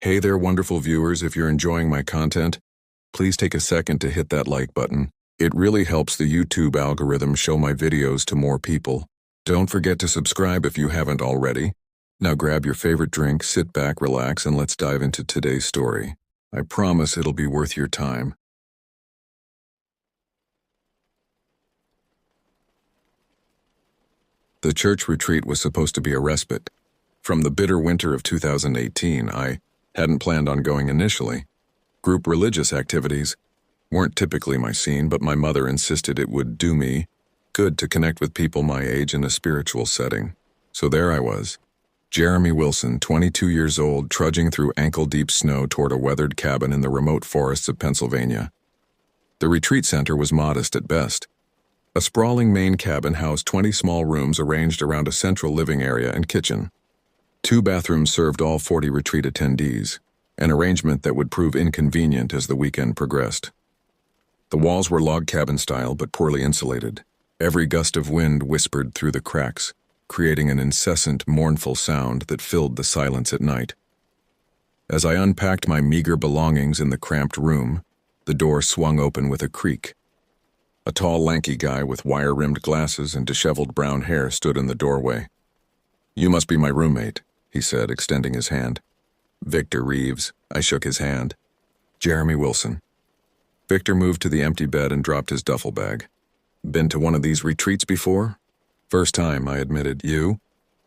Hey there, wonderful viewers. If you're enjoying my content, please take a second to hit that like button. It really helps the YouTube algorithm show my videos to more people. Don't forget to subscribe if you haven't already. Now grab your favorite drink, sit back, relax, and let's dive into today's story. I promise it'll be worth your time. The church retreat was supposed to be a respite. From the bitter winter of 2018, I hadn't planned on going initially. Group religious activities weren't typically my scene, but my mother insisted it would do me good to connect with people my age in a spiritual setting. So there I was, Jeremy Wilson, 22 years old, trudging through ankle-deep snow toward a weathered cabin in the remote forests of Pennsylvania. The retreat center was modest at best. A sprawling main cabin housed 20 small rooms arranged around a central living area and kitchen. 2 bathrooms served all 40 retreat attendees, an arrangement that would prove inconvenient as the weekend progressed. The walls were log cabin style but poorly insulated. Every gust of wind whispered through the cracks, creating an incessant, mournful sound that filled the silence at night. As I unpacked my meager belongings in the cramped room, the door swung open with a creak. A tall, lanky guy with wire-rimmed glasses and disheveled brown hair stood in the doorway. "You must be my roommate," he said, extending his hand. "Victor Reeves." I shook his hand. "Jeremy Wilson." Victor moved to the empty bed and dropped his duffel bag. "Been to one of these retreats before?" "First time," I admitted. "You?"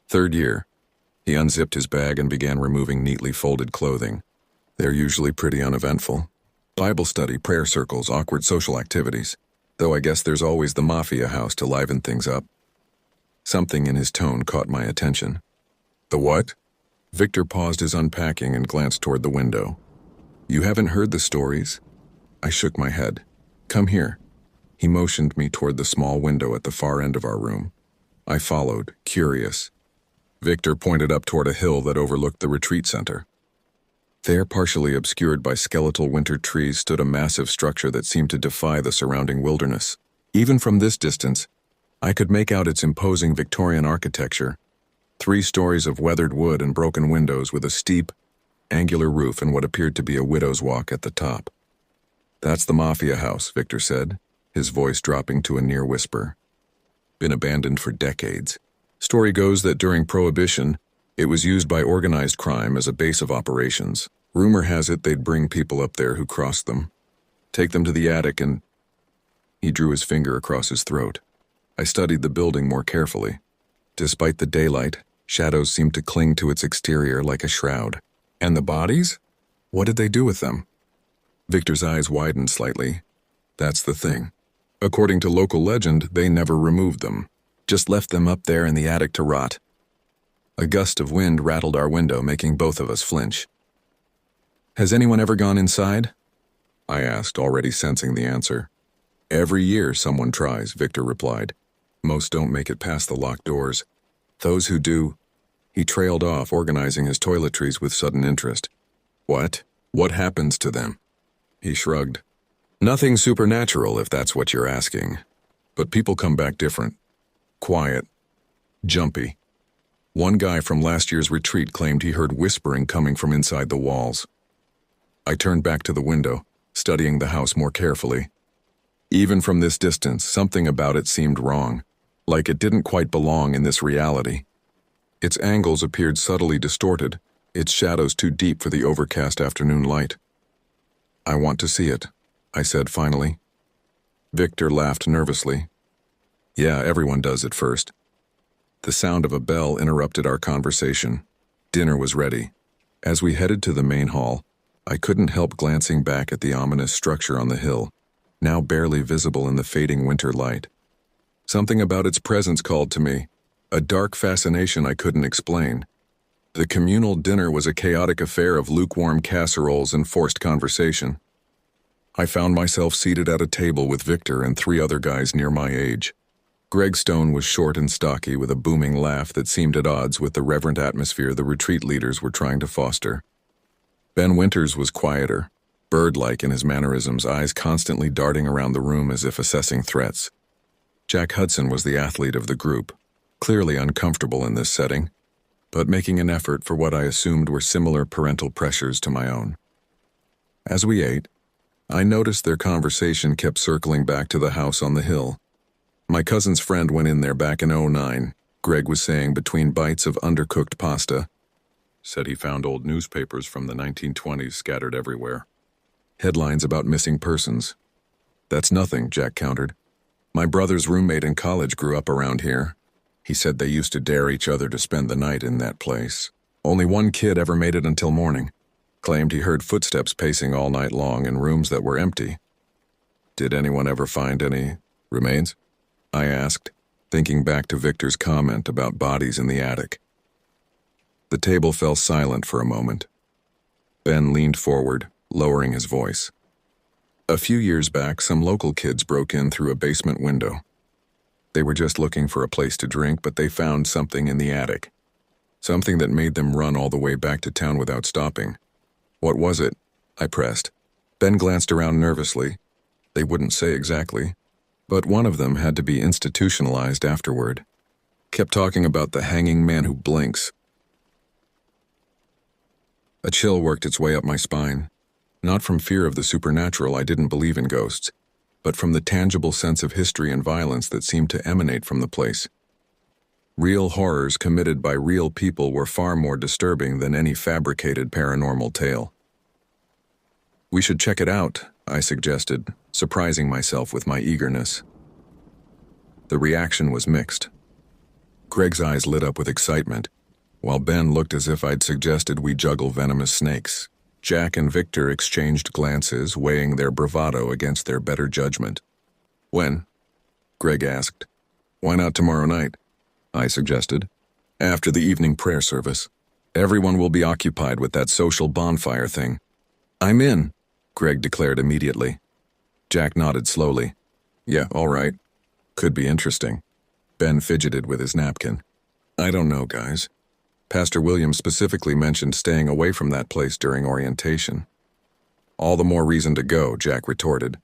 "Third year." He unzipped his bag and began removing neatly folded clothing. They're usually pretty uneventful. Bible study, prayer circles, awkward social activities. Though I guess there's always the mafia house to liven things up. Something in his tone caught my attention. "The what?" Victor paused his unpacking and glanced toward the window. "You haven't heard the stories?" I shook my head. "Come here." He motioned me toward the small window at the far end of our room. I followed, curious. Victor pointed up toward a hill that overlooked the retreat center. There, partially obscured by skeletal winter trees, stood a massive structure that seemed to defy the surrounding wilderness. Even from this distance, I could make out its imposing Victorian architecture. 3 stories of weathered wood and broken windows with a steep, angular roof and what appeared to be a widow's walk at the top. "That's the mafia house," Victor said, his voice dropping to a near whisper. "Been abandoned for decades. Story goes that during Prohibition, it was used by organized crime as a base of operations. Rumor has it they'd bring people up there who crossed them. Take them to the attic and..." He drew his finger across his throat. I studied the building more carefully. Despite the daylight, shadows seemed to cling to its exterior like a shroud. "And the bodies? What did they do with them?" Victor's eyes widened slightly. "That's the thing. According to local legend, they never removed them. Just left them up there in the attic to rot." A gust of wind rattled our window, making both of us flinch. "Has anyone ever gone inside?" I asked, already sensing the answer. "Every year someone tries," Victor replied. "Most don't make it past the locked doors. Those who do..." He trailed off, organizing his toiletries with sudden interest. "What? What happens to them?" He shrugged. "Nothing supernatural, if that's what you're asking. But people come back different. Quiet. Jumpy. One guy from last year's retreat claimed he heard whispering coming from inside the walls." I turned back to the window, studying the house more carefully. Even from this distance, something about it seemed wrong, like it didn't quite belong in this reality. Its angles appeared subtly distorted, its shadows too deep for the overcast afternoon light. "I want to see it," I said finally. Victor laughed nervously. "Yeah, everyone does at first." The sound of a bell interrupted our conversation. Dinner was ready. As we headed to the main hall, I couldn't help glancing back at the ominous structure on the hill, now barely visible in the fading winter light. Something about its presence called to me, a dark fascination I couldn't explain. The communal dinner was a chaotic affair of lukewarm casseroles and forced conversation. I found myself seated at a table with Victor and 3 other guys near my age. Greg Stone was short and stocky with a booming laugh that seemed at odds with the reverent atmosphere the retreat leaders were trying to foster. Ben Winters was quieter, bird-like in his mannerisms, eyes constantly darting around the room as if assessing threats. Jack Hudson was the athlete of the group, clearly uncomfortable in this setting. but making an effort for what I assumed were similar parental pressures to my own. As we ate, I noticed their conversation kept circling back to the house on the hill. My cousin's friend went in there back in '09, Greg was saying between bites of undercooked pasta. Said he found old newspapers from the 1920s scattered everywhere. Headlines about missing persons. That's nothing, Jack countered. My brother's roommate in college grew up around here. He said they used to dare each other to spend the night in that place. Only one kid ever made it until morning. Claimed he heard footsteps pacing all night long in rooms that were empty. Did anyone ever find any remains? I asked, thinking back to Victor's comment about bodies in the attic. The table fell silent for a moment. Ben leaned forward, lowering his voice. A few years back, some local kids broke in through a basement window. They were just looking for a place to drink, but they found something in the attic. Something that made them run all the way back to town without stopping. What was it? I pressed. Ben glanced around nervously. They wouldn't say exactly, but one of them had to be institutionalized afterward. Kept talking about the hanging man who blinks. A chill worked its way up my spine. Not from fear of the supernatural, I didn't believe in ghosts, but from the tangible sense of history and violence that seemed to emanate from the place. Real horrors committed by real people were far more disturbing than any fabricated paranormal tale. We should check it out, I suggested, surprising myself with my eagerness. The reaction was mixed. Greg's eyes lit up with excitement, while Ben looked as if I'd suggested we juggle venomous snakes. Jack and Victor exchanged glances, weighing their bravado against their better judgment. When? Greg asked. Why not tomorrow night? I suggested. After the evening prayer service. Everyone will be occupied with that social bonfire thing. I'm in, Greg declared immediately. Jack nodded slowly. Yeah, all right. Could be interesting. Ben fidgeted with his napkin. I don't know, guys. Pastor Williams specifically mentioned staying away from that place during orientation. All the more reason to go, Jack retorted.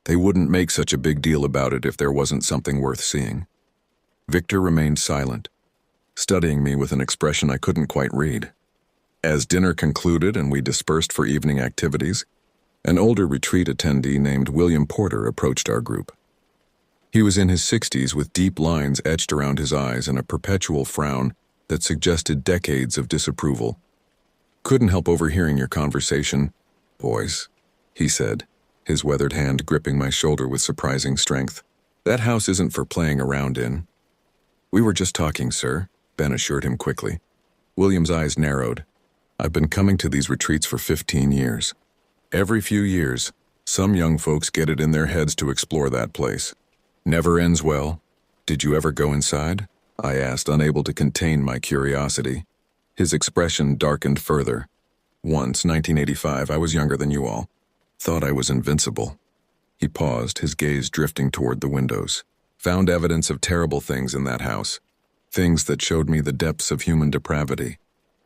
They wouldn't make such a big deal about it if there wasn't something worth seeing. Victor remained silent, studying me with an expression I couldn't quite read. As dinner concluded and we dispersed for evening activities, an older retreat attendee named William Porter approached our group. He was in his 60s with deep lines etched around his eyes and a perpetual frown that suggested decades of disapproval. Couldn't help overhearing your conversation, boys, he said, his weathered hand gripping my shoulder with surprising strength. That house isn't for playing around in. We were just talking, sir, Ben assured him quickly. William's eyes narrowed. I've been coming to these retreats for 15 years. Every few years, some young folks get it in their heads to explore that place. Never ends well. Did you ever go inside? I asked, unable to contain my curiosity. His expression darkened further. Once, 1985, I was younger than you all. Thought I was invincible. He paused, his gaze drifting toward the windows. Found evidence of terrible things in that house. Things that showed me the depths of human depravity.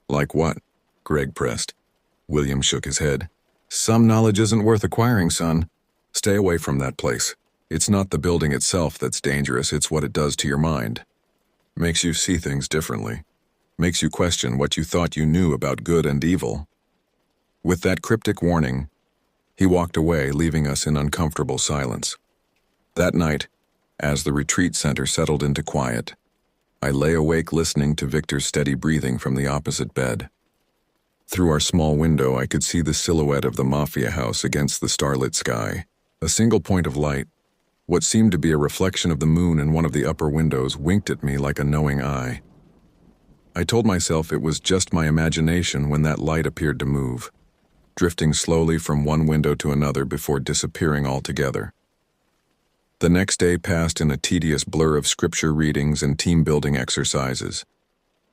Like what? Greg pressed. William shook his head. Some knowledge isn't worth acquiring, son. Stay away from that place. It's not the building itself that's dangerous, it's what it does to your mind. Makes you see things differently. Makes you question what you thought you knew about good and evil. With that cryptic warning, he walked away, leaving us in uncomfortable silence. That night, as the retreat center settled into quiet, I lay awake listening to Victor's steady breathing from the opposite bed. Through our small window, I could see the silhouette of the Mafia house against the starlit sky. A single point of light, what seemed to be a reflection of the moon in one of the upper windows, winked at me like a knowing eye. I told myself it was just my imagination when that light appeared to move, drifting slowly from one window to another before disappearing altogether. The next day passed in a tedious blur of scripture readings and team-building exercises.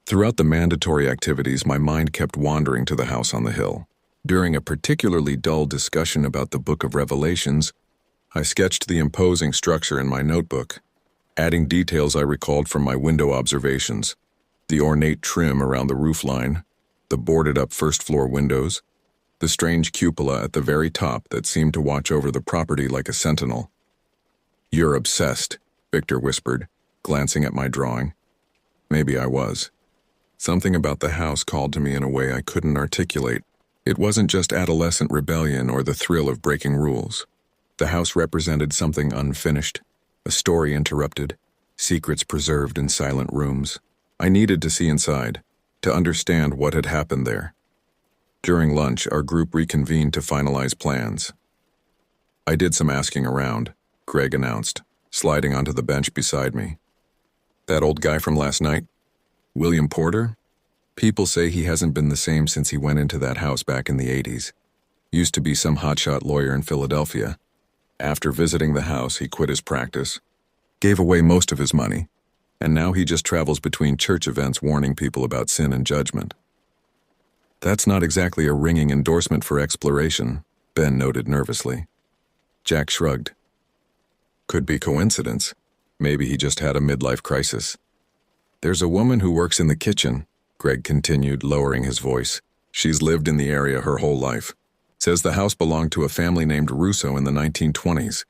Throughout the mandatory activities, my mind kept wandering to the house on the hill. During a particularly dull discussion about the Book of Revelations, I sketched the imposing structure in my notebook, adding details I recalled from my window observations. The ornate trim around the roofline, the boarded-up first-floor windows, the strange cupola at the very top that seemed to watch over the property like a sentinel. You're obsessed, Victor whispered, glancing at my drawing. Maybe I was. Something about the house called to me in a way I couldn't articulate. It wasn't just adolescent rebellion or the thrill of breaking rules. The house represented something unfinished, a story interrupted, secrets preserved in silent rooms. I needed to see inside, to understand what had happened there. During lunch, our group reconvened to finalize plans. I did some asking around, Greg announced, sliding onto the bench beside me. That old guy from last night? William Porter? People say he hasn't been the same since he went into that house back in the 80s. Used to be some hotshot lawyer in Philadelphia. After visiting the house, he quit his practice, gave away most of his money, and now he just travels between church events warning people about sin and judgment. That's not exactly a ringing endorsement for exploration, Ben noted nervously. Jack shrugged. Could be coincidence. Maybe he just had a midlife crisis. There's a woman who works in the kitchen, Greg continued, lowering his voice. She's lived in the area her whole life. Says the house belonged to a family named Russo in the 1920s.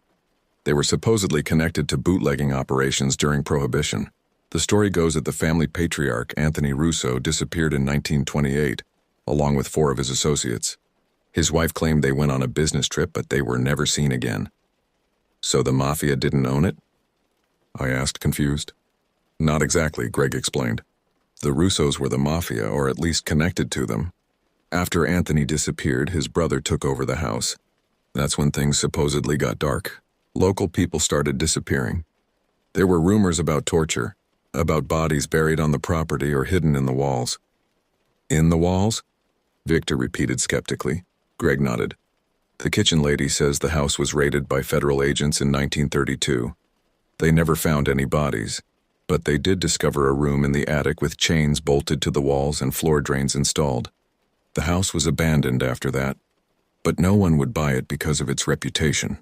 They were supposedly connected to bootlegging operations during Prohibition. The story goes that the family patriarch, Anthony Russo, disappeared in 1928, along with 4 of his associates. His wife claimed they went on a business trip, but they were never seen again. So the mafia didn't own it? I asked, confused. Not exactly, Greg explained. The Russos were the mafia, or at least connected to them. After Anthony disappeared, his brother took over the house. That's when things supposedly got dark. Local people started disappearing. There were rumors about torture, about bodies buried on the property or hidden in the walls. In the walls? Victor repeated skeptically. Greg nodded. The kitchen lady says the house was raided by federal agents in 1932. They never found any bodies, but they did discover a room in the attic with chains bolted to the walls and floor drains installed. The house was abandoned after that, but no one would buy it because of its reputation.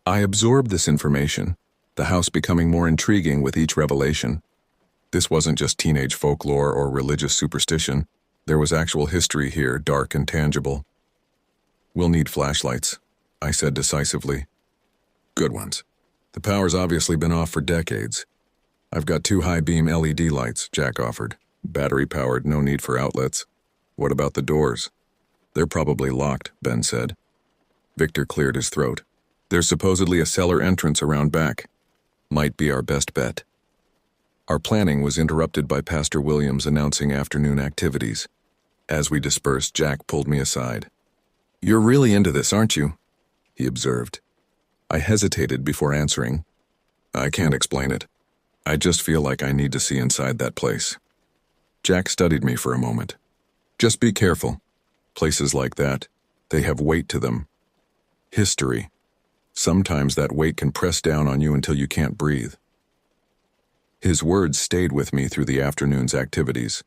I absorbed this information, the house becoming more intriguing with each revelation. This wasn't just teenage folklore or religious superstition. There was actual history here, dark and tangible. We'll need flashlights, I said decisively. Good ones. The power's obviously been off for decades. I've got 2 high-beam LED lights, Jack offered. Battery-powered, no need for outlets. What about the doors? They're probably locked, Ben said. Victor cleared his throat. There's supposedly a cellar entrance around back. Might be our best bet. Our planning was interrupted by Pastor Williams announcing afternoon activities. As we dispersed, Jack pulled me aside. You're really into this, aren't you? He observed. I hesitated before answering. I can't explain it. I just feel like I need to see inside that place. Jack studied me for a moment. Just be careful. Places like that, they have weight to them. History. Sometimes that weight can press down on you until you can't breathe. His words stayed with me through the afternoon's activities,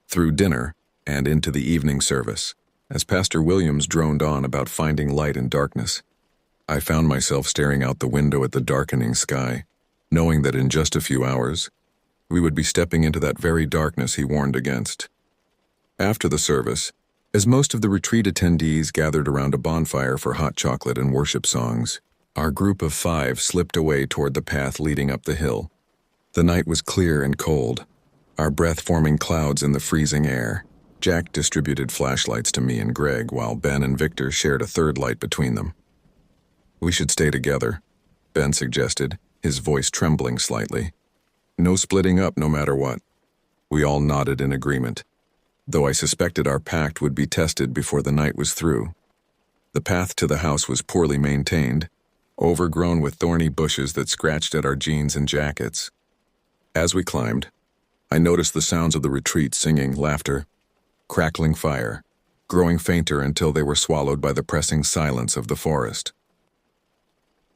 through dinner, and into the evening service, as Pastor Williams droned on about finding light in darkness. I found myself staring out the window at the darkening sky, knowing that in just a few hours, we would be stepping into that very darkness he warned against. After the service, as most of the retreat attendees gathered around a bonfire for hot chocolate and worship songs, our group of 5 slipped away toward the path leading up the hill. The night was clear and cold, our breath forming clouds in the freezing air. Jack distributed flashlights to me and Greg, while Ben and Victor shared a third light between them. We should stay together, Ben suggested, his voice trembling slightly. No splitting up no matter what. We all nodded in agreement, though I suspected our pact would be tested before the night was through. The path to the house was poorly maintained, overgrown with thorny bushes that scratched at our jeans and jackets. As we climbed, I noticed the sounds of the retreat: singing, laughter, crackling fire, growing fainter until they were swallowed by the pressing silence of the forest.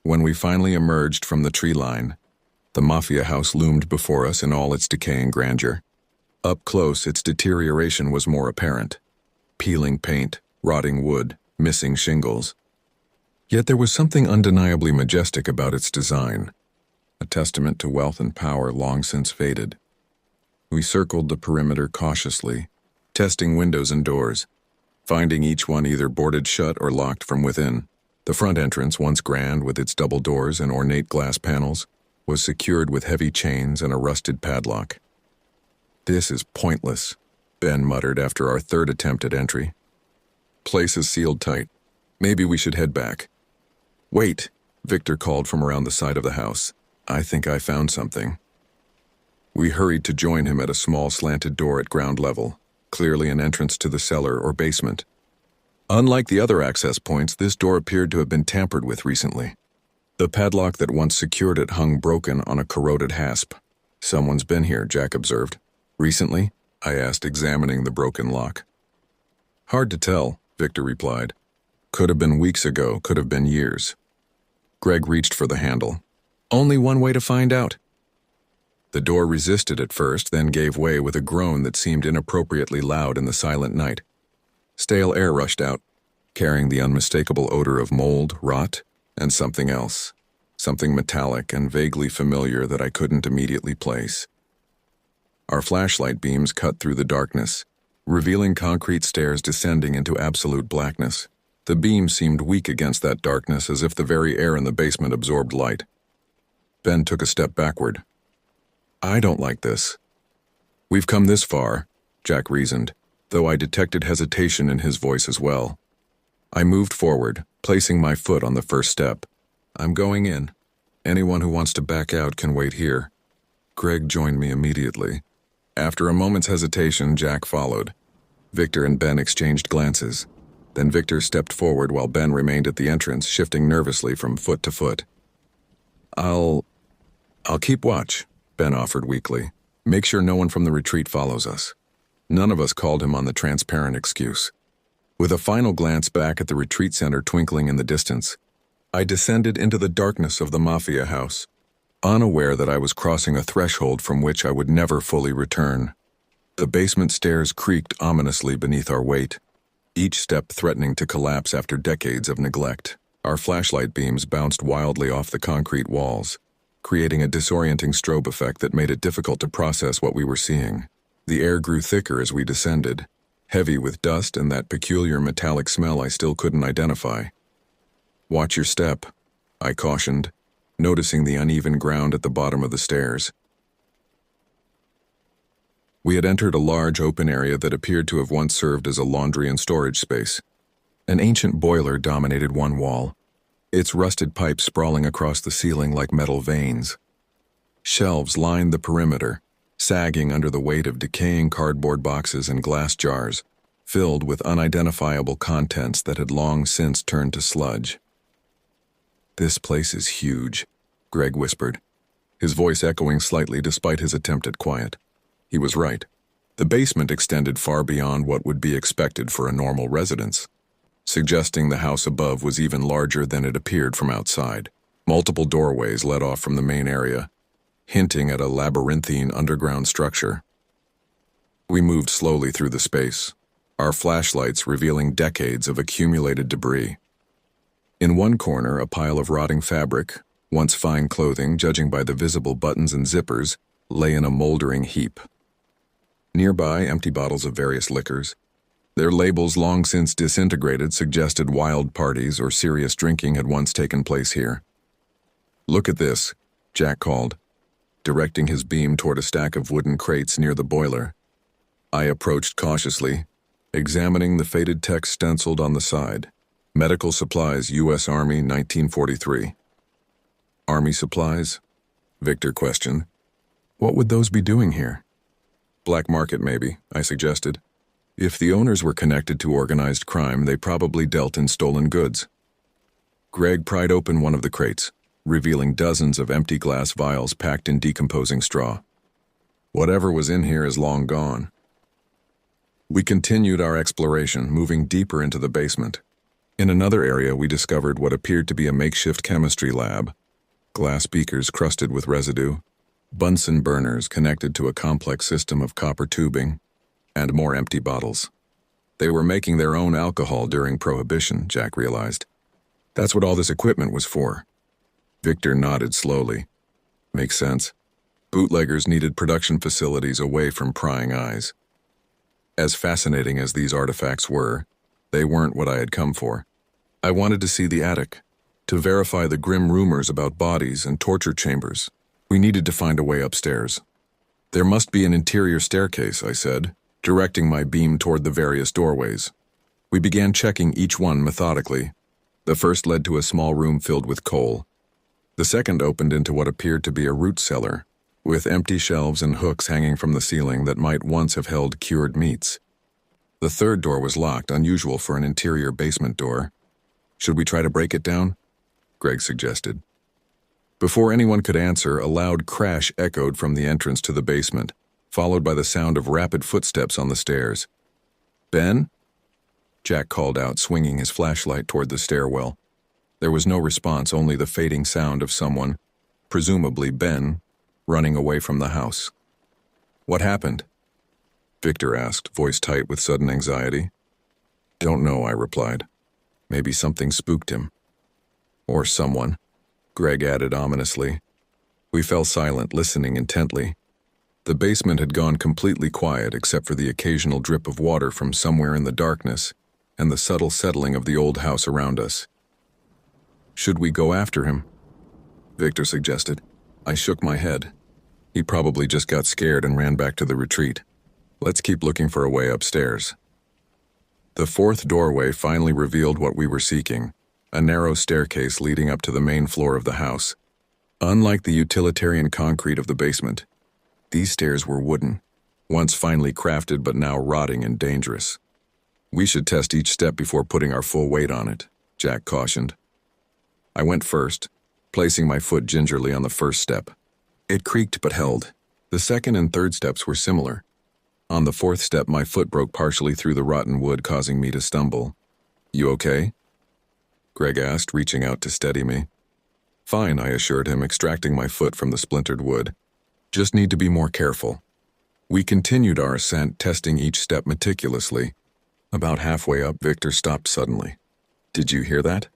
When we finally emerged from the tree line, the Mafia house loomed before us in all its decaying grandeur. Up close, its deterioration was more apparent. Peeling paint, rotting wood, missing shingles. Yet there was something undeniably majestic about its design, a testament to wealth and power long since faded. We circled the perimeter cautiously, testing windows and doors, finding each one either boarded shut or locked from within. The front entrance, once grand with its double doors and ornate glass panels, was secured with heavy chains and a rusted padlock. "This is pointless," Ben muttered after our third attempt at entry. "Place is sealed tight. Maybe we should head back." "Wait," Victor called from around the side of the house. "I think I found something." We hurried to join him at a small slanted door at ground level, clearly an entrance to the cellar or basement. Unlike the other access points, this door appeared to have been tampered with recently. The padlock that once secured it hung broken on a corroded hasp. "Someone's been here," Jack observed. "Recently?" I asked, examining the broken lock. "Hard to tell," Victor replied. "Could have been weeks ago, could have been years." Greg reached for the handle. "Only one way to find out." The door resisted at first, then gave way with a groan that seemed inappropriately loud in the silent night. Stale air rushed out, carrying the unmistakable odor of mold, rot, and something else. Something metallic and vaguely familiar that I couldn't immediately place. Our flashlight beams cut through the darkness, revealing concrete stairs descending into absolute blackness. The beam seemed weak against that darkness, as if the very air in the basement absorbed light. Ben took a step backward. "I don't like this." "We've come this far," Jack reasoned, though I detected hesitation in his voice as well. I moved forward, placing my foot on the first step. "I'm going in. Anyone who wants to back out can wait here." Greg joined me immediately. After a moment's hesitation, Jack followed. Victor and Ben exchanged glances. Then Victor stepped forward while Ben remained at the entrance, shifting nervously from foot to foot. I'll keep watch," Ben offered weakly. "Make sure no one from the retreat follows us." None of us called him on the transparent excuse. With a final glance back at the retreat center twinkling in the distance, I descended into the darkness of the Mafia house, unaware that I was crossing a threshold from which I would never fully return. The basement stairs creaked ominously beneath our weight, each step threatening to collapse after decades of neglect. Our flashlight beams bounced wildly off the concrete walls, creating a disorienting strobe effect that made it difficult to process what we were seeing. The air grew thicker as we descended, heavy with dust and that peculiar metallic smell I still couldn't identify. "Watch your step," I cautioned, noticing the uneven ground at the bottom of the stairs. We had entered a large open area that appeared to have once served as a laundry and storage space. An ancient boiler dominated one wall, its rusted pipes sprawling across the ceiling like metal veins. Shelves lined the perimeter, sagging under the weight of decaying cardboard boxes and glass jars, filled with unidentifiable contents that had long since turned to sludge. "This place is huge," Greg whispered, his voice echoing slightly despite his attempt at quiet. He was right. The basement extended far beyond what would be expected for a normal residence, suggesting the house above was even larger than it appeared from outside. Multiple doorways led off from the main area, hinting at a labyrinthine underground structure. We moved slowly through the space, our flashlights revealing decades of accumulated debris. In one corner, a pile of rotting fabric, once fine clothing judging by the visible buttons and zippers, lay in a moldering heap. Nearby, empty bottles of various liquors. Their labels, long since disintegrated, suggested wild parties or serious drinking had once taken place here. "Look at this," Jack called, directing his beam toward a stack of wooden crates near the boiler. I approached cautiously, examining the faded text stenciled on the side. "Medical Supplies, U.S. Army, 1943. "Army supplies?" Victor questioned. "What would those be doing here?" "Black market, maybe," I suggested. "If the owners were connected to organized crime, they probably dealt in stolen goods." Greg pried open one of the crates, revealing dozens of empty glass vials packed in decomposing straw. "Whatever was in here is long gone." We continued our exploration, moving deeper into the basement. In another area, we discovered what appeared to be a makeshift chemistry lab. Glass beakers crusted with residue, Bunsen burners connected to a complex system of copper tubing, and more empty bottles. They were making their own alcohol during Prohibition, Jack realized. That's what all this equipment was for. Victor nodded slowly. Makes sense. Bootleggers needed production facilities away from prying eyes. As fascinating as these artifacts were, they weren't what I had come for. I wanted to see the attic, to verify the grim rumors about bodies and torture chambers. We needed to find a way upstairs. There must be an interior staircase, I said, directing my beam toward the various doorways. We began checking each one methodically. The first led to a small room filled with coal. The second opened into what appeared to be a root cellar, with empty shelves and hooks hanging from the ceiling that might once have held cured meats. The third door was locked, unusual for an interior basement door. Should we try to break it down? Greg suggested. Before anyone could answer, a loud crash echoed from the entrance to the basement, followed by the sound of rapid footsteps on the stairs. "Ben?" Jack called out, swinging his flashlight toward the stairwell. There was no response, only the fading sound of someone, presumably Ben, running away from the house. "What happened?" Victor asked, voice tight with sudden anxiety. "Don't know," I replied. "Maybe something spooked him." "Or someone," Greg added ominously. We fell silent, listening intently. The basement had gone completely quiet except for the occasional drip of water from somewhere in the darkness and the subtle settling of the old house around us. "Should we go after him?" Victor suggested. I shook my head. He probably just got scared and ran back to the retreat. Let's keep looking for a way upstairs. The fourth doorway finally revealed what we were seeking, a narrow staircase leading up to the main floor of the house. Unlike the utilitarian concrete of the basement, these stairs were wooden, once finely crafted but now rotting and dangerous. "We should test each step before putting our full weight on it," Jack cautioned. I went first, placing my foot gingerly on the first step. It creaked but held. The second and third steps were similar. On the fourth step, my foot broke partially through the rotten wood, causing me to stumble. "You okay?" Greg asked, reaching out to steady me. "Fine," I assured him, extracting my foot from the splintered wood. "Just need to be more careful." We continued our ascent, testing each step meticulously. About halfway up, Victor stopped suddenly. "Did you hear that?"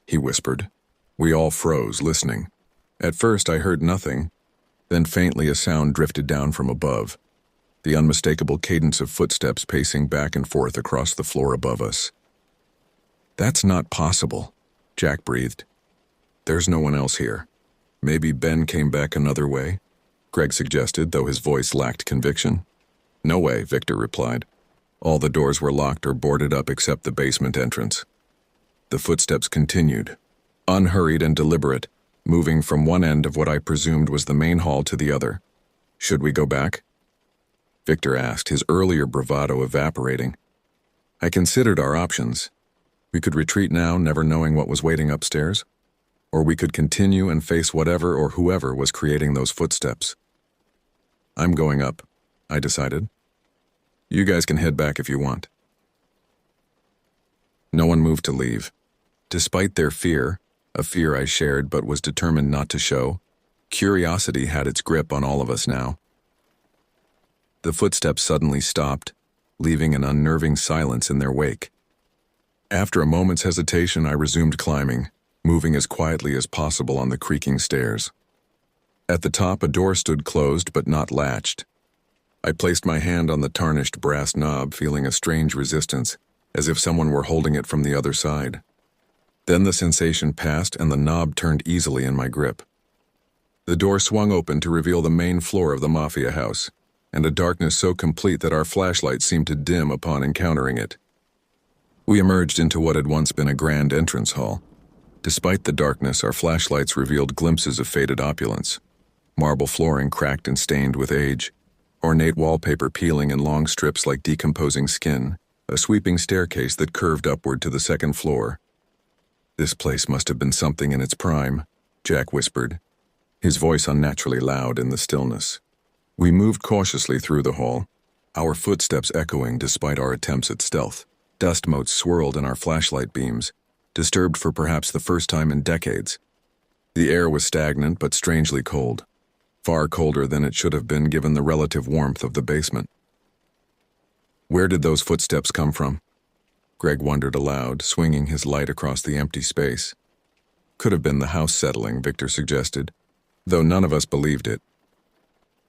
he whispered. We all froze, listening. At first I heard nothing, then faintly a sound drifted down from above, the unmistakable cadence of footsteps pacing back and forth across the floor above us. "That's not possible," Jack breathed. "There's no one else here. Maybe Ben came back another way," Greg suggested, though his voice lacked conviction. "No way," Victor replied. All the doors were locked or boarded up except the basement entrance. The footsteps continued, unhurried and deliberate, moving from one end of what I presumed was the main hall to the other. "Should we go back?" Victor asked, his earlier bravado evaporating. I considered our options. We could retreat now, never knowing what was waiting upstairs, or we could continue and face whatever or whoever was creating those footsteps. "I'm going up," I decided. "You guys can head back if you want." No one moved to leave. Despite their fear, a fear I shared but was determined not to show, curiosity had its grip on all of us now. The footsteps suddenly stopped, leaving an unnerving silence in their wake. After a moment's hesitation, I resumed climbing, moving as quietly as possible on the creaking stairs. At the top, a door stood closed but not latched. I placed my hand on the tarnished brass knob, feeling a strange resistance, as if someone were holding it from the other side. Then the sensation passed and the knob turned easily in my grip. The door swung open to reveal the main floor of the Mafia house, and a darkness so complete that our flashlights seemed to dim upon encountering it. We emerged into what had once been a grand entrance hall. Despite the darkness, our flashlights revealed glimpses of faded opulence. Marble flooring cracked and stained with age, ornate wallpaper peeling in long strips like decomposing skin, a sweeping staircase that curved upward to the second floor. "This place must have been something in its prime," Jack whispered, his voice unnaturally loud in the stillness. We moved cautiously through the hall, our footsteps echoing despite our attempts at stealth. Dust motes swirled in our flashlight beams, disturbed for perhaps the first time in decades. The air was stagnant but strangely cold, far colder than it should have been given the relative warmth of the basement. "Where did those footsteps come from?" Greg wondered aloud, swinging his light across the empty space. "Could have been the house settling," Victor suggested, though none of us believed it.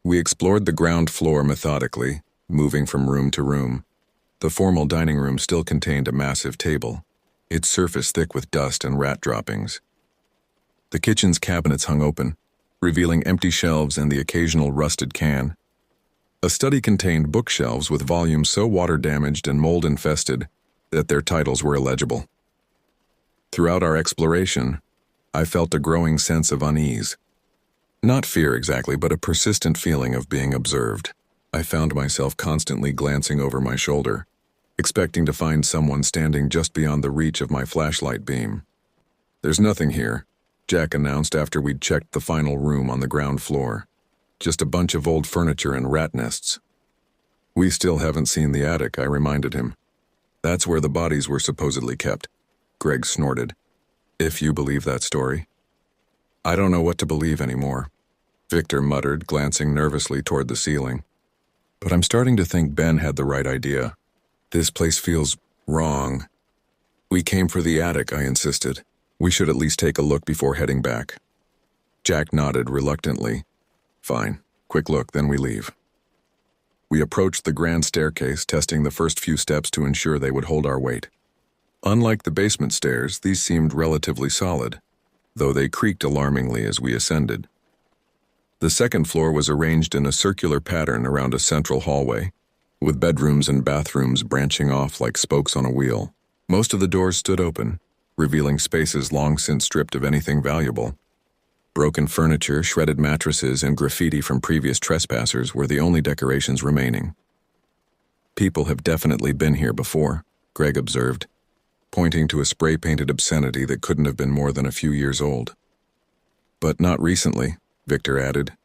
We explored the ground floor methodically, moving from room to room. The formal dining room still contained a massive table, its surface thick with dust and rat droppings. The kitchen's cabinets hung open, revealing empty shelves and the occasional rusted can. A study contained bookshelves with volumes so water-damaged and mold-infested that their titles were illegible. Throughout our exploration, I felt a growing sense of unease. Not fear exactly, but a persistent feeling of being observed. I found myself constantly glancing over my shoulder, expecting to find someone standing just beyond the reach of my flashlight beam. "There's nothing here," Jack announced after we'd checked the final room on the ground floor. "Just a bunch of old furniture and rat nests." "We still haven't seen the attic," I reminded him. "That's where the bodies were supposedly kept," Greg snorted. "If you believe that story." "I don't know what to believe anymore," Victor muttered, glancing nervously toward the ceiling. "But I'm starting to think Ben had the right idea. This place feels wrong." "We came for the attic," I insisted. "We should at least take a look before heading back." Jack nodded reluctantly. "Fine. Quick look, then we leave." We approached the grand staircase, testing the first few steps to ensure they would hold our weight. Unlike the basement stairs, these seemed relatively solid, though they creaked alarmingly as we ascended. The second floor was arranged in a circular pattern around a central hallway, with bedrooms and bathrooms branching off like spokes on a wheel. Most of the doors stood open, revealing spaces long since stripped of anything valuable. Broken furniture, shredded mattresses, and graffiti from previous trespassers were the only decorations remaining. "People have definitely been here before," Greg observed, pointing to a spray-painted obscenity that couldn't have been more than a few years old. "But not recently," Victor added,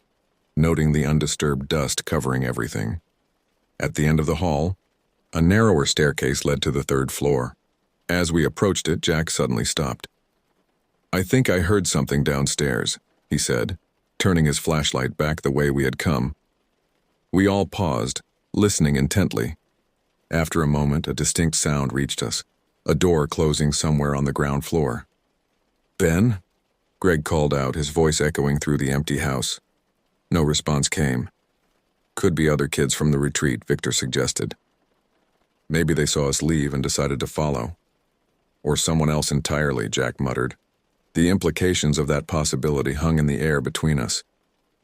noting the undisturbed dust covering everything. At the end of the hall, a narrower staircase led to the third floor. As we approached it, Jack suddenly stopped. "I think I heard something downstairs," he said, turning his flashlight back the way we had come. We all paused, listening intently. After a moment, a distinct sound reached us, a door closing somewhere on the ground floor. "Ben?" Greg called out, his voice echoing through the empty house. No response came. "Could be other kids from the retreat," Victor suggested. "Maybe they saw us leave and decided to follow." "Or someone else entirely," Jack muttered. The implications of that possibility hung in the air between us.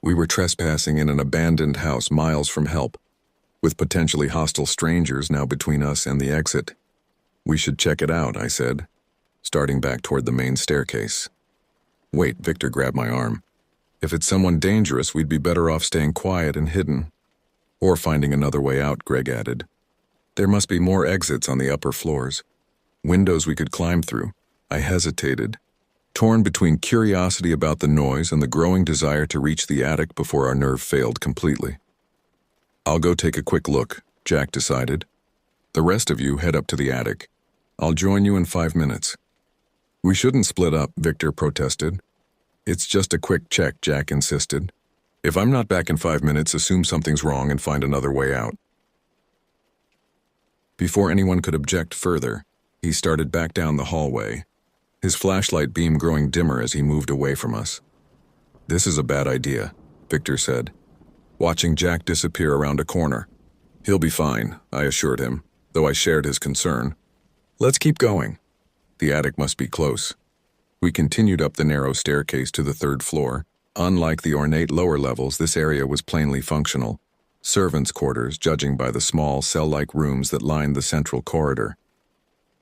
We were trespassing in an abandoned house miles from help, with potentially hostile strangers now between us and the exit. "We should check it out," I said, starting back toward the main staircase. "Wait," Victor grabbed my arm. "If it's someone dangerous, we'd be better off staying quiet and hidden. Or finding another way out," Greg added. "There must be more exits on the upper floors. Windows we could climb through." I hesitated, torn between curiosity about the noise and the growing desire to reach the attic before our nerve failed completely. "I'll go take a quick look," Jack decided. "The rest of you head up to the attic. I'll join you in 5 minutes." "We shouldn't split up," Victor protested. "It's just a quick check," Jack insisted. "If I'm not back in 5 minutes, assume something's wrong and find another way out." Before anyone could object further, he started back down the hallway, his flashlight beam growing dimmer as he moved away from us. "This is a bad idea," Victor said, watching Jack disappear around a corner. "He'll be fine," I assured him, though I shared his concern. "Let's keep going. The attic must be close." We continued up the narrow staircase to the third floor. Unlike the ornate lower levels, this area was plainly functional. Servants' quarters, judging by the small, cell-like rooms that lined the central corridor.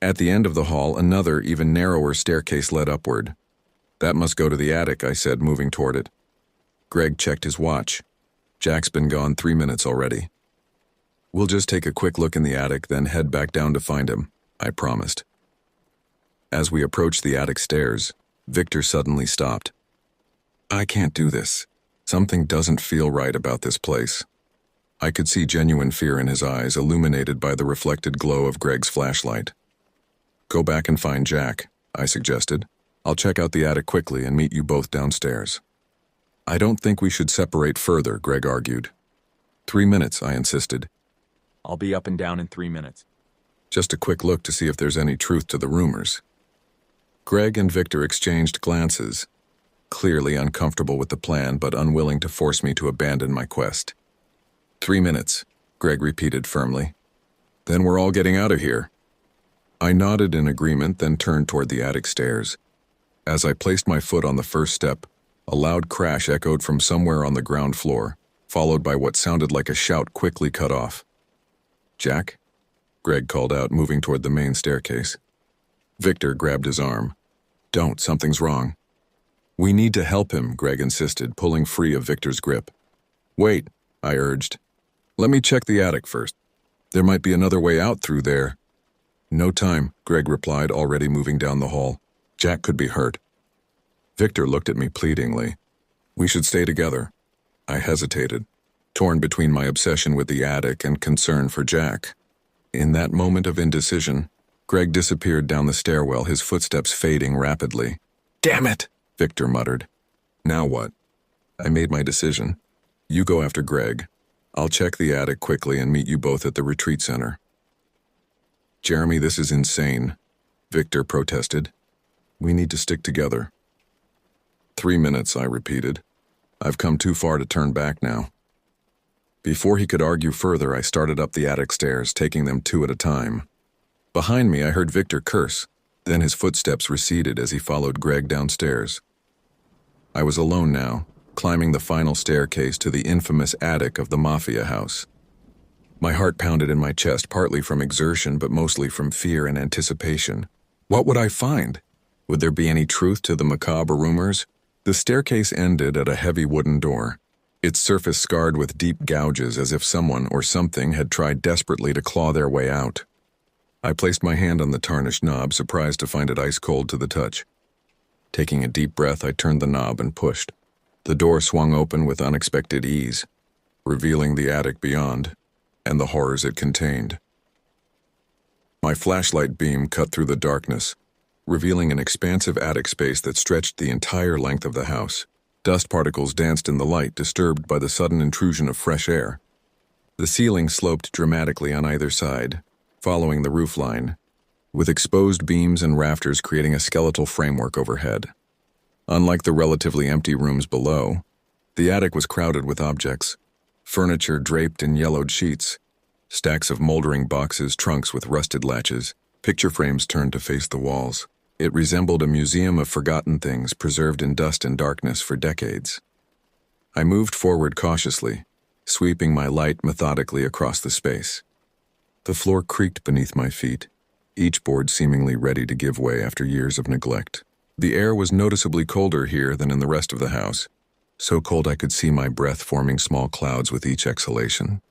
At the end of the hall, another, even narrower staircase led upward. "That must go to the attic," I said, moving toward it. Greg checked his watch. "Jack's been gone 3 minutes already." "We'll just take a quick look in the attic, then head back down to find him," I promised. As we approached the attic stairs, Victor suddenly stopped. "I can't do this. Something doesn't feel right about this place." I could see genuine fear in his eyes, illuminated by the reflected glow of Greg's flashlight. "Go back and find Jack," I suggested. "I'll check out the attic quickly and meet you both downstairs." "I don't think we should separate further," Greg argued. 3 minutes, I insisted. "I'll be up and down in 3 minutes. Just a quick look to see if there's any truth to the rumors." Greg and Victor exchanged glances, clearly uncomfortable with the plan but unwilling to force me to abandon my quest. 3 minutes, Greg repeated firmly. "Then we're all getting out of here." I nodded in agreement, then turned toward the attic stairs. As I placed my foot on the first step, a loud crash echoed from somewhere on the ground floor, followed by what sounded like a shout quickly cut off. "Jack?" Greg called out, moving toward the main staircase. Victor grabbed his arm. "Don't, something's wrong." "We need to help him," Greg insisted, pulling free of Victor's grip. "Wait," I urged. "Let me check the attic first. There might be another way out through there." "No time," Greg replied, already moving down the hall. "Jack could be hurt." Victor looked at me pleadingly. "We should stay together." I hesitated, torn between my obsession with the attic and concern for Jack. In that moment of indecision, Greg disappeared down the stairwell, his footsteps fading rapidly. "Damn it!" Victor muttered. "Now what?" I made my decision. "You go after Greg. I'll check the attic quickly and meet you both at the retreat center." "Jeremy, this is insane," Victor protested. "We need to stick together." 3 minutes, I repeated. "I've come too far to turn back now." Before he could argue further, I started up the attic stairs, taking them 2 at a time. Behind me, I heard Victor curse, then his footsteps receded as he followed Greg downstairs. I was alone now, climbing the final staircase to the infamous attic of the Mafia house. My heart pounded in my chest, partly from exertion, but mostly from fear and anticipation. What would I find? Would there be any truth to the macabre rumors? The staircase ended at a heavy wooden door, its surface scarred with deep gouges as if someone or something had tried desperately to claw their way out. I placed my hand on the tarnished knob, surprised to find it ice cold to the touch. Taking a deep breath, I turned the knob and pushed. The door swung open with unexpected ease, revealing the attic beyond and the horrors it contained. My flashlight beam cut through the darkness, revealing an expansive attic space that stretched the entire length of the house. Dust particles danced in the light, disturbed by the sudden intrusion of fresh air. The ceiling sloped dramatically on either side, following the roofline, with exposed beams and rafters creating a skeletal framework overhead. Unlike the relatively empty rooms below, the attic was crowded with objects, furniture draped in yellowed sheets, stacks of moldering boxes, trunks with rusted latches, picture frames turned to face the walls. It resembled a museum of forgotten things preserved in dust and darkness for decades. I moved forward cautiously, sweeping my light methodically across the space. The floor creaked beneath my feet, each board seemingly ready to give way after years of neglect. The air was noticeably colder here than in the rest of the house, so cold I could see my breath forming small clouds with each exhalation.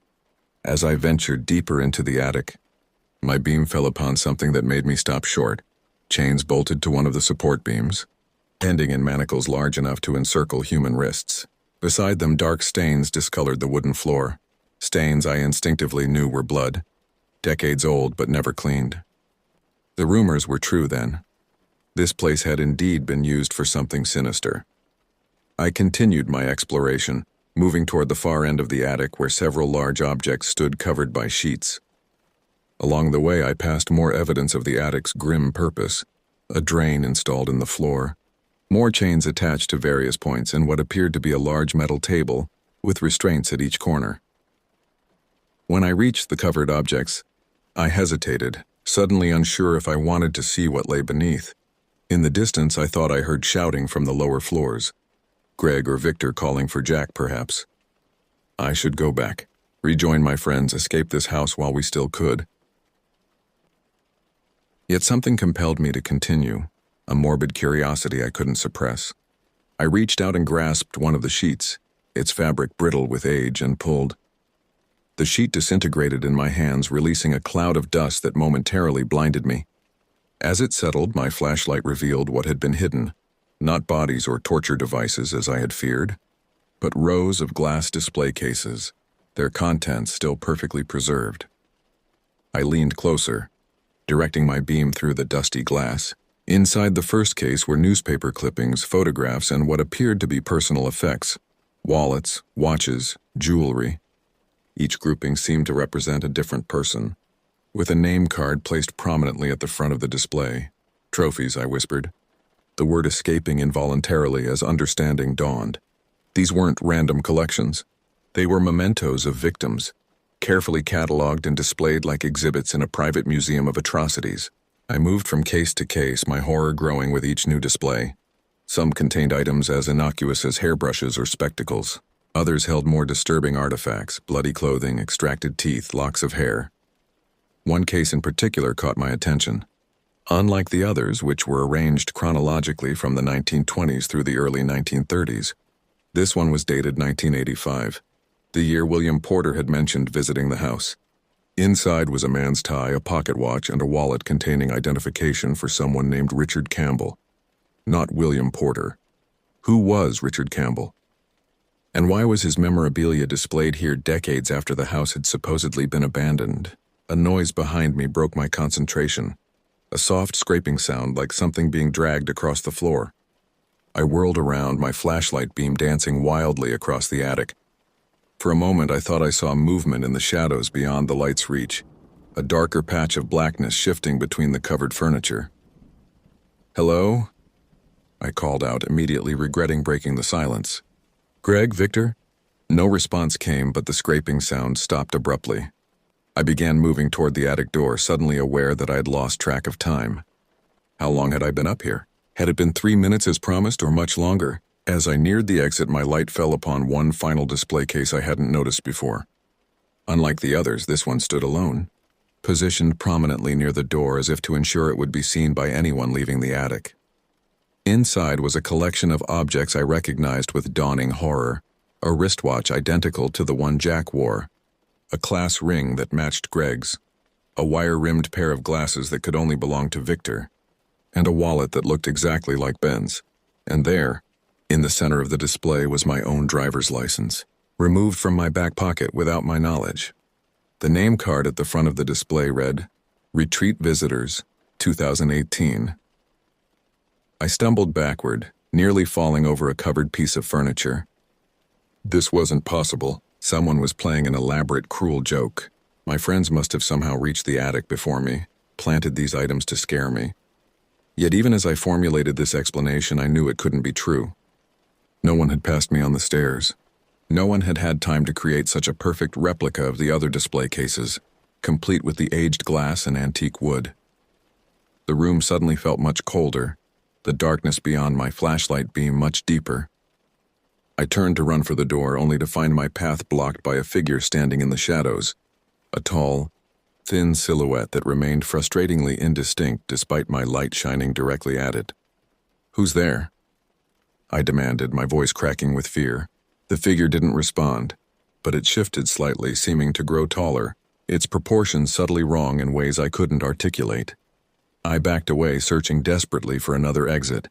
As I ventured deeper into the attic, my beam fell upon something that made me stop short. Chains bolted to one of the support beams, ending in manacles large enough to encircle human wrists. Beside them, dark stains discolored the wooden floor, stains I instinctively knew were blood, decades old but never cleaned. The rumors were true then. This place had indeed been used for something sinister. I continued my exploration, moving toward the far end of the attic where several large objects stood covered by sheets. Along the way, I passed more evidence of the attic's grim purpose: a drain installed in the floor, more chains attached to various points, and what appeared to be a large metal table with restraints at each corner. When I reached the covered objects, I hesitated, suddenly unsure if I wanted to see what lay beneath. In the distance, I thought I heard shouting from the lower floors. Greg or Victor calling for Jack, perhaps. I should go back, rejoin my friends, escape this house while we still could. Yet something compelled me to continue, a morbid curiosity I couldn't suppress. I reached out and grasped one of the sheets, its fabric brittle with age, and pulled. The sheet disintegrated in my hands, releasing a cloud of dust that momentarily blinded me. As it settled, my flashlight revealed what had been hidden: not bodies or torture devices as I had feared, but rows of glass display cases, their contents still perfectly preserved. I leaned closer, directing my beam through the dusty glass. Inside the first case were newspaper clippings, photographs, and what appeared to be personal effects: wallets, watches, jewelry. Each grouping seemed to represent a different person, with a name card placed prominently at the front of the display. "Trophies," I whispered, the word escaping involuntarily as understanding dawned. These weren't random collections. They were mementos of victims, carefully cataloged and displayed like exhibits in a private museum of atrocities. I moved from case to case, my horror growing with each new display. Some contained items as innocuous as hairbrushes or spectacles. Others held more disturbing artifacts, bloody clothing, extracted teeth, locks of hair. One case in particular caught my attention. Unlike the others, which were arranged chronologically from the 1920s through the early 1930s, this one was dated 1985, the year William Porter had mentioned visiting the house. Inside was a man's tie, a pocket watch, and a wallet containing identification for someone named Richard Campbell. Not William Porter. Who was Richard Campbell? And why was his memorabilia displayed here decades after the house had supposedly been abandoned? A noise behind me broke my concentration. A soft scraping sound like something being dragged across the floor. I whirled around, my flashlight beam dancing wildly across the attic. For a moment, I thought I saw movement in the shadows beyond the light's reach, a darker patch of blackness shifting between the covered furniture. "Hello?" I called out, immediately regretting breaking the silence. "Greg, Victor?" No response came, but the scraping sound stopped abruptly. I began moving toward the attic door, suddenly aware that I had lost track of time. How long had I been up here? Had it been 3 minutes as promised, or much longer? As I neared the exit, my light fell upon one final display case I hadn't noticed before. Unlike the others, this one stood alone, positioned prominently near the door as if to ensure it would be seen by anyone leaving the attic. Inside was a collection of objects I recognized with dawning horror. A wristwatch identical to the one Jack wore, a class ring that matched Greg's, a wire-rimmed pair of glasses that could only belong to Victor, and a wallet that looked exactly like Ben's. And there, in the center of the display, was my own driver's license, removed from my back pocket without my knowledge. The name card at the front of the display read, "Retreat Visitors, 2018. I stumbled backward, nearly falling over a covered piece of furniture. This wasn't possible. Someone was playing an elaborate, cruel joke. My friends must have somehow reached the attic before me, planted these items to scare me. Yet even as I formulated this explanation, I knew it couldn't be true. No one had passed me on the stairs. No one had had time to create such a perfect replica of the other display cases, complete with the aged glass and antique wood. The room suddenly felt much colder, the darkness beyond my flashlight beam much deeper. I turned to run for the door, only to find my path blocked by a figure standing in the shadows, a tall, thin silhouette that remained frustratingly indistinct despite my light shining directly at it. "Who's there?" I demanded, my voice cracking with fear. The figure didn't respond, but it shifted slightly, seeming to grow taller, its proportions subtly wrong in ways I couldn't articulate. I backed away, searching desperately for another exit.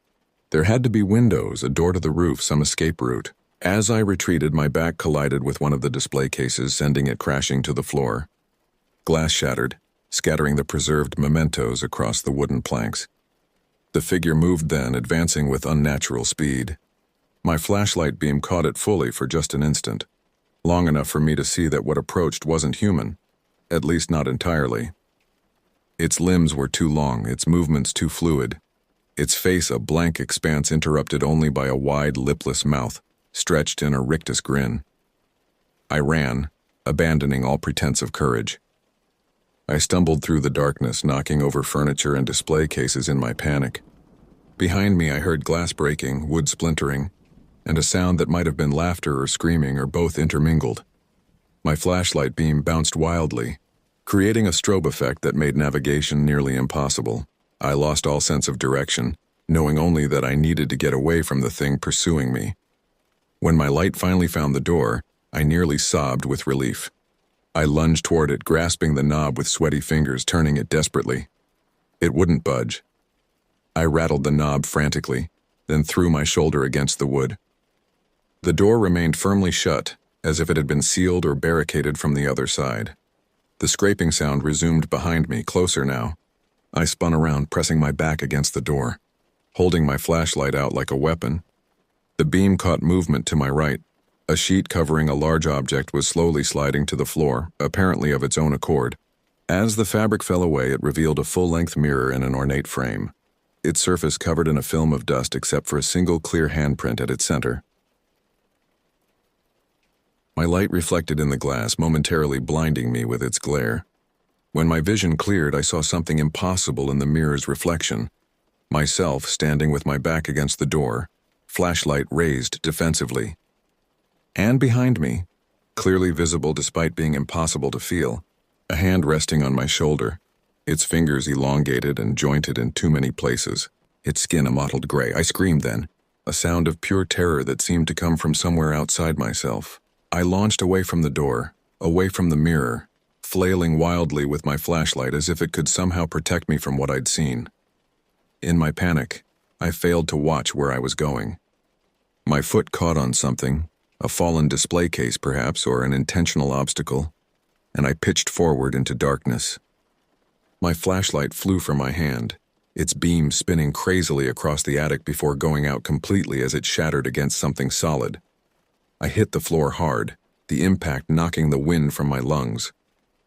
There had to be windows, a door to the roof, some escape route. As I retreated, my back collided with one of the display cases, sending it crashing to the floor. Glass shattered, scattering the preserved mementos across the wooden planks. The figure moved then, advancing with unnatural speed. My flashlight beam caught it fully for just an instant, long enough for me to see that what approached wasn't human, at least not entirely. Its limbs were too long, its movements too fluid, its face a blank expanse interrupted only by a wide, lipless mouth, stretched in a rictus grin. I ran, abandoning all pretense of courage. I stumbled through the darkness, knocking over furniture and display cases in my panic. Behind me, I heard glass breaking, wood splintering, and a sound that might have been laughter or screaming or both intermingled. My flashlight beam bounced wildly, creating a strobe effect that made navigation nearly impossible. I lost all sense of direction, knowing only that I needed to get away from the thing pursuing me. When my light finally found the door, I nearly sobbed with relief. I lunged toward it, grasping the knob with sweaty fingers, turning it desperately. It wouldn't budge. I rattled the knob frantically, then threw my shoulder against the wood. The door remained firmly shut, as if it had been sealed or barricaded from the other side. The scraping sound resumed behind me, closer now. I spun around, pressing my back against the door, holding my flashlight out like a weapon. The beam caught movement to my right. A sheet covering a large object was slowly sliding to the floor, apparently of its own accord. As the fabric fell away, it revealed a full-length mirror in an ornate frame, its surface covered in a film of dust except for a single clear handprint at its center. My light reflected in the glass, momentarily blinding me with its glare. When my vision cleared, I saw something impossible in the mirror's reflection. Myself standing with my back against the door, flashlight raised defensively. And behind me, clearly visible despite being impossible to feel, a hand resting on my shoulder, its fingers elongated and jointed in too many places, its skin a mottled gray. I screamed then, a sound of pure terror that seemed to come from somewhere outside myself. I launched away from the door, away from the mirror, flailing wildly with my flashlight as if it could somehow protect me from what I'd seen. In my panic, I failed to watch where I was going. My foot caught on something, a fallen display case perhaps, or an intentional obstacle, and I pitched forward into darkness. My flashlight flew from my hand, its beam spinning crazily across the attic before going out completely as it shattered against something solid. I hit the floor hard, the impact knocking the wind from my lungs.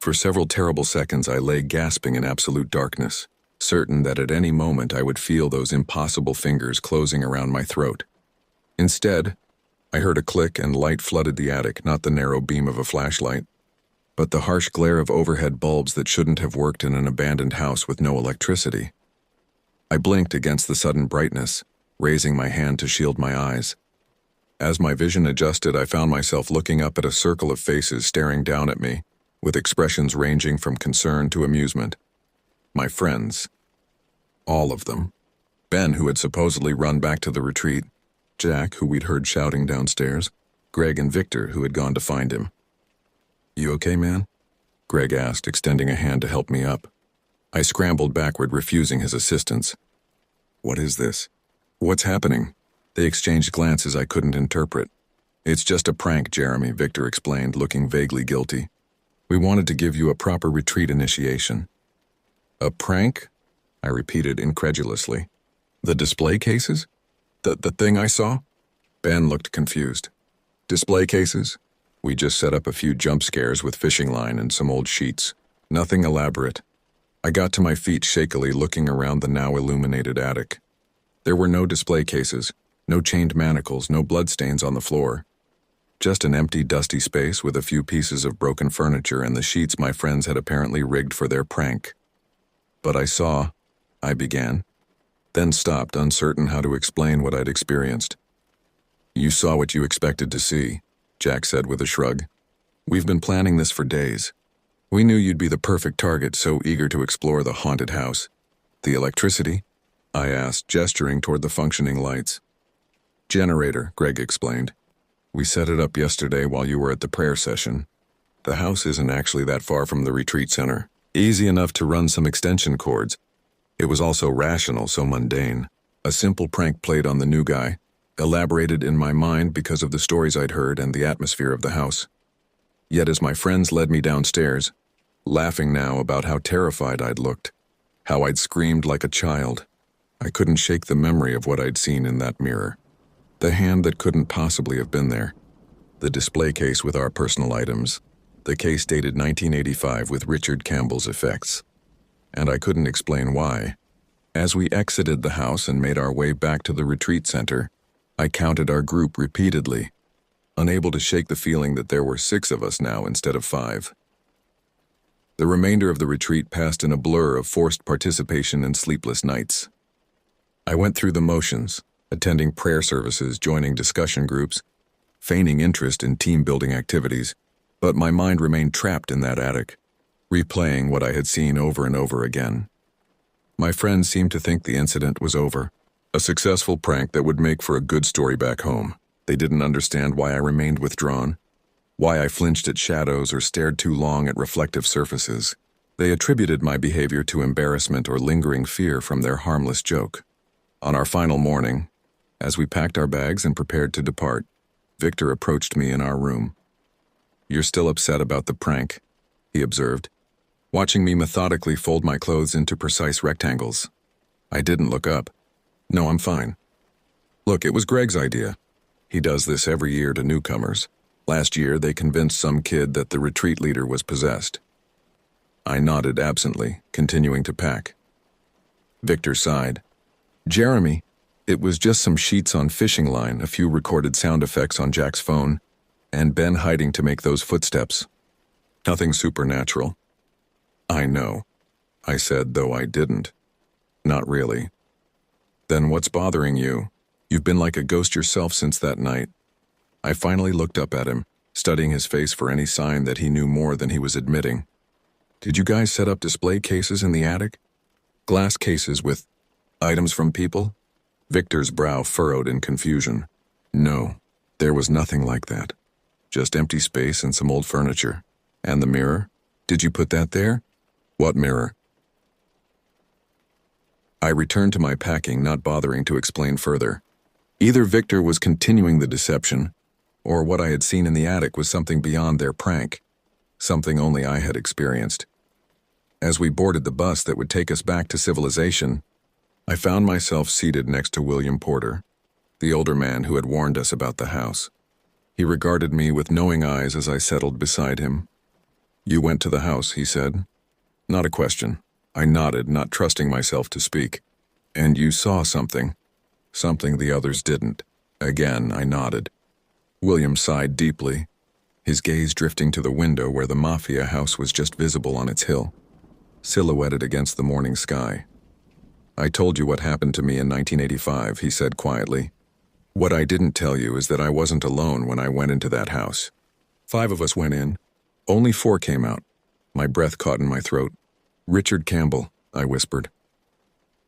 For several terrible seconds I lay gasping in absolute darkness, certain that at any moment I would feel those impossible fingers closing around my throat. Instead, I heard a click and light flooded the attic, not the narrow beam of a flashlight, but the harsh glare of overhead bulbs that shouldn't have worked in an abandoned house with no electricity. I blinked against the sudden brightness, raising my hand to shield my eyes. As my vision adjusted, I found myself looking up at a circle of faces staring down at me, with expressions ranging from concern to amusement. My friends. All of them. Ben, who had supposedly run back to the retreat, Jack, who we'd heard shouting downstairs, Greg and Victor, who had gone to find him. "You okay, man?" Greg asked, extending a hand to help me up. I scrambled backward, refusing his assistance. "What is this? What's happening?" They exchanged glances I couldn't interpret. "It's just a prank, Jeremy," Victor explained, looking vaguely guilty. "We wanted to give you a proper retreat initiation." "A prank?" I repeated incredulously. "The display cases? The thing I saw?" Ben looked confused. "Display cases? We just set up a few jump scares with fishing line and some old sheets. Nothing elaborate." I got to my feet shakily, looking around the now illuminated attic. There were no display cases, no chained manacles, no bloodstains on the floor. Just an empty, dusty space with a few pieces of broken furniture and the sheets my friends had apparently rigged for their prank. "But I began, then stopped, uncertain how to explain what I'd experienced. "You saw what you expected to see," Jack said with a shrug. "We've been planning this for days. We knew you'd be the perfect target, so eager to explore the haunted house." "The electricity?" I asked, gesturing toward the functioning lights. "Generator," Greg explained. "We set it up yesterday while you were at the prayer session. The house isn't actually that far from the retreat center. Easy enough to run some extension cords. It was also rational, so mundane. A simple prank played on the new guy, elaborated in my mind because of the stories I'd heard and the atmosphere of the house. Yet as my friends led me downstairs, laughing now about how terrified I'd looked, how I'd screamed like a child, I couldn't shake the memory of what I'd seen in that mirror. The hand that couldn't possibly have been there. The display case with our personal items. The case dated 1985 with Richard Campbell's effects. And I couldn't explain why. As we exited the house and made our way back to the retreat center, I counted our group repeatedly, unable to shake the feeling that there were 6 of us now instead of 5. The remainder of the retreat passed in a blur of forced participation and sleepless nights. I went through the motions, attending prayer services, joining discussion groups, feigning interest in team-building activities, but my mind remained trapped in that attic, replaying what I had seen over and over again. My friends seemed to think the incident was over, a successful prank that would make for a good story back home. They didn't understand why I remained withdrawn, why I flinched at shadows or stared too long at reflective surfaces. They attributed my behavior to embarrassment or lingering fear from their harmless joke. On our final morning, as we packed our bags and prepared to depart, Victor approached me in our room. "You're still upset about the prank," he observed, watching me methodically fold my clothes into precise rectangles. I didn't look up. "No, I'm fine. Look, it was Greg's idea. He does this every year to newcomers. Last year, they convinced some kid that the retreat leader was possessed." I nodded absently, continuing to pack. Victor sighed. "Jeremy, it was just some sheets on fishing line, a few recorded sound effects on Jack's phone, and Ben hiding to make those footsteps. Nothing supernatural." "I know," I said, though I didn't. "Not really." "Then what's bothering you? You've been like a ghost yourself since that night." I finally looked up at him, studying his face for any sign that he knew more than he was admitting. Did you guys set up display cases in the attic? Glass cases with items from people? Victor's brow furrowed in confusion. No, there was nothing like that. Just empty space and some old furniture. And the mirror? Did you put that there? What mirror? I returned to my packing, not bothering to explain further. Either Victor was continuing the deception, or what I had seen in the attic was something beyond their prank, something only I had experienced. As we boarded the bus that would take us back to civilization, I found myself seated next to William Porter, the older man who had warned us about the house. He regarded me with knowing eyes as I settled beside him. You went to the house, he said. Not a question. I nodded, not trusting myself to speak. And you saw something. Something the others didn't. Again, I nodded. William sighed deeply, his gaze drifting to the window where the Mafia house was just visible on its hill, silhouetted against the morning sky. I told you what happened to me in 1985, he said quietly. What I didn't tell you is that I wasn't alone when I went into that house. 5 of us went in. Only 4 came out. My breath caught in my throat. Richard Campbell, I whispered.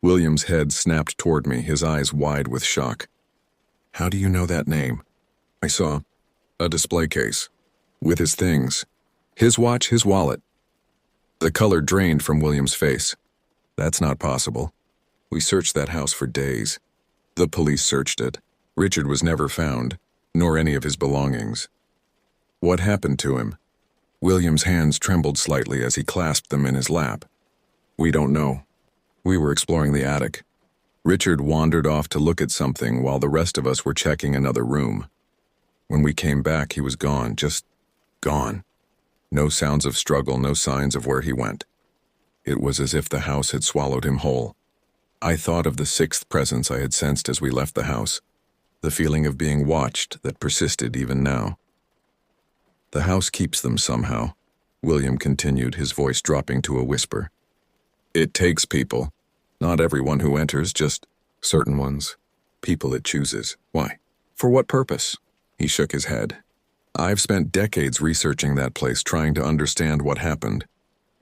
William's head snapped toward me, his eyes wide with shock. How do you know that name? I saw a display case with his things, his watch, his wallet. The color drained from William's face. That's not possible. We searched that house for days. The police searched it. Richard was never found, nor any of his belongings. What happened to him? William's hands trembled slightly as he clasped them in his lap. We don't know. We were exploring the attic. Richard wandered off to look at something while the rest of us were checking another room. When we came back, he was gone, just gone. No sounds of struggle, no signs of where he went. It was as if the house had swallowed him whole. I thought of the 6th presence I had sensed as we left the house, the feeling of being watched that persisted even now. The house keeps them somehow, William continued, his voice dropping to a whisper. It takes people. Not everyone who enters, just certain ones. People it chooses. Why? For what purpose? He shook his head. I've spent decades researching that place, trying to understand what happened.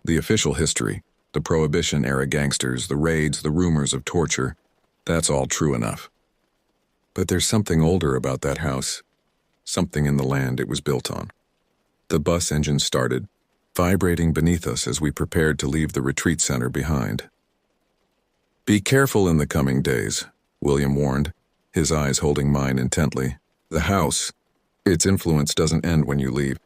The official history, the Prohibition-era gangsters, the raids, the rumors of torture, that's all true enough. But there's something older about that house, something in the land it was built on. The bus engine started, vibrating beneath us as we prepared to leave the retreat center behind. Be careful in the coming days, William warned, his eyes holding mine intently. The house, its influence doesn't end when you leave.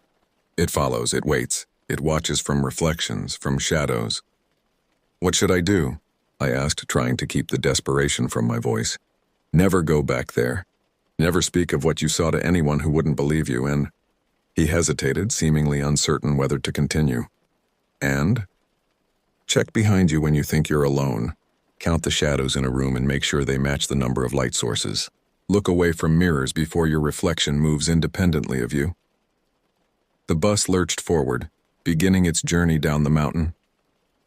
It follows, it waits, it watches from reflections, from shadows. What should I do? I asked, trying to keep the desperation from my voice. Never go back there. Never speak of what you saw to anyone who wouldn't believe you, and... He hesitated, seemingly uncertain whether to continue. And? Check behind you when you think you're alone. Count the shadows in a room and make sure they match the number of light sources. Look away from mirrors before your reflection moves independently of you. The bus lurched forward, beginning its journey down the mountain.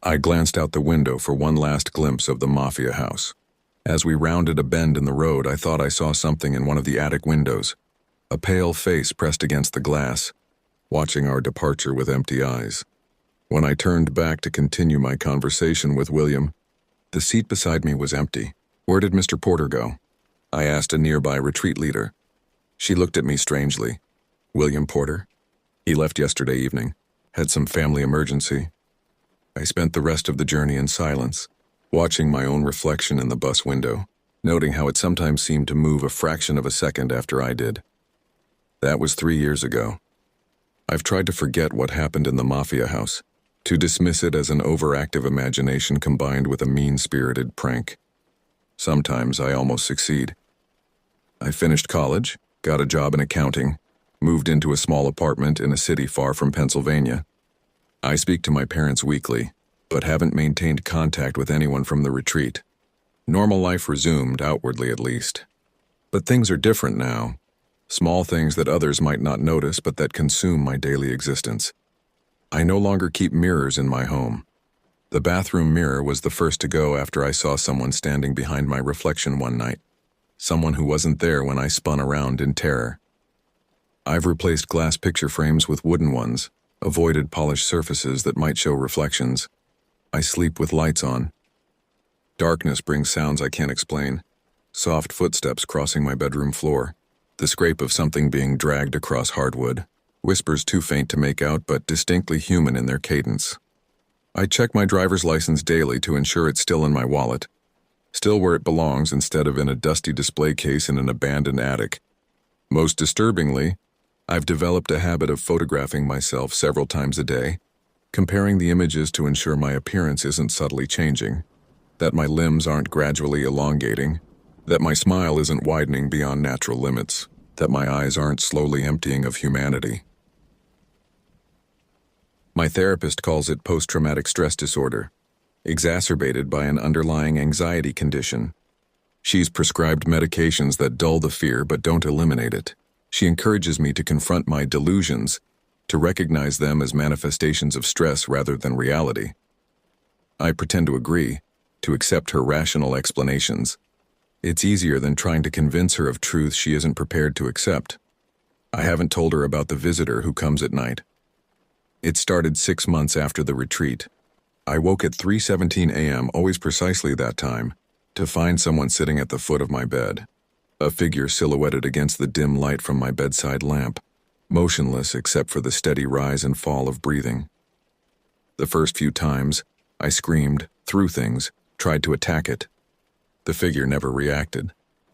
I glanced out the window for one last glimpse of the Mafia house. As we rounded a bend in the road, I thought I saw something in one of the attic windows. A pale face pressed against the glass, watching our departure with empty eyes. When I turned back to continue my conversation with William, the seat beside me was empty. Where did Mr. Porter go? I asked a nearby retreat leader. She looked at me strangely. William Porter? He left yesterday evening. Had some family emergency. I spent the rest of the journey in silence, watching my own reflection in the bus window, noting how it sometimes seemed to move a fraction of a second after I did. That was 3 years ago. I've tried to forget what happened in the Mafia house, to dismiss it as an overactive imagination combined with a mean-spirited prank. Sometimes I almost succeed. I finished college, got a job in accounting, moved into a small apartment in a city far from Pennsylvania. I speak to my parents weekly, but haven't maintained contact with anyone from the retreat. Normal life resumed, outwardly at least. But things are different now. Small things that others might not notice but that consume my daily existence. I no longer keep mirrors in my home. The bathroom mirror was the first to go after I saw someone standing behind my reflection one night. Someone who wasn't there when I spun around in terror. I've replaced glass picture frames with wooden ones, avoided polished surfaces that might show reflections. I sleep with lights on. Darkness brings sounds I can't explain. Soft footsteps crossing my bedroom floor. The scrape of something being dragged across hardwood. Whispers too faint to make out but distinctly human in their cadence. I check my driver's license daily to ensure it's still in my wallet. Still where it belongs instead of in a dusty display case in an abandoned attic. Most disturbingly, I've developed a habit of photographing myself several times a day, comparing the images to ensure my appearance isn't subtly changing, that my limbs aren't gradually elongating, that my smile isn't widening beyond natural limits, that my eyes aren't slowly emptying of humanity. My therapist calls it post-traumatic stress disorder, exacerbated by an underlying anxiety condition. She's prescribed medications that dull the fear but don't eliminate it. She encourages me to confront my delusions, to recognize them as manifestations of stress rather than reality. I pretend to agree, to accept her rational explanations. It's easier than trying to convince her of truth she isn't prepared to accept. I haven't told her about the visitor who comes at night. It started 6 months after the retreat. I woke at 3:17 a.m., always precisely that time, to find someone sitting at the foot of my bed. A figure silhouetted against the dim light from my bedside lamp, motionless except for the steady rise and fall of breathing. The first few times, I screamed, threw things, tried to attack it. The figure never reacted,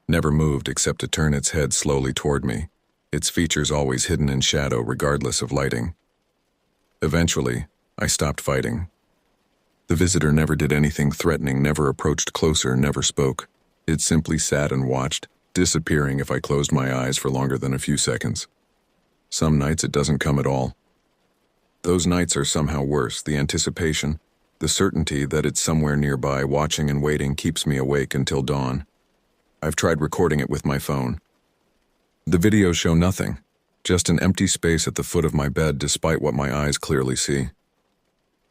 never moved except to turn its head slowly toward me, its features always hidden in shadow regardless of lighting. Eventually, I stopped fighting. The visitor never did anything threatening, never approached closer, never spoke. It simply sat and watched, disappearing if I closed my eyes for longer than a few seconds. Some nights it doesn't come at all. Those nights are somehow worse. The anticipation, the certainty that it's somewhere nearby, watching and waiting, keeps me awake until dawn. I've tried recording it with my phone. The videos show nothing, just an empty space at the foot of my bed despite what my eyes clearly see.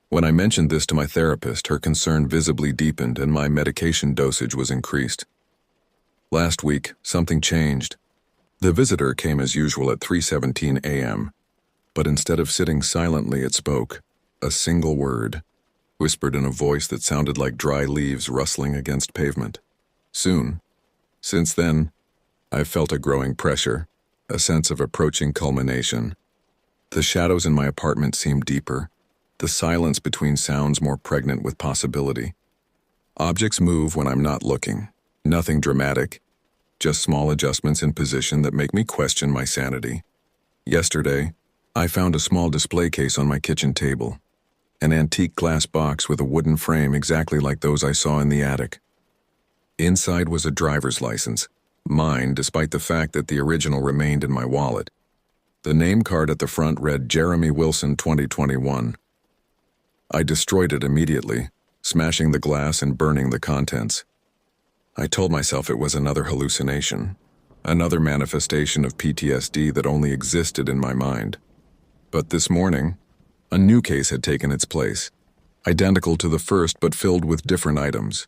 When I mentioned this to my therapist, her concern visibly deepened and my medication dosage was increased. Last week, something changed. The visitor came as usual at 3:17 a.m., but instead of sitting silently, it spoke, a single word, whispered in a voice that sounded like dry leaves rustling against pavement. Soon. Since then, I've felt a growing pressure, a sense of approaching culmination. The shadows in my apartment seem deeper, the silence between sounds more pregnant with possibility. Objects move when I'm not looking. Nothing dramatic, just small adjustments in position that make me question my sanity. Yesterday, I found a small display case on my kitchen table, an antique glass box with a wooden frame exactly like those I saw in the attic. Inside was a driver's license, mine despite the fact that the original remained in my wallet. The name card at the front read Jeremy Wilson 2021. I destroyed it immediately, smashing the glass and burning the contents. I told myself it was another hallucination, another manifestation of PTSD that only existed in my mind. But this morning, a new case had taken its place, identical to the first but filled with different items.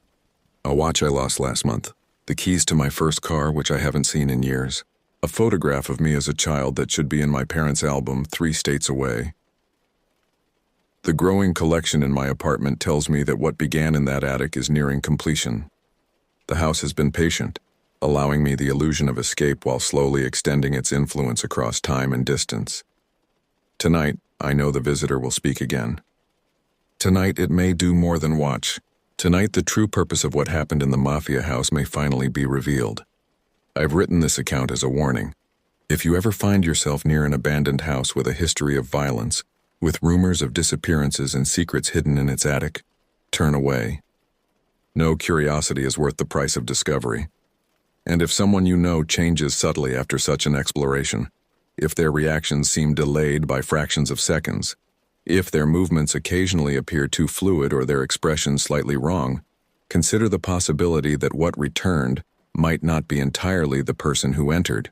A watch I lost last month, the keys to my first car which I haven't seen in years, a photograph of me as a child that should be in my parents' album 3 states away. The growing collection in my apartment tells me that what began in that attic is nearing completion. The house has been patient, allowing me the illusion of escape while slowly extending its influence across time and distance. Tonight, I know the visitor will speak again. Tonight, it may do more than watch. Tonight, the true purpose of what happened in the Mafia house may finally be revealed. I've written this account as a warning. If you ever find yourself near an abandoned house with a history of violence, with rumors of disappearances and secrets hidden in its attic, turn away. No curiosity is worth the price of discovery. And if someone you know changes subtly after such an exploration, if their reactions seem delayed by fractions of seconds, if their movements occasionally appear too fluid or their expressions slightly wrong, consider the possibility that what returned might not be entirely the person who entered.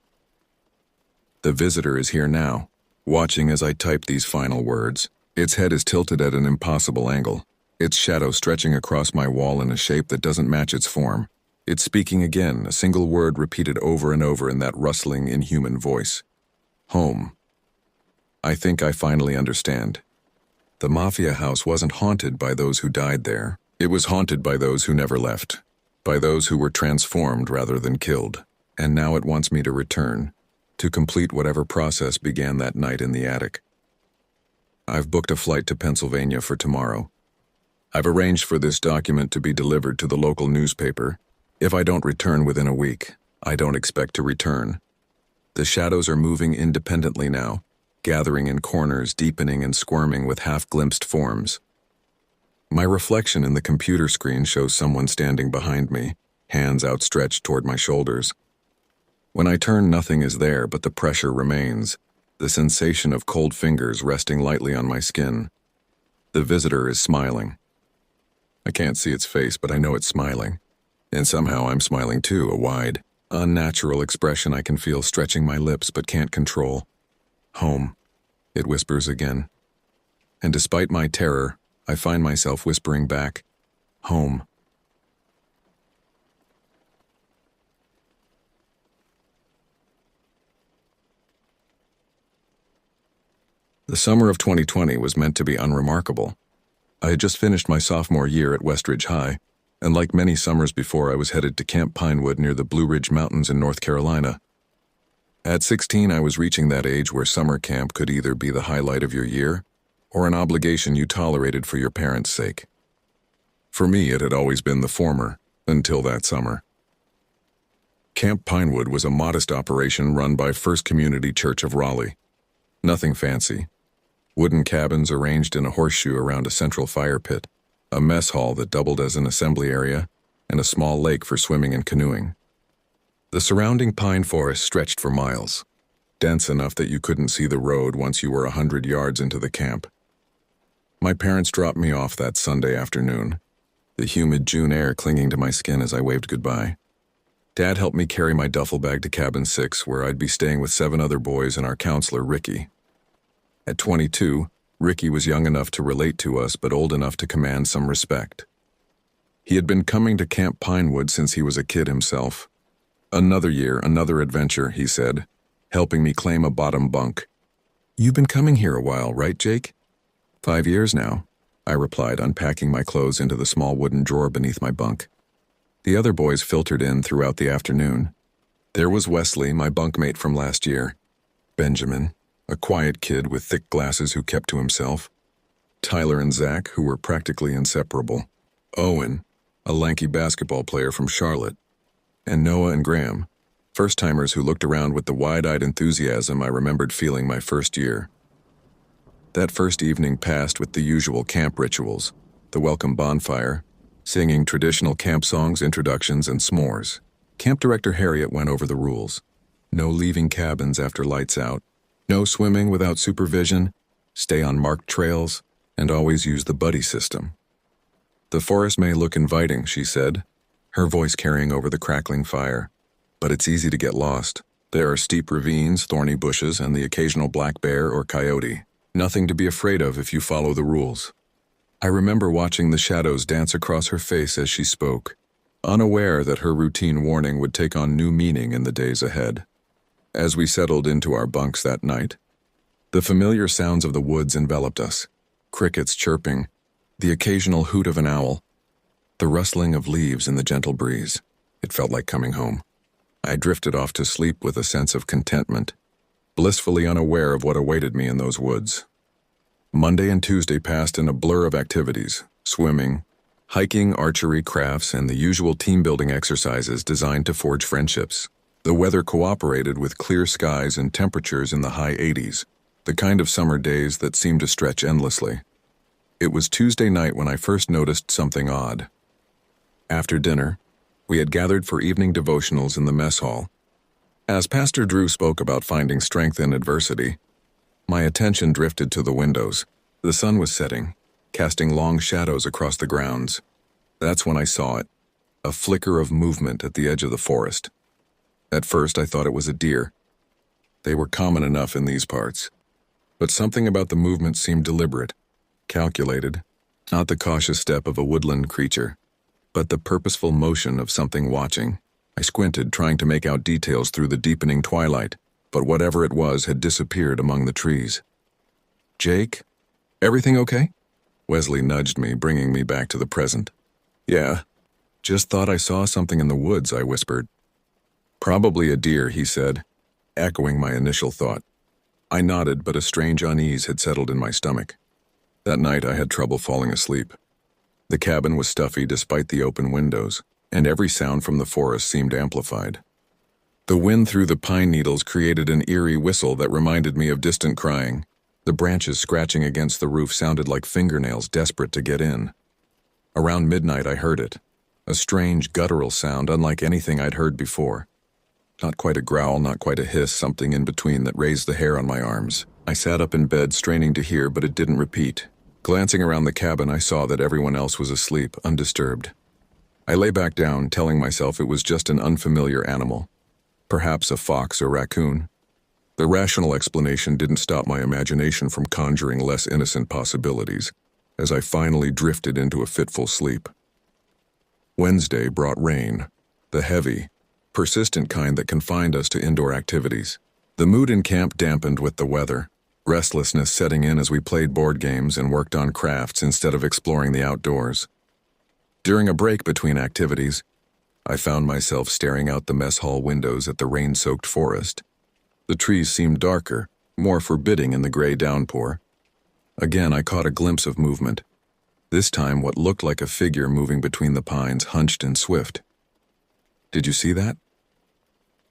The visitor is here now, watching as I type these final words. Its head is tilted at an impossible angle, its shadow stretching across my wall in a shape that doesn't match its form. It's speaking again, a single word repeated over and over in that rustling, inhuman voice. Home. I think I finally understand. The Mafia house wasn't haunted by those who died there. It was haunted by those who never left, by those who were transformed rather than killed. And now it wants me to return, to complete whatever process began that night in the attic. I've booked a flight to Pennsylvania for tomorrow. I've arranged for this document to be delivered to the local newspaper. If I don't return within a week, I don't expect to return. The shadows are moving independently now, gathering in corners, deepening and squirming with half-glimpsed forms. My reflection in the computer screen shows someone standing behind me, hands outstretched toward my shoulders. When I turn, nothing is there, but the pressure remains, the sensation of cold fingers resting lightly on my skin. The visitor is smiling. I can't see its face, but I know it's smiling. And somehow I'm smiling too, a wide, unnatural expression I can feel stretching my lips but can't control. Home, it whispers again. And despite my terror, I find myself whispering back, home. The summer of 2020 was meant to be unremarkable. I had just finished my sophomore year at Westridge High, and like many summers before, I was headed to Camp Pinewood near the Blue Ridge Mountains in North Carolina. At 16, I was reaching that age where summer camp could either be the highlight of your year or an obligation you tolerated for your parents' sake. For me, it had always been the former, until that summer. Camp Pinewood was a modest operation run by First Community Church of Raleigh. Nothing fancy. Wooden cabins arranged in a horseshoe around a central fire pit, a mess hall that doubled as an assembly area, and a small lake for swimming and canoeing. The surrounding pine forest stretched for miles, dense enough that you couldn't see the road once you were 100 yards into the camp. My parents dropped me off that Sunday afternoon, the humid June air clinging to my skin as I waved goodbye. Dad helped me carry my duffel bag to Cabin 6, where I'd be staying with 7 other boys and our counselor, Ricky. At 22, Ricky was young enough to relate to us but old enough to command some respect. He had been coming to Camp Pinewood since he was a kid himself. Another year, another adventure, he said, helping me claim a bottom bunk. You've been coming here a while, right, Jake? 5 years now, I replied, unpacking my clothes into the small wooden drawer beneath my bunk. The other boys filtered in throughout the afternoon. There was Wesley, my bunkmate from last year. Benjamin, a quiet kid with thick glasses who kept to himself. Tyler and Zach, who were practically inseparable. Owen, a lanky basketball player from Charlotte. And Noah and Graham, first-timers who looked around with the wide-eyed enthusiasm I remembered feeling my first year. That first evening passed with the usual camp rituals, the welcome bonfire, singing traditional camp songs, introductions, and s'mores. Camp Director Harriet went over the rules. No leaving cabins after lights out, no swimming without supervision, stay on marked trails, and always use the buddy system. The forest may look inviting, she said, her voice carrying over the crackling fire, but it's easy to get lost. There are steep ravines, thorny bushes, and the occasional black bear or coyote. Nothing to be afraid of if you follow the rules. I remember watching the shadows dance across her face as she spoke, unaware that her routine warning would take on new meaning in the days ahead. As we settled into our bunks that night, the familiar sounds of the woods enveloped us. Crickets chirping, the occasional hoot of an owl, the rustling of leaves in the gentle breeze. It felt like coming home. I drifted off to sleep with a sense of contentment, blissfully unaware of what awaited me in those woods. Monday and Tuesday passed in a blur of activities: swimming, hiking, archery, crafts, and the usual team-building exercises designed to forge friendships. The weather cooperated with clear skies and temperatures in the high 80s, the kind of summer days that seemed to stretch endlessly. It was Tuesday night when I first noticed something odd. After dinner, we had gathered for evening devotionals in the mess hall. As Pastor Drew spoke about finding strength in adversity, my attention drifted to the windows. The sun was setting, casting long shadows across the grounds. That's when I saw it, a flicker of movement at the edge of the forest. At first, I thought it was a deer. They were common enough in these parts. But something about the movement seemed deliberate, calculated, not the cautious step of a woodland creature, but the purposeful motion of something watching. I squinted, trying to make out details through the deepening twilight, but whatever it was had disappeared among the trees. "Jake? Everything okay?" Wesley nudged me, bringing me back to the present. "Yeah. Just thought I saw something in the woods," I whispered. "Probably a deer," he said, echoing my initial thought. I nodded, but a strange unease had settled in my stomach. That night I had trouble falling asleep. The cabin was stuffy despite the open windows, and every sound from the forest seemed amplified. The wind through the pine needles created an eerie whistle that reminded me of distant crying. The branches scratching against the roof sounded like fingernails desperate to get in. Around midnight I heard it, a strange guttural sound unlike anything I'd heard before. Not quite a growl, not quite a hiss, something in between that raised the hair on my arms. I sat up in bed, straining to hear, but it didn't repeat. Glancing around the cabin, I saw that everyone else was asleep, undisturbed. I lay back down, telling myself it was just an unfamiliar animal. Perhaps a fox or raccoon. The rational explanation didn't stop my imagination from conjuring less innocent possibilities, as I finally drifted into a fitful sleep. Wednesday brought rain, the heavy, persistent kind that confined us to indoor activities. The mood in camp dampened with the weather, restlessness setting in as we played board games and worked on crafts instead of exploring the outdoors. During a break between activities, I found myself staring out the mess hall windows at the rain-soaked forest. The trees seemed darker, more forbidding in the gray downpour. Again, I caught a glimpse of movement. This time, what looked like a figure moving between the pines, hunched and swift. "Did you see that?"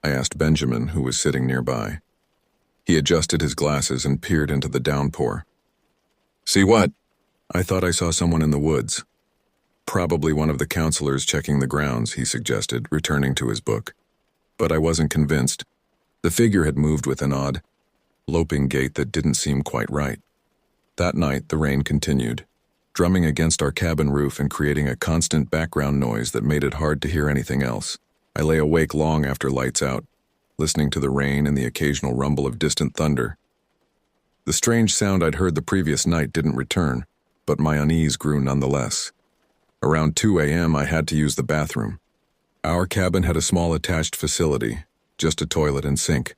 I asked Benjamin, who was sitting nearby. He adjusted his glasses and peered into the downpour. "See what?" "I thought I saw someone in the woods. Probably one of the counselors checking the grounds," he suggested, returning to his book. But I wasn't convinced. The figure had moved with an odd, loping gait that didn't seem quite right. That night, the rain continued, drumming against our cabin roof and creating a constant background noise that made it hard to hear anything else. I lay awake long after lights out, listening to the rain and the occasional rumble of distant thunder. The strange sound I'd heard the previous night didn't return, but my unease grew nonetheless. Around 2 a.m., I had to use the bathroom. Our cabin had a small attached facility, just a toilet and sink,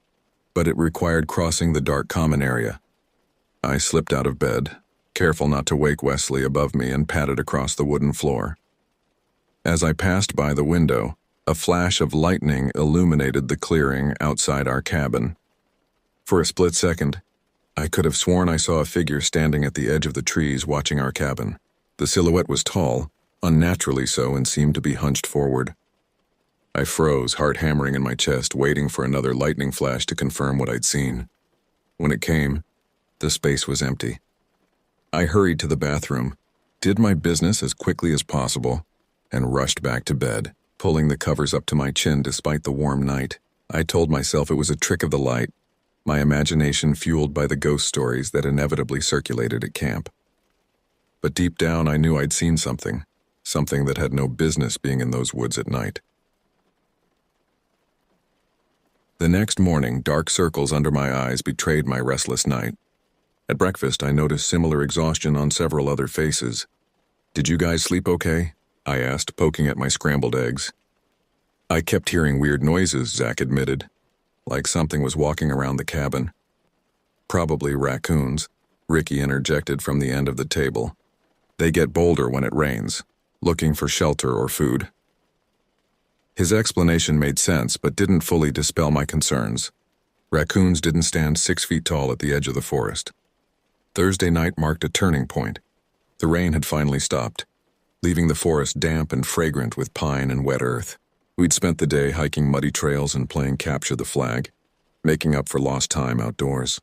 but it required crossing the dark common area. I slipped out of bed, careful not to wake Wesley above me, and padded across the wooden floor. As I passed by the window, a flash of lightning illuminated the clearing outside our cabin. For a split second, I could have sworn I saw a figure standing at the edge of the trees watching our cabin. The silhouette was tall, unnaturally so, and seemed to be hunched forward. I froze, heart hammering in my chest, waiting for another lightning flash to confirm what I'd seen. When it came, the space was empty. I hurried to the bathroom, did my business as quickly as possible, and rushed back to bed, pulling the covers up to my chin despite the warm night. I told myself it was a trick of the light, my imagination fueled by the ghost stories that inevitably circulated at camp. But deep down I knew I'd seen something that had no business being in those woods at night. The next morning, dark circles under my eyes betrayed my restless night. At breakfast, I noticed similar exhaustion on several other faces. "Did you guys sleep okay?" I asked, poking at my scrambled eggs. "I kept hearing weird noises," Zach admitted, like something was walking around the cabin. "Probably raccoons," Ricky interjected from the end of the table. "They get bolder when it rains, looking for shelter or food." His explanation made sense, but didn't fully dispel my concerns. Raccoons didn't stand 6 feet tall at the edge of the forest. Thursday night marked a turning point. The rain had finally stopped, leaving the forest damp and fragrant with pine and wet earth. We'd spent the day hiking muddy trails and playing capture the flag, making up for lost time outdoors.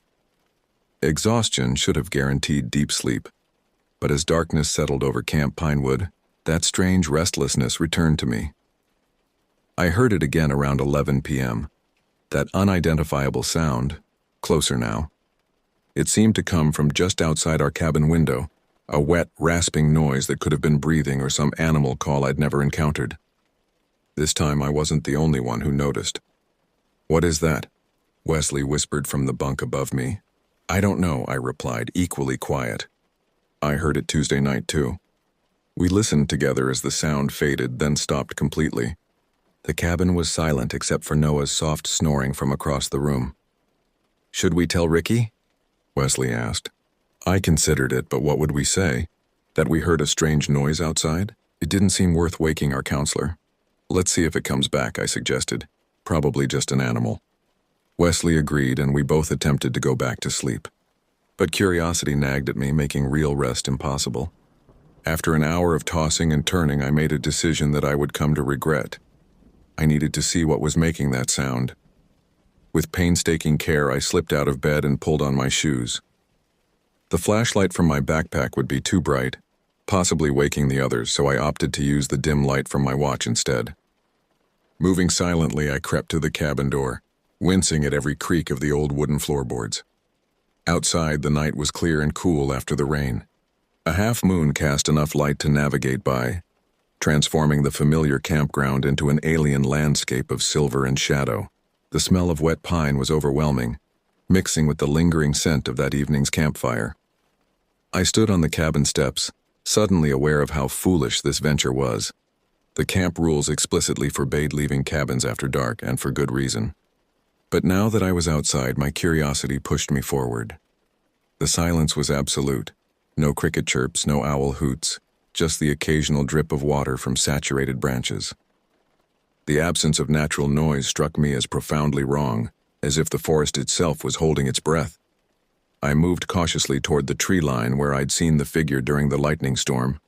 Exhaustion should have guaranteed deep sleep, but as darkness settled over Camp Pinewood, that strange restlessness returned to me. I heard it again around 11 p.m. That unidentifiable sound, closer now. It seemed to come from just outside our cabin window, a wet, rasping noise that could have been breathing or some animal call I'd never encountered. This time I wasn't the only one who noticed. "What is that?" Wesley whispered from the bunk above me. "I don't know," I replied, equally quiet. I heard it Tuesday night too. We listened together as the sound faded, then stopped completely. The cabin was silent except for Noah's soft snoring from across the room. Should we tell Ricky? Wesley asked. I considered it, but what would we say? That we heard a strange noise outside? It didn't seem worth waking our counselor. Let's see if it comes back, I suggested. Probably just an animal. Wesley agreed, and we both attempted to go back to sleep. But curiosity nagged at me, making real rest impossible. After an hour of tossing and turning, I made a decision that I would come to regret. I needed to see what was making that sound. With painstaking care, I slipped out of bed and pulled on my shoes. The flashlight from my backpack would be too bright, possibly waking the others, so I opted to use the dim light from my watch instead. Moving silently, I crept to the cabin door, wincing at every creak of the old wooden floorboards. Outside, the night was clear and cool after the rain. A half moon cast enough light to navigate by, transforming the familiar campground into an alien landscape of silver and shadow. The smell of wet pine was overwhelming, mixing with the lingering scent of that evening's campfire. I stood on the cabin steps, suddenly aware of how foolish this venture was. The camp rules explicitly forbade leaving cabins after dark, and for good reason. But now that I was outside, my curiosity pushed me forward. The silence was absolute. No cricket chirps, no owl hoots, just the occasional drip of water from saturated branches. The absence of natural noise struck me as profoundly wrong, as if the forest itself was holding its breath. I moved cautiously toward the tree line where I'd seen the figure during the lightning storm.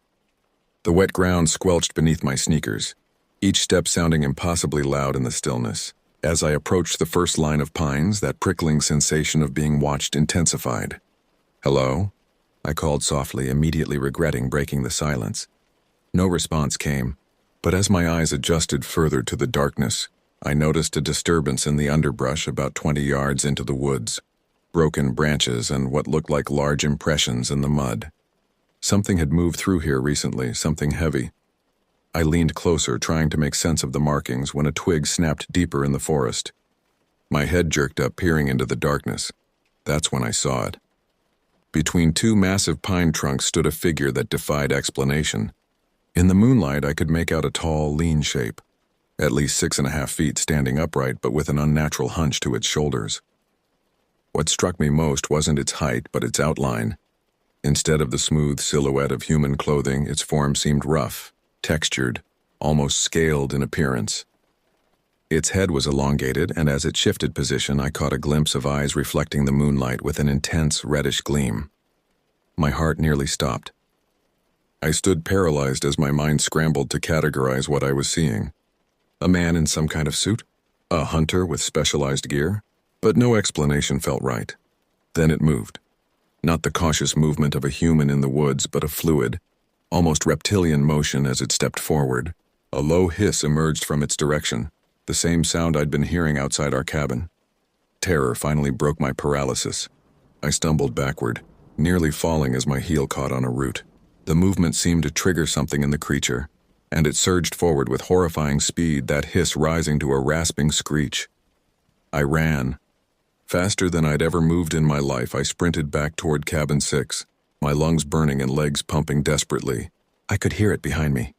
The wet ground squelched beneath my sneakers, each step sounding impossibly loud in the stillness. As I approached the first line of pines, that prickling sensation of being watched intensified. "Hello?" I called softly, immediately regretting breaking the silence. No response came, but as my eyes adjusted further to the darkness, I noticed a disturbance in the underbrush about 20 yards into the woods. Broken branches and what looked like large impressions in the mud. Something had moved through here recently, something heavy. I leaned closer, trying to make sense of the markings, when a twig snapped deeper in the forest. My head jerked up, peering into the darkness. That's when I saw it. Between two massive pine trunks stood a figure that defied explanation. In the moonlight, I could make out a tall, lean shape, at least 6.5 feet, standing upright but with an unnatural hunch to its shoulders. What struck me most wasn't its height, but its outline. Instead of the smooth silhouette of human clothing, its form seemed rough, textured, almost scaled in appearance. Its head was elongated, and as it shifted position, I caught a glimpse of eyes reflecting the moonlight with an intense reddish gleam. My heart nearly stopped. I stood paralyzed as my mind scrambled to categorize what I was seeing. A man in some kind of suit? A hunter with specialized gear? But no explanation felt right. Then it moved. Not the cautious movement of a human in the woods, but a fluid, almost reptilian motion as it stepped forward. A low hiss emerged from its direction, the same sound I'd been hearing outside our cabin. Terror finally broke my paralysis. I stumbled backward, nearly falling as my heel caught on a root. The movement seemed to trigger something in the creature, and it surged forward with horrifying speed, that hiss rising to a rasping screech. I ran. Faster than I'd ever moved in my life, I sprinted back toward cabin 6, my lungs burning and legs pumping desperately. I could hear it behind me,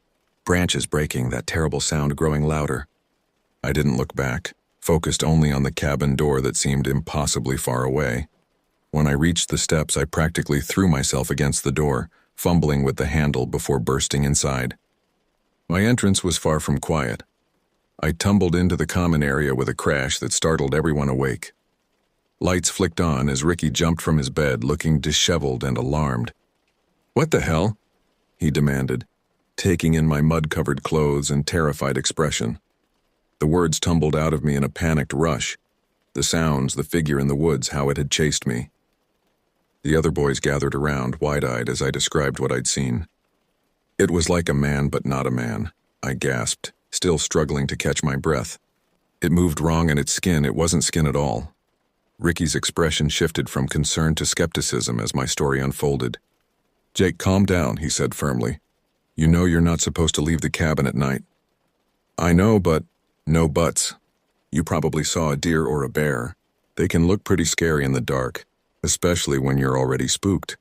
branches breaking, that terrible sound growing louder. I didn't look back, focused only on the cabin door that seemed impossibly far away. When I reached the steps, I practically threw myself against the door, fumbling with the handle before bursting inside. My entrance was far from quiet. I tumbled into the common area with a crash that startled everyone awake. Lights flicked on as Ricky jumped from his bed, looking disheveled and alarmed. "What the hell?" he demanded, taking in my mud-covered clothes and terrified expression. The words tumbled out of me in a panicked rush. The sounds, the figure in the woods, how it had chased me. The other boys gathered around, wide-eyed, as I described what I'd seen. "It was like a man, but not a man," I gasped, still struggling to catch my breath. "It moved wrong in its skin. It wasn't skin at all." Ricky's expression shifted from concern to skepticism as my story unfolded. "Jake, calm down," he said firmly. "You know you're not supposed to leave the cabin at night." "I know, but—" "No buts. You probably saw a deer or a bear. They can look pretty scary in the dark, especially when you're already spooked."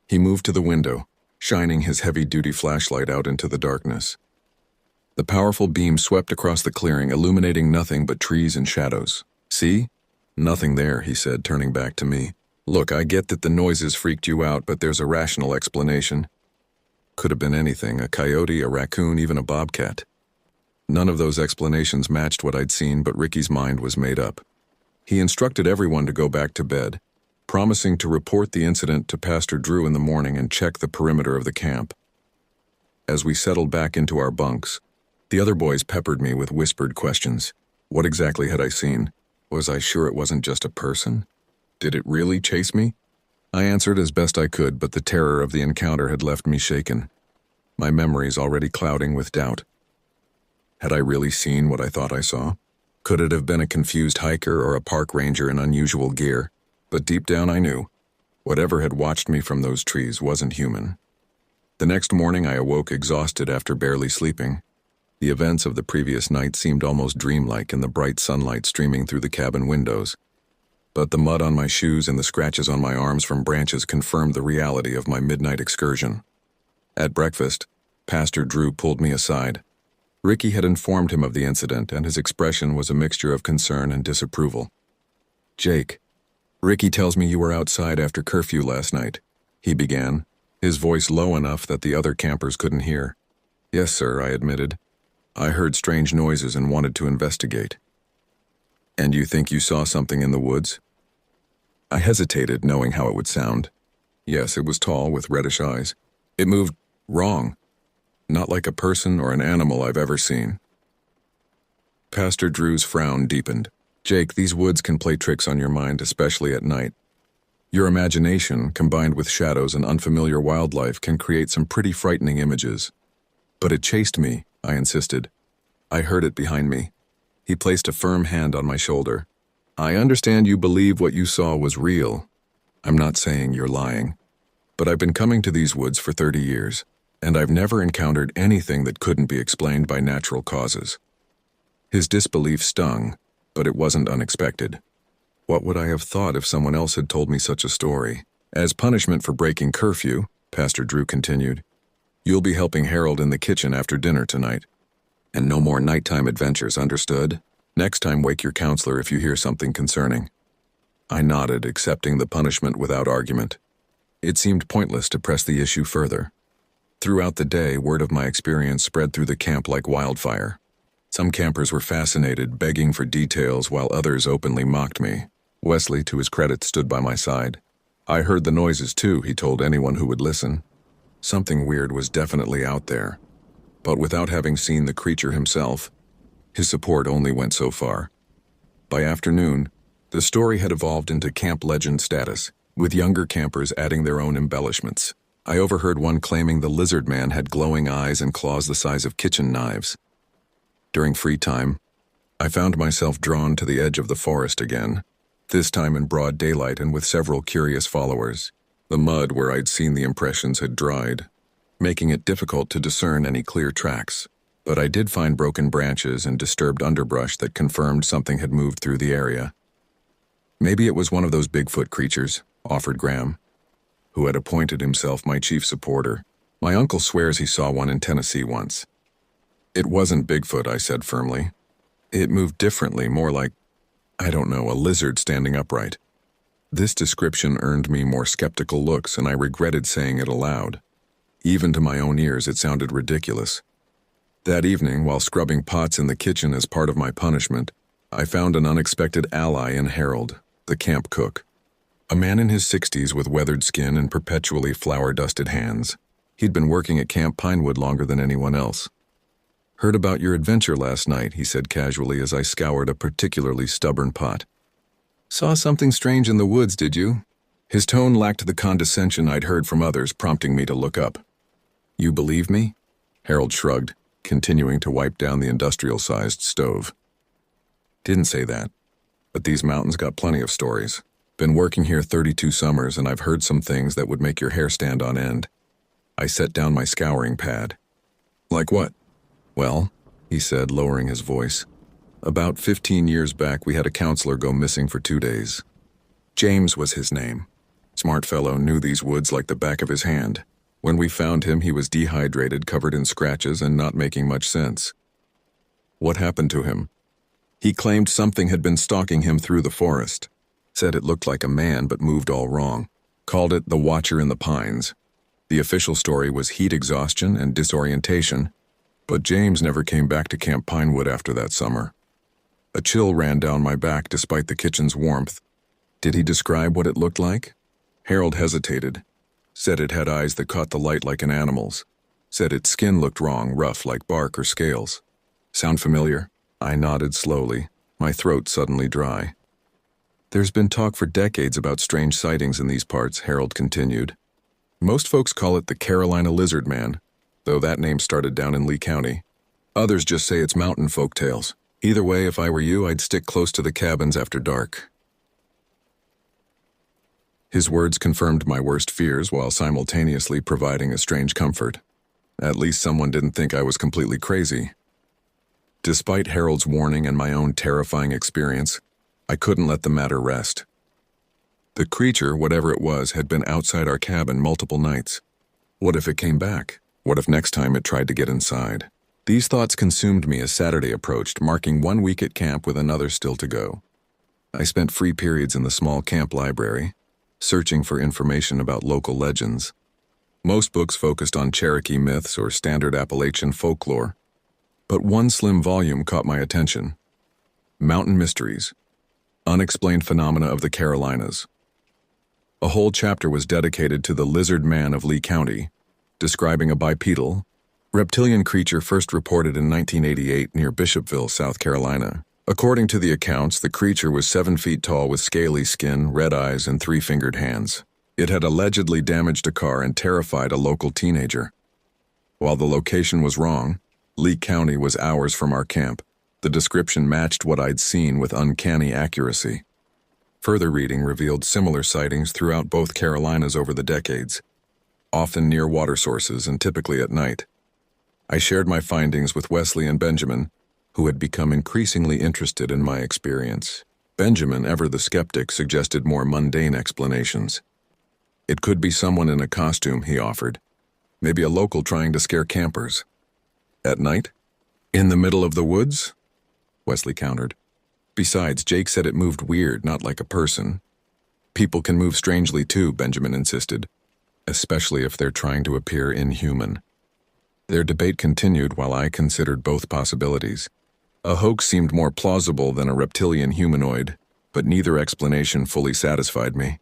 He moved to the window, shining his heavy-duty flashlight out into the darkness. The powerful beam swept across the clearing, illuminating nothing but trees and shadows. "See? Nothing there, he said, turning back to me. Look, I get that the noises freaked you out, but there's a rational explanation. Could have been anything, a coyote, a raccoon, even a bobcat. None of those explanations matched what I'd seen, but Ricky's mind was made up. He instructed everyone to go back to bed, promising to report the incident to Pastor Drew in the morning and check the perimeter of the camp. As we settled back into our bunks, the other boys peppered me with whispered questions. What exactly had I seen? Was I sure it wasn't just a person? Did it really chase me? I answered as best I could, but the terror of the encounter had left me shaken, my memories already clouding with doubt. Had I really seen what I thought I saw? Could it have been a confused hiker or a park ranger in unusual gear? But deep down I knew, whatever had watched me from those trees wasn't human. The next morning I awoke exhausted after barely sleeping. The events of the previous night seemed almost dreamlike in the bright sunlight streaming through the cabin windows. But the mud on my shoes and the scratches on my arms from branches confirmed the reality of my midnight excursion. At breakfast, Pastor Drew pulled me aside. Ricky had informed him of the incident, and his expression was a mixture of concern and disapproval. "Jake, Ricky tells me you were outside after curfew last night," he began, his voice low enough that the other campers couldn't hear. "Yes, sir," I admitted. "I heard strange noises and wanted to investigate." "And you think you saw something in the woods?" I hesitated, knowing how it would sound. Yes, it was tall with reddish eyes. It moved wrong. Not like a person or an animal I've ever seen. Pastor Drew's frown deepened. "Jake, these woods can play tricks on your mind, especially at night. Your imagination, combined with shadows and unfamiliar wildlife, can create some pretty frightening images." "But it chased me," I insisted. "I heard it behind me." He placed a firm hand on my shoulder. "I understand you believe what you saw was real. I'm not saying you're lying. But I've been coming to these woods for 30 years, and I've never encountered anything that couldn't be explained by natural causes." His disbelief stung, but it wasn't unexpected. What would I have thought if someone else had told me such a story? "As punishment for breaking curfew," Pastor Drew continued, "you'll be helping Harold in the kitchen after dinner tonight. And no more nighttime adventures, understood? Next time wake your counselor if you hear something concerning." I nodded, accepting the punishment without argument. It seemed pointless to press the issue further. Throughout the day, word of my experience spread through the camp like wildfire. Some campers were fascinated, begging for details, while others openly mocked me. Wesley, to his credit, stood by my side. "I heard the noises too," he told anyone who would listen. Something weird was definitely out there. But without having seen the creature himself, his support only went so far. By afternoon, the story had evolved into camp legend status, with younger campers adding their own embellishments. I overheard one claiming the lizard man had glowing eyes and claws the size of kitchen knives. During free time, I found myself drawn to the edge of the forest again, this time in broad daylight and with several curious followers. The mud where I'd seen the impressions had dried, making it difficult to discern any clear tracks. But I did find broken branches and disturbed underbrush that confirmed something had moved through the area. "Maybe it was one of those Bigfoot creatures," offered Graham, who had appointed himself my chief supporter. "My uncle swears he saw one in Tennessee once." "It wasn't Bigfoot," I said firmly. "It moved differently, more like, I don't know, a lizard standing upright." This description earned me more skeptical looks, and I regretted saying it aloud. Even to my own ears, it sounded ridiculous. That evening, while scrubbing pots in the kitchen as part of my punishment, I found an unexpected ally in Harold, the camp cook. A man in his 60s with weathered skin and perpetually flour-dusted hands. He'd been working at Camp Pinewood longer than anyone else. "Heard about your adventure last night," he said casually as I scoured a particularly stubborn pot. "Saw something strange in the woods, did you?" His tone lacked the condescension I'd heard from others, prompting me to look up. "You believe me?" Harold shrugged, continuing to wipe down the industrial-sized stove. "Didn't say that. But these mountains got plenty of stories. Been working here 32 summers, and I've heard some things that would make your hair stand on end." I set down my scouring pad. "Like what?" "Well," he said, lowering his voice, "about 15 years back we had a counselor go missing for 2 days. James was his name. Smart fellow, knew these woods like the back of his hand. When we found him, he was dehydrated, covered in scratches, and not making much sense." "What happened to him?" He claimed something had been stalking him through the forest, said it looked like a man but moved all wrong, called it the Watcher in the Pines. The official story was heat exhaustion and disorientation, but James never came back to Camp Pinewood after that summer. A chill ran down my back despite the kitchen's warmth. Did he describe what it looked like? Harold hesitated, said it had eyes that caught the light like an animal's, said its skin looked wrong, rough like bark or scales. Sound familiar? I nodded slowly, my throat suddenly dry. There's been talk for decades about strange sightings in these parts, Harold continued. Most folks call it the Carolina Lizard Man, though that name started down in Lee County. Others just say it's mountain folk tales. Either way, if I were you, I'd stick close to the cabins after dark. His words confirmed my worst fears while simultaneously providing a strange comfort. At least someone didn't think I was completely crazy. Despite Harold's warning and my own terrifying experience, I couldn't let the matter rest. The creature, whatever it was, had been outside our cabin multiple nights. What if it came back? What if next time it tried to get inside? These thoughts consumed me as Saturday approached, marking 1 week at camp with another still to go. I spent free periods in the small camp library, searching for information about local legends. Most books focused on Cherokee myths or standard Appalachian folklore, but one slim volume caught my attention. Mountain Mysteries, Unexplained Phenomena of the Carolinas. A whole chapter was dedicated to the Lizard Man of Lee County, describing a bipedal, reptilian creature first reported in 1988 near Bishopville, South Carolina. According to the accounts, the creature was 7 feet tall with scaly skin, red eyes, and 3-fingered hands. It had allegedly damaged a car and terrified a local teenager. While the location was wrong, Lee County was hours from our camp. The description matched what I'd seen with uncanny accuracy. Further reading revealed similar sightings throughout both Carolinas over the decades, often near water sources and typically at night. I shared my findings with Wesley and Benjamin, who had become increasingly interested in my experience. Benjamin, ever the skeptic, suggested more mundane explanations. It could be someone in a costume, he offered. Maybe a local trying to scare campers. At night? In the middle of the woods? Wesley countered. Besides, Jake said it moved weird, not like a person. People can move strangely too, Benjamin insisted, especially if they're trying to appear inhuman. Their debate continued while I considered both possibilities. A hoax seemed more plausible than a reptilian humanoid, but neither explanation fully satisfied me.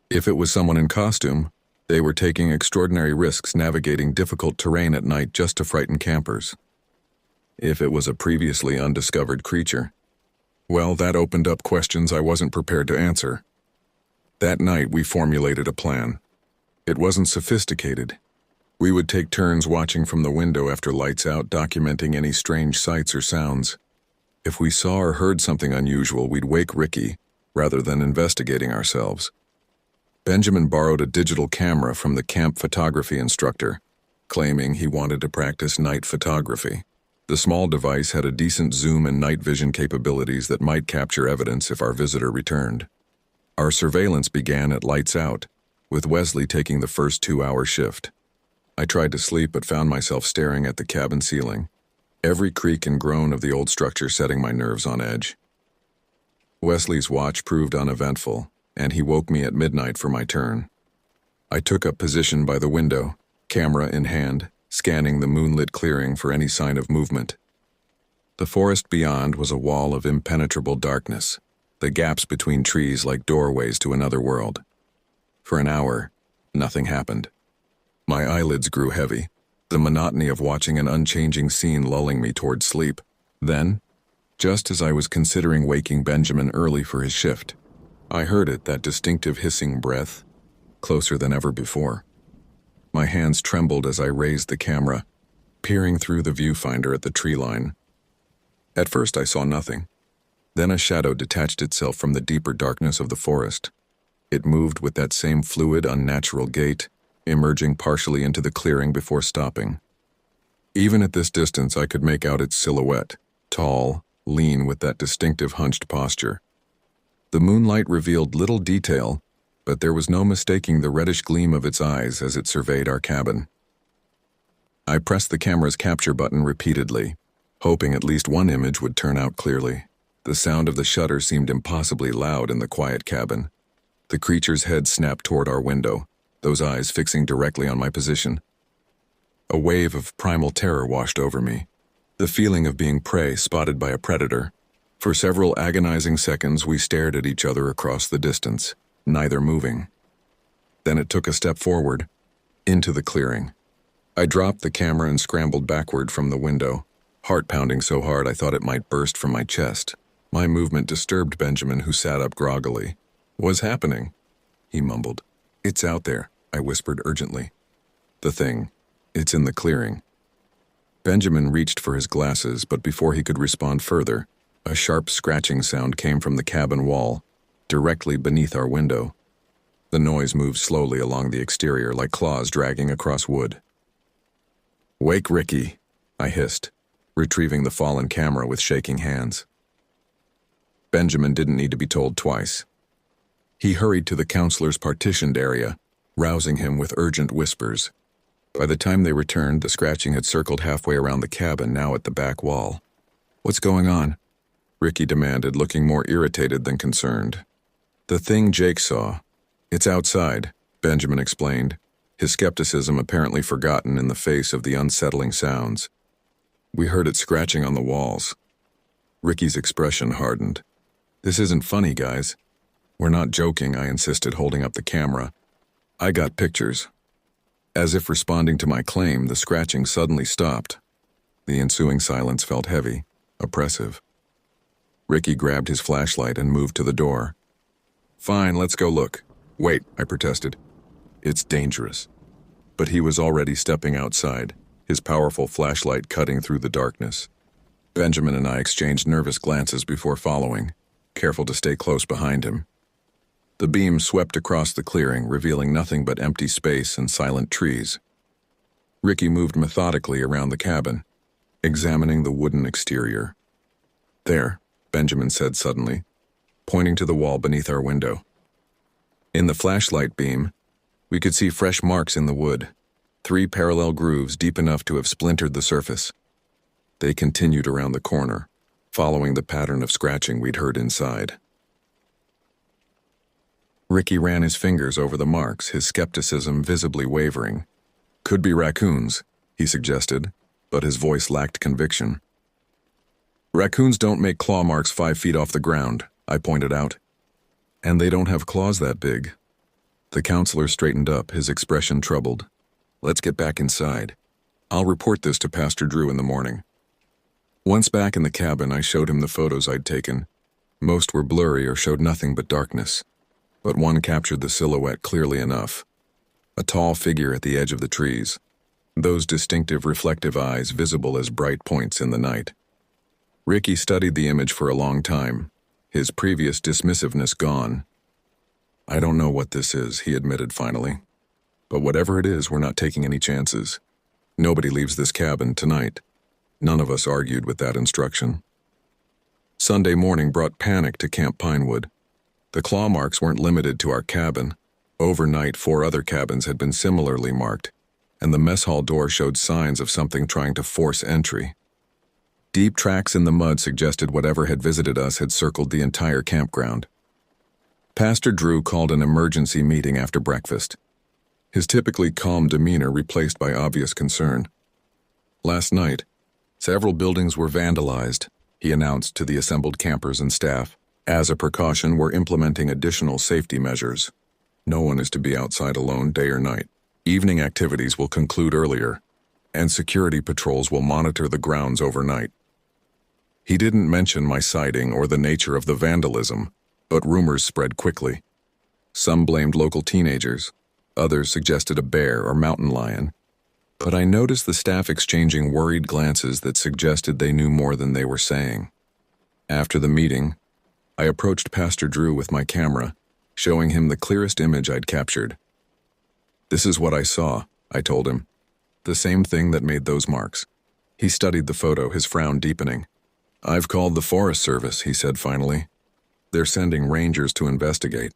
If it was someone in costume, they were taking extraordinary risks navigating difficult terrain at night just to frighten campers. If it was a previously undiscovered creature, well, that opened up questions I wasn't prepared to answer. That night, we formulated a plan. It wasn't sophisticated. We would take turns watching from the window after lights out, documenting any strange sights or sounds. If we saw or heard something unusual, we'd wake Ricky, rather than investigating ourselves. Benjamin borrowed a digital camera from the camp photography instructor, claiming he wanted to practice night photography. The small device had a decent zoom and night vision capabilities that might capture evidence if our visitor returned. Our surveillance began at lights out, with Wesley taking the first 2-hour shift. I tried to sleep but found myself staring at the cabin ceiling, every creak and groan of the old structure setting my nerves on edge. Wesley's watch proved uneventful, and he woke me at midnight for my turn. I took up position by the window, camera in hand, scanning the moonlit clearing for any sign of movement. The forest beyond was a wall of impenetrable darkness, the gaps between trees like doorways to another world. For an hour, nothing happened. My eyelids grew heavy, the monotony of watching an unchanging scene lulling me toward sleep. Then, just as I was considering waking Benjamin early for his shift, I heard it, that distinctive hissing breath, closer than ever before. My hands trembled as I raised the camera, peering through the viewfinder at the tree line. At first I saw nothing. Then a shadow detached itself from the deeper darkness of the forest. It moved with that same fluid, unnatural gait, emerging partially into the clearing before stopping. Even at this distance, I could make out its silhouette, tall, lean with that distinctive hunched posture. The moonlight revealed little detail, but there was no mistaking the reddish gleam of its eyes as it surveyed our cabin. I pressed the camera's capture button repeatedly, hoping at least one image would turn out clearly. The sound of the shutter seemed impossibly loud in the quiet cabin. The creature's head snapped toward our window, those eyes fixing directly on my position. A wave of primal terror washed over me, the feeling of being prey spotted by a predator. For several agonizing seconds, we stared at each other across the distance, neither moving. Then it took a step forward, into the clearing. I dropped the camera and scrambled backward from the window, heart pounding so hard I thought it might burst from my chest. My movement disturbed Benjamin, who sat up groggily. "What's happening?" he mumbled. "It's out there," I whispered urgently. "The thing. It's in the clearing." Benjamin reached for his glasses, but before he could respond further, a sharp scratching sound came from the cabin wall, directly beneath our window. The noise moved slowly along the exterior like claws dragging across wood. "Wake Ricky," I hissed, retrieving the fallen camera with shaking hands. Benjamin didn't need to be told twice. He hurried to the counselor's partitioned area, rousing him with urgent whispers. By the time they returned, the scratching had circled halfway around the cabin, now at the back wall. "What's going on?" Ricky demanded, looking more irritated than concerned. "The thing Jake saw. It's outside," Benjamin explained, his skepticism apparently forgotten in the face of the unsettling sounds. "We heard it scratching on the walls." Ricky's expression hardened. "This isn't funny, guys." "We're not joking," I insisted, holding up the camera. "I got pictures." As if responding to my claim, the scratching suddenly stopped. The ensuing silence felt heavy, oppressive. Ricky grabbed his flashlight and moved to the door. "Fine, let's go look." "Wait," I protested. "It's dangerous." But he was already stepping outside, his powerful flashlight cutting through the darkness. Benjamin and I exchanged nervous glances before following, careful to stay close behind him. The beam swept across the clearing, revealing nothing but empty space and silent trees. Ricky moved methodically around the cabin, examining the wooden exterior. "There," Benjamin said suddenly, pointing to the wall beneath our window. In the flashlight beam, we could see fresh marks in the wood, 3 parallel grooves deep enough to have splintered the surface. They continued around the corner, following the pattern of scratching we'd heard inside. Ricky ran his fingers over the marks, his skepticism visibly wavering. "Could be raccoons," he suggested, but his voice lacked conviction. "Raccoons don't make claw marks 5 feet off the ground," I pointed out. "And they don't have claws that big." The counselor straightened up, his expression troubled. "Let's get back inside. I'll report this to Pastor Drew in the morning." Once back in the cabin, I showed him the photos I'd taken. Most were blurry or showed nothing but darkness, but one captured the silhouette clearly enough. A tall figure at the edge of the trees, those distinctive reflective eyes visible as bright points in the night. Ricky studied the image for a long time, his previous dismissiveness gone. "I don't know what this is," he admitted finally. "But whatever it is, we're not taking any chances. Nobody leaves this cabin tonight." None of us argued with that instruction. Sunday morning brought panic to Camp Pinewood. The claw marks weren't limited to our cabin. Overnight, 4 other cabins had been similarly marked, and the mess hall door showed signs of something trying to force entry. Deep tracks in the mud suggested whatever had visited us had circled the entire campground. Pastor Drew called an emergency meeting after breakfast, his typically calm demeanor replaced by obvious concern. "Last night, several buildings were vandalized," he announced to the assembled campers and staff. "As a precaution, we're implementing additional safety measures. No one is to be outside alone day or night. Evening activities will conclude earlier, and security patrols will monitor the grounds overnight." He didn't mention my sighting or the nature of the vandalism, but rumors spread quickly. Some blamed local teenagers, others suggested a bear or mountain lion. But I noticed the staff exchanging worried glances that suggested they knew more than they were saying. After the meeting, I approached Pastor Drew with my camera, showing him the clearest image I'd captured. "This is what I saw," I told him. "The same thing that made those marks." He studied the photo, his frown deepening. "I've called the Forest Service," he said finally. "They're sending rangers to investigate.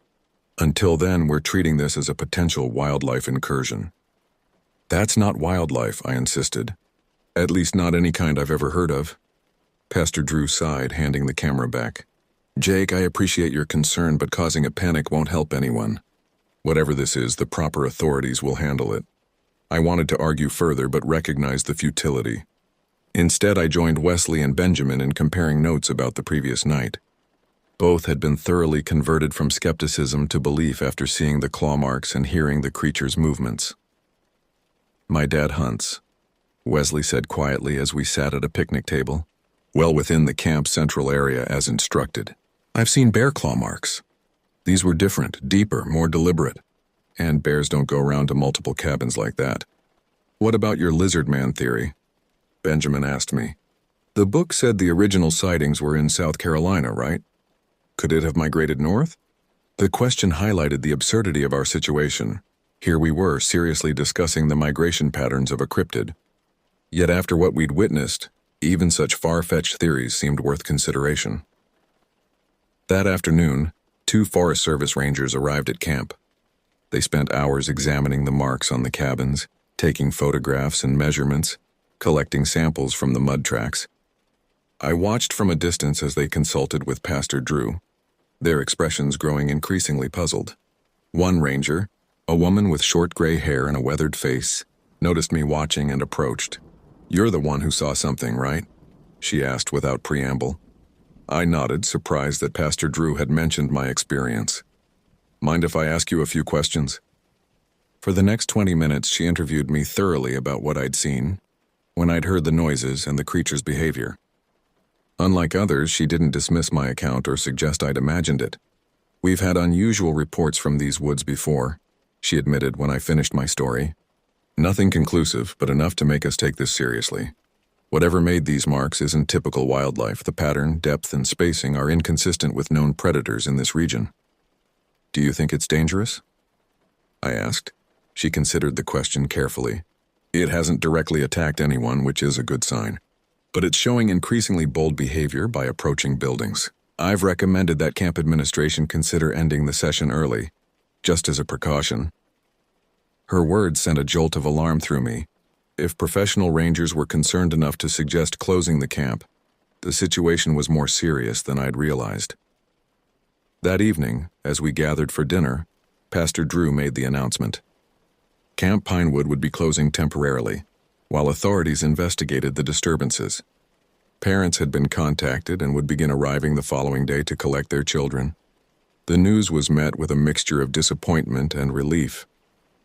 Until then, we're treating this as a potential wildlife incursion." "That's not wildlife," I insisted. "At least not any kind I've ever heard of." Pastor Drew sighed, handing the camera back. Jake, I appreciate your concern, but causing a panic won't help anyone. Whatever this is, the proper authorities will handle it. I wanted to argue further, but recognized the futility. Instead, I joined Wesley and Benjamin in comparing notes about the previous night. Both had been thoroughly converted from skepticism to belief after seeing the claw marks and hearing the creature's movements. My dad hunts, Wesley said quietly as we sat at a picnic table, well within the camp's central area as instructed. I've seen bear claw marks. These were different, deeper, more deliberate. And bears don't go around to multiple cabins like that. What about your lizard man theory? Benjamin asked me. The book said the original sightings were in South Carolina, right? Could it have migrated north? The question highlighted the absurdity of our situation. Here we were, seriously discussing the migration patterns of a cryptid. Yet after what we'd witnessed, even such far-fetched theories seemed worth consideration. That afternoon, 2 Forest Service rangers arrived at camp. They spent hours examining the marks on the cabins, taking photographs and measurements, collecting samples from the mud tracks. I watched from a distance as they consulted with Pastor Drew, their expressions growing increasingly puzzled. One ranger, a woman with short gray hair and a weathered face, noticed me watching and approached. You're the one who saw something, right? She asked without preamble. I nodded, surprised that Pastor Drew had mentioned my experience. Mind if I ask you a few questions? For the next 20 minutes, she interviewed me thoroughly about what I'd seen, when I'd heard the noises and the creature's behavior. Unlike others, she didn't dismiss my account or suggest I'd imagined it. We've had unusual reports from these woods before, she admitted when I finished my story. Nothing conclusive, but enough to make us take this seriously. Whatever made these marks isn't typical wildlife. The pattern, depth, and spacing are inconsistent with known predators in this region. Do you think it's dangerous? I asked. She considered the question carefully. It hasn't directly attacked anyone, which is a good sign. But it's showing increasingly bold behavior by approaching buildings. I've recommended that camp administration consider ending the session early, just as a precaution. Her words sent a jolt of alarm through me. If professional rangers were concerned enough to suggest closing the camp, the situation was more serious than I'd realized. That evening, as we gathered for dinner, Pastor Drew made the announcement. Camp Pinewood would be closing temporarily, while authorities investigated the disturbances. Parents had been contacted and would begin arriving the following day to collect their children. The news was met with a mixture of disappointment and relief.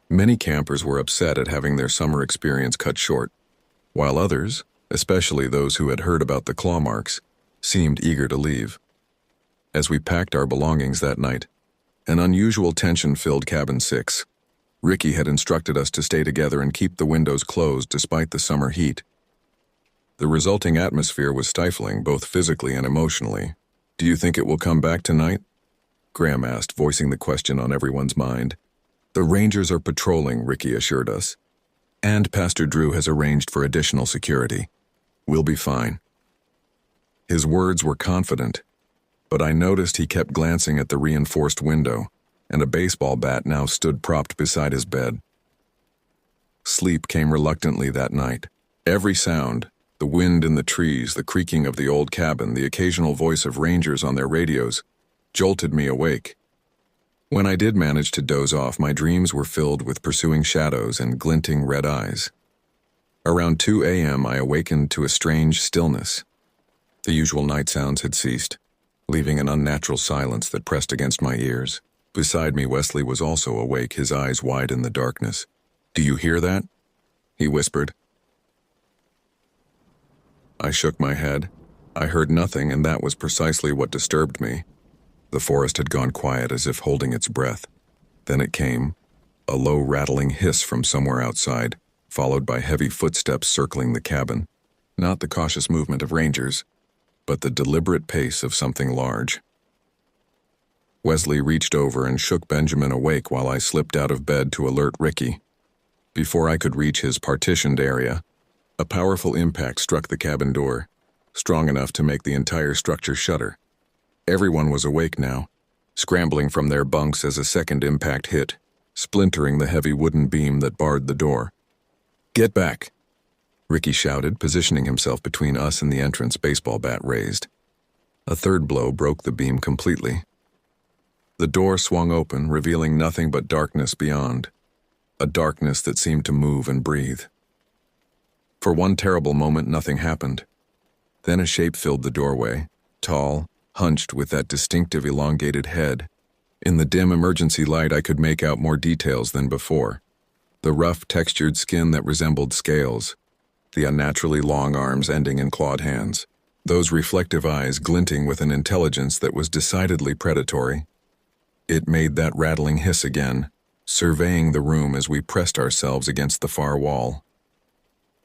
Many campers were upset at having their summer experience cut short, while others, especially those who had heard about the claw marks, seemed eager to leave. As we packed our belongings that night, an unusual tension filled Cabin 6. Ricky had instructed us to stay together and keep the windows closed despite the summer heat. The resulting atmosphere was stifling, both physically and emotionally. Do you think it will come back tonight? Graham asked, voicing the question on everyone's mind. The Rangers are patrolling, Ricky assured us. And Pastor Drew has arranged for additional security. We'll be fine. His words were confident, but I noticed he kept glancing at the reinforced window, and a baseball bat now stood propped beside his bed. Sleep came reluctantly that night. Every sound, the wind in the trees, the creaking of the old cabin, the occasional voice of rangers on their radios, jolted me awake. When I did manage to doze off, my dreams were filled with pursuing shadows and glinting red eyes. Around 2 a.m., I awakened to a strange stillness. The usual night sounds had ceased, leaving an unnatural silence that pressed against my ears. Beside me, Wesley was also awake, his eyes wide in the darkness. Do you hear that? He whispered. I shook my head. I heard nothing, and that was precisely what disturbed me. The forest had gone quiet, as if holding its breath. Then it came, a low rattling hiss from somewhere outside, followed by heavy footsteps circling the cabin. Not the cautious movement of rangers, but the deliberate pace of something large. Wesley reached over and shook Benjamin awake while I slipped out of bed to alert Ricky. Before I could reach his partitioned area, a powerful impact struck the cabin door, strong enough to make the entire structure shudder. Everyone was awake now, scrambling from their bunks as a second impact hit, splintering the heavy wooden beam that barred the door. Get back! Ricky shouted, positioning himself between us and the entrance, baseball bat raised. A third blow broke the beam completely. The door swung open, revealing nothing but darkness beyond. A darkness that seemed to move and breathe. For one terrible moment, nothing happened. Then a shape filled the doorway, tall, hunched with that distinctive elongated head. In the dim emergency light, I could make out more details than before. The rough, textured skin that resembled scales, the unnaturally long arms ending in clawed hands, those reflective eyes glinting with an intelligence that was decidedly predatory. It made that rattling hiss again, surveying the room as we pressed ourselves against the far wall.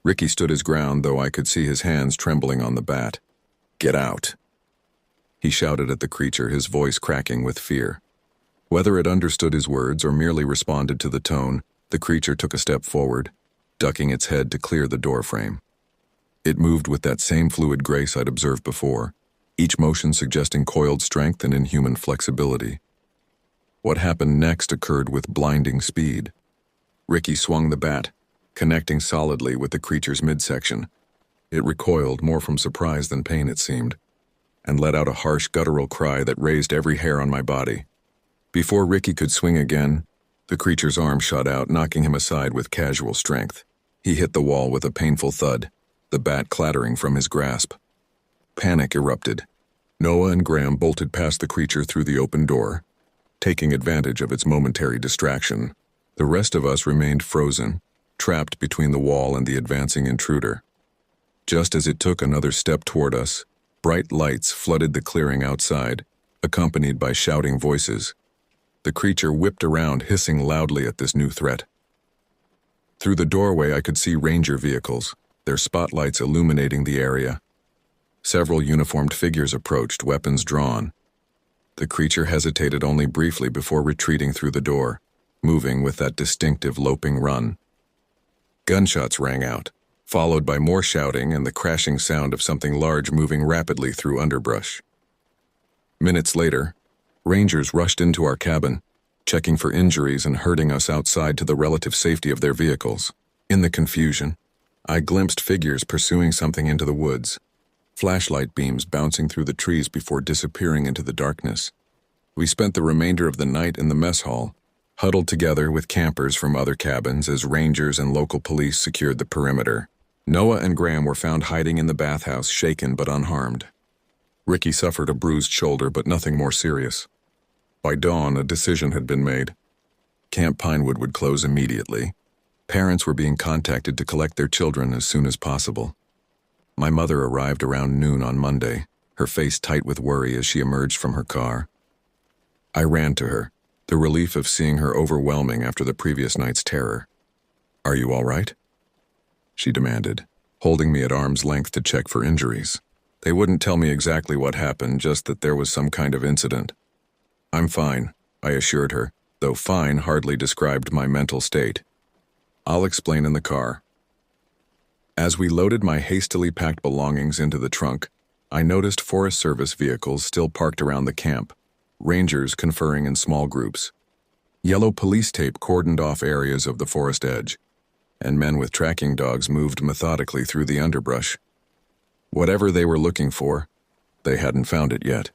Ricky stood his ground, though I could see his hands trembling on the bat. "Get out!" He shouted at the creature, his voice cracking with fear. Whether it understood his words or merely responded to the tone, the creature took a step forward, ducking its head to clear the doorframe. It moved with that same fluid grace I'd observed before, each motion suggesting coiled strength and inhuman flexibility. What happened next occurred with blinding speed. Ricky swung the bat, connecting solidly with the creature's midsection. It recoiled, more from surprise than pain it seemed, and let out a harsh guttural cry that raised every hair on my body. Before Ricky could swing again, the creature's arm shot out, knocking him aside with casual strength. He hit the wall with a painful thud, the bat clattering from his grasp. Panic erupted. Noah and Graham bolted past the creature through the open door, taking advantage of its momentary distraction. The rest of us remained frozen, trapped between the wall and the advancing intruder. Just as it took another step toward us, bright lights flooded the clearing outside, accompanied by shouting voices. The creature whipped around, hissing loudly at this new threat. Through the doorway, I could see ranger vehicles, their spotlights illuminating the area. Several uniformed figures approached, weapons drawn. The creature hesitated only briefly before retreating through the door, moving with that distinctive loping run. Gunshots rang out, followed by more shouting and the crashing sound of something large moving rapidly through underbrush. Minutes later, Rangers rushed into our cabin, checking for injuries and herding us outside to the relative safety of their vehicles. In the confusion, I glimpsed figures pursuing something into the woods, flashlight beams bouncing through the trees before disappearing into the darkness. We spent the remainder of the night in the mess hall, huddled together with campers from other cabins as rangers and local police secured the perimeter. Noah and Graham were found hiding in the bathhouse, shaken but unharmed. Ricky suffered a bruised shoulder, but nothing more serious. By dawn, a decision had been made. Camp Pinewood would close immediately. Parents were being contacted to collect their children as soon as possible. My mother arrived around noon on Monday, her face tight with worry as she emerged from her car. I ran to her, the relief of seeing her overwhelming after the previous night's terror. "Are you all right?" she demanded, holding me at arm's length to check for injuries. They wouldn't tell me exactly what happened, just that there was some kind of incident. "I'm fine," I assured her, though fine hardly described my mental state. "I'll explain in the car." As we loaded my hastily packed belongings into the trunk, I noticed Forest Service vehicles still parked around the camp, rangers conferring in small groups. Yellow police tape cordoned off areas of the forest edge, and men with tracking dogs moved methodically through the underbrush. Whatever they were looking for, they hadn't found it yet.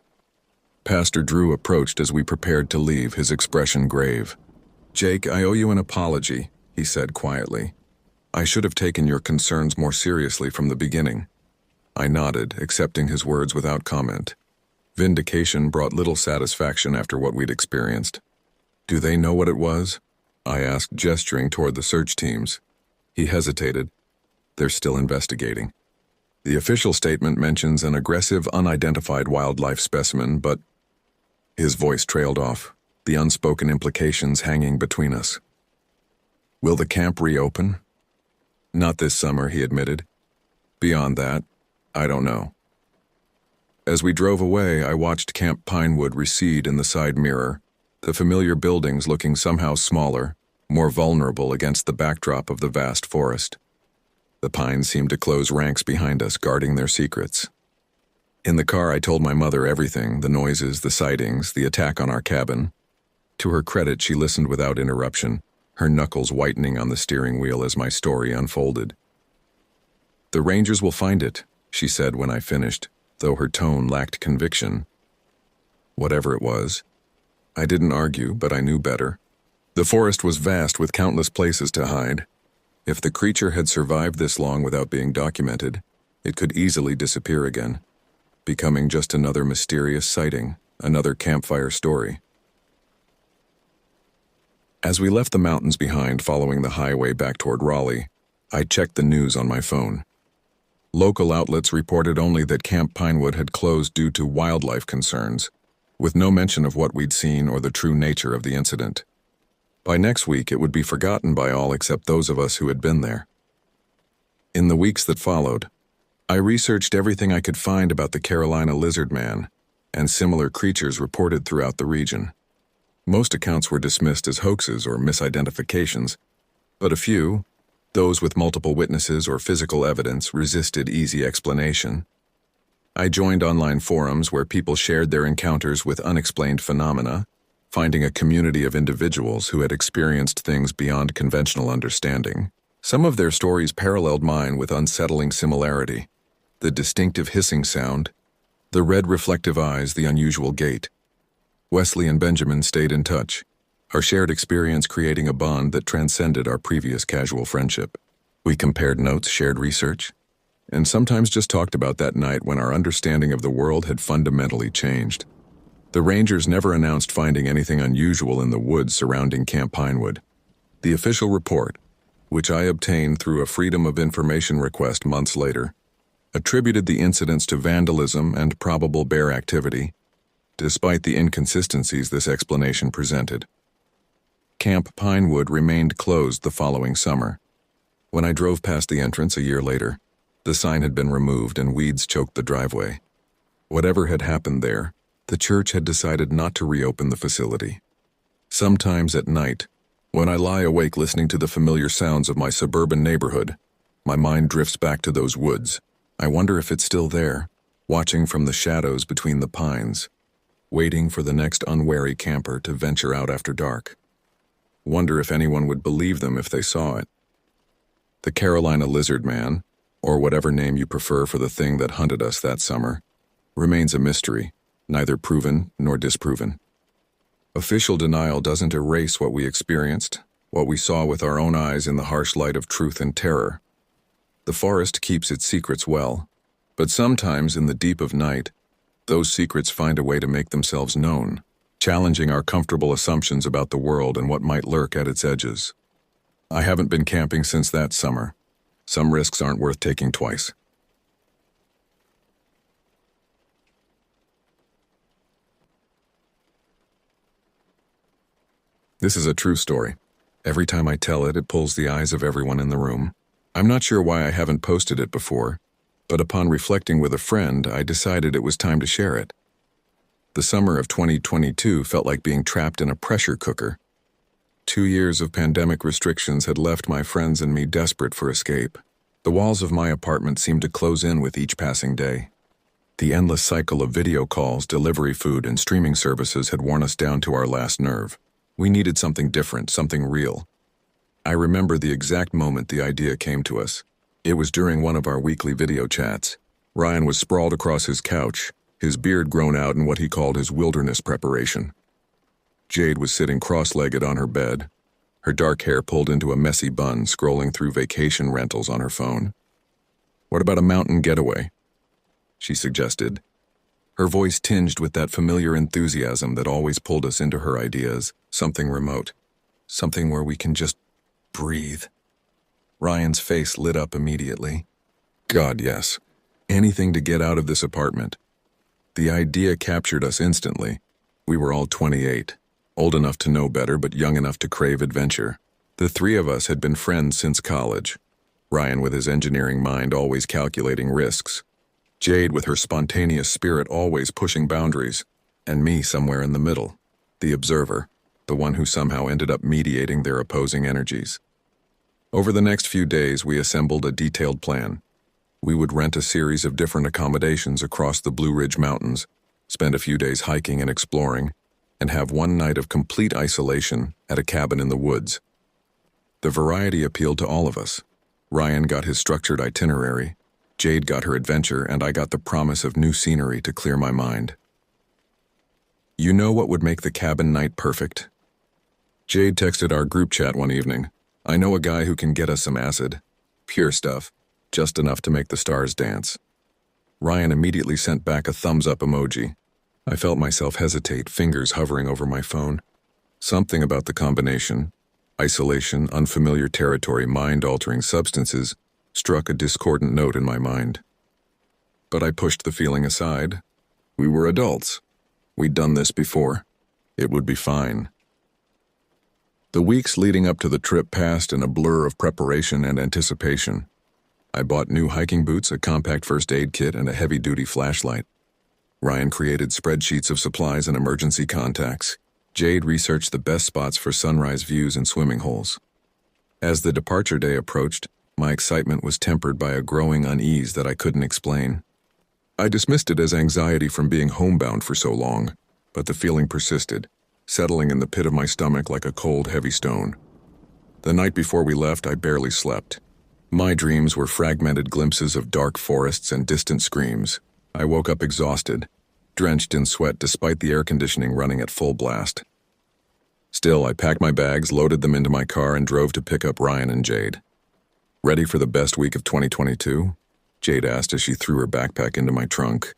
Pastor Drew approached as we prepared to leave, his expression grave. "Jake, I owe you an apology," he said quietly. "I should have taken your concerns more seriously from the beginning." I nodded, accepting his words without comment. Vindication brought little satisfaction after what we'd experienced. "Do they know what it was?" I asked, gesturing toward the search teams. He hesitated. "They're still investigating. The official statement mentions an aggressive, unidentified wildlife specimen, but..." His voice trailed off, the unspoken implications hanging between us. "Will the camp reopen?" "Not this summer," he admitted. "Beyond that, I don't know." As we drove away, I watched Camp Pinewood recede in the side mirror, the familiar buildings looking somehow smaller, more vulnerable against the backdrop of the vast forest. The pines seemed to close ranks behind us, guarding their secrets. In the car, I told my mother everything, the noises, the sightings, the attack on our cabin. To her credit, she listened without interruption, her knuckles whitening on the steering wheel as my story unfolded. "The Rangers will find it," she said when I finished, though her tone lacked conviction. Whatever it was. I didn't argue, but I knew better. The forest was vast with countless places to hide. If the creature had survived this long without being documented, it could easily disappear again, becoming just another mysterious sighting, another campfire story. As we left the mountains behind following the highway back toward Raleigh, I checked the news on my phone. Local outlets reported only that Camp Pinewood had closed due to wildlife concerns, with no mention of what we'd seen or the true nature of the incident. By next week, it would be forgotten by all except those of us who had been there. In the weeks that followed, I researched everything I could find about the Carolina lizard man and similar creatures reported throughout the region. Most accounts were dismissed as hoaxes or misidentifications, but a few, those with multiple witnesses or physical evidence, resisted easy explanation. I joined online forums where people shared their encounters with unexplained phenomena, finding a community of individuals who had experienced things beyond conventional understanding. Some of their stories paralleled mine with unsettling similarity: the distinctive hissing sound, the red reflective eyes, the unusual gait. Wesley and Benjamin stayed in touch, our shared experience creating a bond that transcended our previous casual friendship. We compared notes, shared research, and sometimes just talked about that night when our understanding of the world had fundamentally changed. The Rangers never announced finding anything unusual in the woods surrounding Camp Pinewood. The official report, which I obtained through a Freedom of Information request months later, attributed the incidents to vandalism and probable bear activity, despite the inconsistencies this explanation presented. Camp Pinewood remained closed the following summer. When I drove past the entrance a year later, the sign had been removed and weeds choked the driveway. Whatever had happened there, the church had decided not to reopen the facility. Sometimes at night, when I lie awake listening to the familiar sounds of my suburban neighborhood, my mind drifts back to those woods. I wonder if it's still there, watching from the shadows between the pines, waiting for the next unwary camper to venture out after dark. Wonder if anyone would believe them if they saw it. The Carolina lizard man, or whatever name you prefer for the thing that hunted us that summer, remains a mystery, neither proven nor disproven. Official denial doesn't erase what we experienced, what we saw with our own eyes in the harsh light of truth and terror. The forest keeps its secrets well, but sometimes in the deep of night, those secrets find a way to make themselves known, challenging our comfortable assumptions about the world and what might lurk at its edges. I haven't been camping since that summer. Some risks aren't worth taking twice. This is a true story. Every time I tell it, it pulls the eyes of everyone in the room. I'm not sure why I haven't posted it before, but upon reflecting with a friend, I decided it was time to share it. The summer of 2022 felt like being trapped in a pressure cooker. 2 years of pandemic restrictions had left my friends and me desperate for escape. The walls of my apartment seemed to close in with each passing day. The endless cycle of video calls, delivery food, and streaming services had worn us down to our last nerve. We needed something different, something real. I remember the exact moment the idea came to us. It was during one of our weekly video chats. Ryan was sprawled across his couch, his beard grown out in what he called his wilderness preparation. Jade was sitting cross-legged on her bed, her dark hair pulled into a messy bun, scrolling through vacation rentals on her phone. "What about a mountain getaway?" she suggested, her voice tinged with that familiar enthusiasm that always pulled us into her ideas. Something remote, something where we can just breathe. Ryan's face lit up immediately. God, yes. Anything to get out of this apartment. The idea captured us instantly. We were all 28, old enough to know better but young enough to crave adventure. The three of us had been friends since college. Ryan with his engineering mind always calculating risks. Jade with her spontaneous spirit always pushing boundaries. And me somewhere in the middle. The observer, the one who somehow ended up mediating their opposing energies. Over the next few days, we assembled a detailed plan. We would rent a series of different accommodations across the Blue Ridge Mountains, spend a few days hiking and exploring, and have one night of complete isolation at a cabin in the woods. The variety appealed to all of us. Ryan got his structured itinerary, Jade got her adventure, and I got the promise of new scenery to clear my mind. You know what would make the cabin night perfect? Jade texted our group chat one evening. I know a guy who can get us some acid. Pure stuff, just enough to make the stars dance. Ryan immediately sent back a thumbs-up emoji. I felt myself hesitate, fingers hovering over my phone. Something about the combination, isolation, unfamiliar territory, mind-altering substances, struck a discordant note in my mind. But I pushed the feeling aside. We were adults. We'd done this before. It would be fine. The weeks leading up to the trip passed in a blur of preparation and anticipation. I bought new hiking boots, a compact first aid kit, and a heavy-duty flashlight. Ryan created spreadsheets of supplies and emergency contacts. Jade researched the best spots for sunrise views and swimming holes. As the departure day approached, my excitement was tempered by a growing unease that I couldn't explain. I dismissed it as anxiety from being homebound for so long, but the feeling persisted, settling in the pit of my stomach like a cold, heavy stone. The night before we left, I barely slept. My dreams were fragmented glimpses of dark forests and distant screams. I woke up exhausted, drenched in sweat despite the air conditioning running at full blast. Still, I packed my bags, loaded them into my car, and drove to pick up Ryan and Jade. Ready for the best week of 2022? Jade asked as she threw her backpack into my trunk.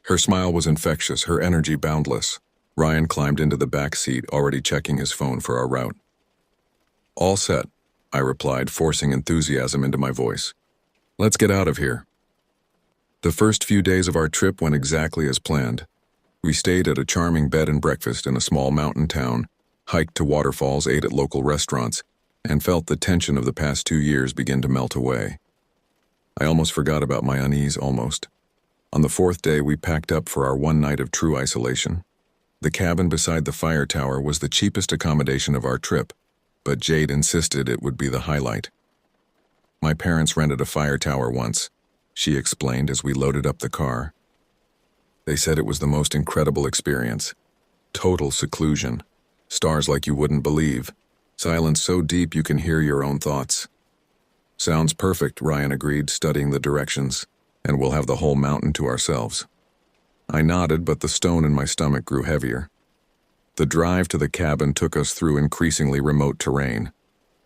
Her smile was infectious, her energy boundless. Ryan climbed into the back seat, already checking his phone for our route. All set, I replied, forcing enthusiasm into my voice. Let's get out of here. The first few days of our trip went exactly as planned. We stayed at a charming bed and breakfast in a small mountain town, hiked to waterfalls, ate at local restaurants, and felt the tension of the past 2 years begin to melt away. I almost forgot about my unease, almost. On the 4th day, we packed up for our one night of true isolation. The cabin beside the fire tower was the cheapest accommodation of our trip, but Jade insisted it would be the highlight. My parents rented a fire tower once, she explained as we loaded up the car. They said it was the most incredible experience. Total seclusion. Stars like you wouldn't believe. Silence so deep you can hear your own thoughts. Sounds perfect, Ryan agreed, studying the directions, and we'll have the whole mountain to ourselves. I nodded, but the stone in my stomach grew heavier. The drive to the cabin took us through increasingly remote terrain.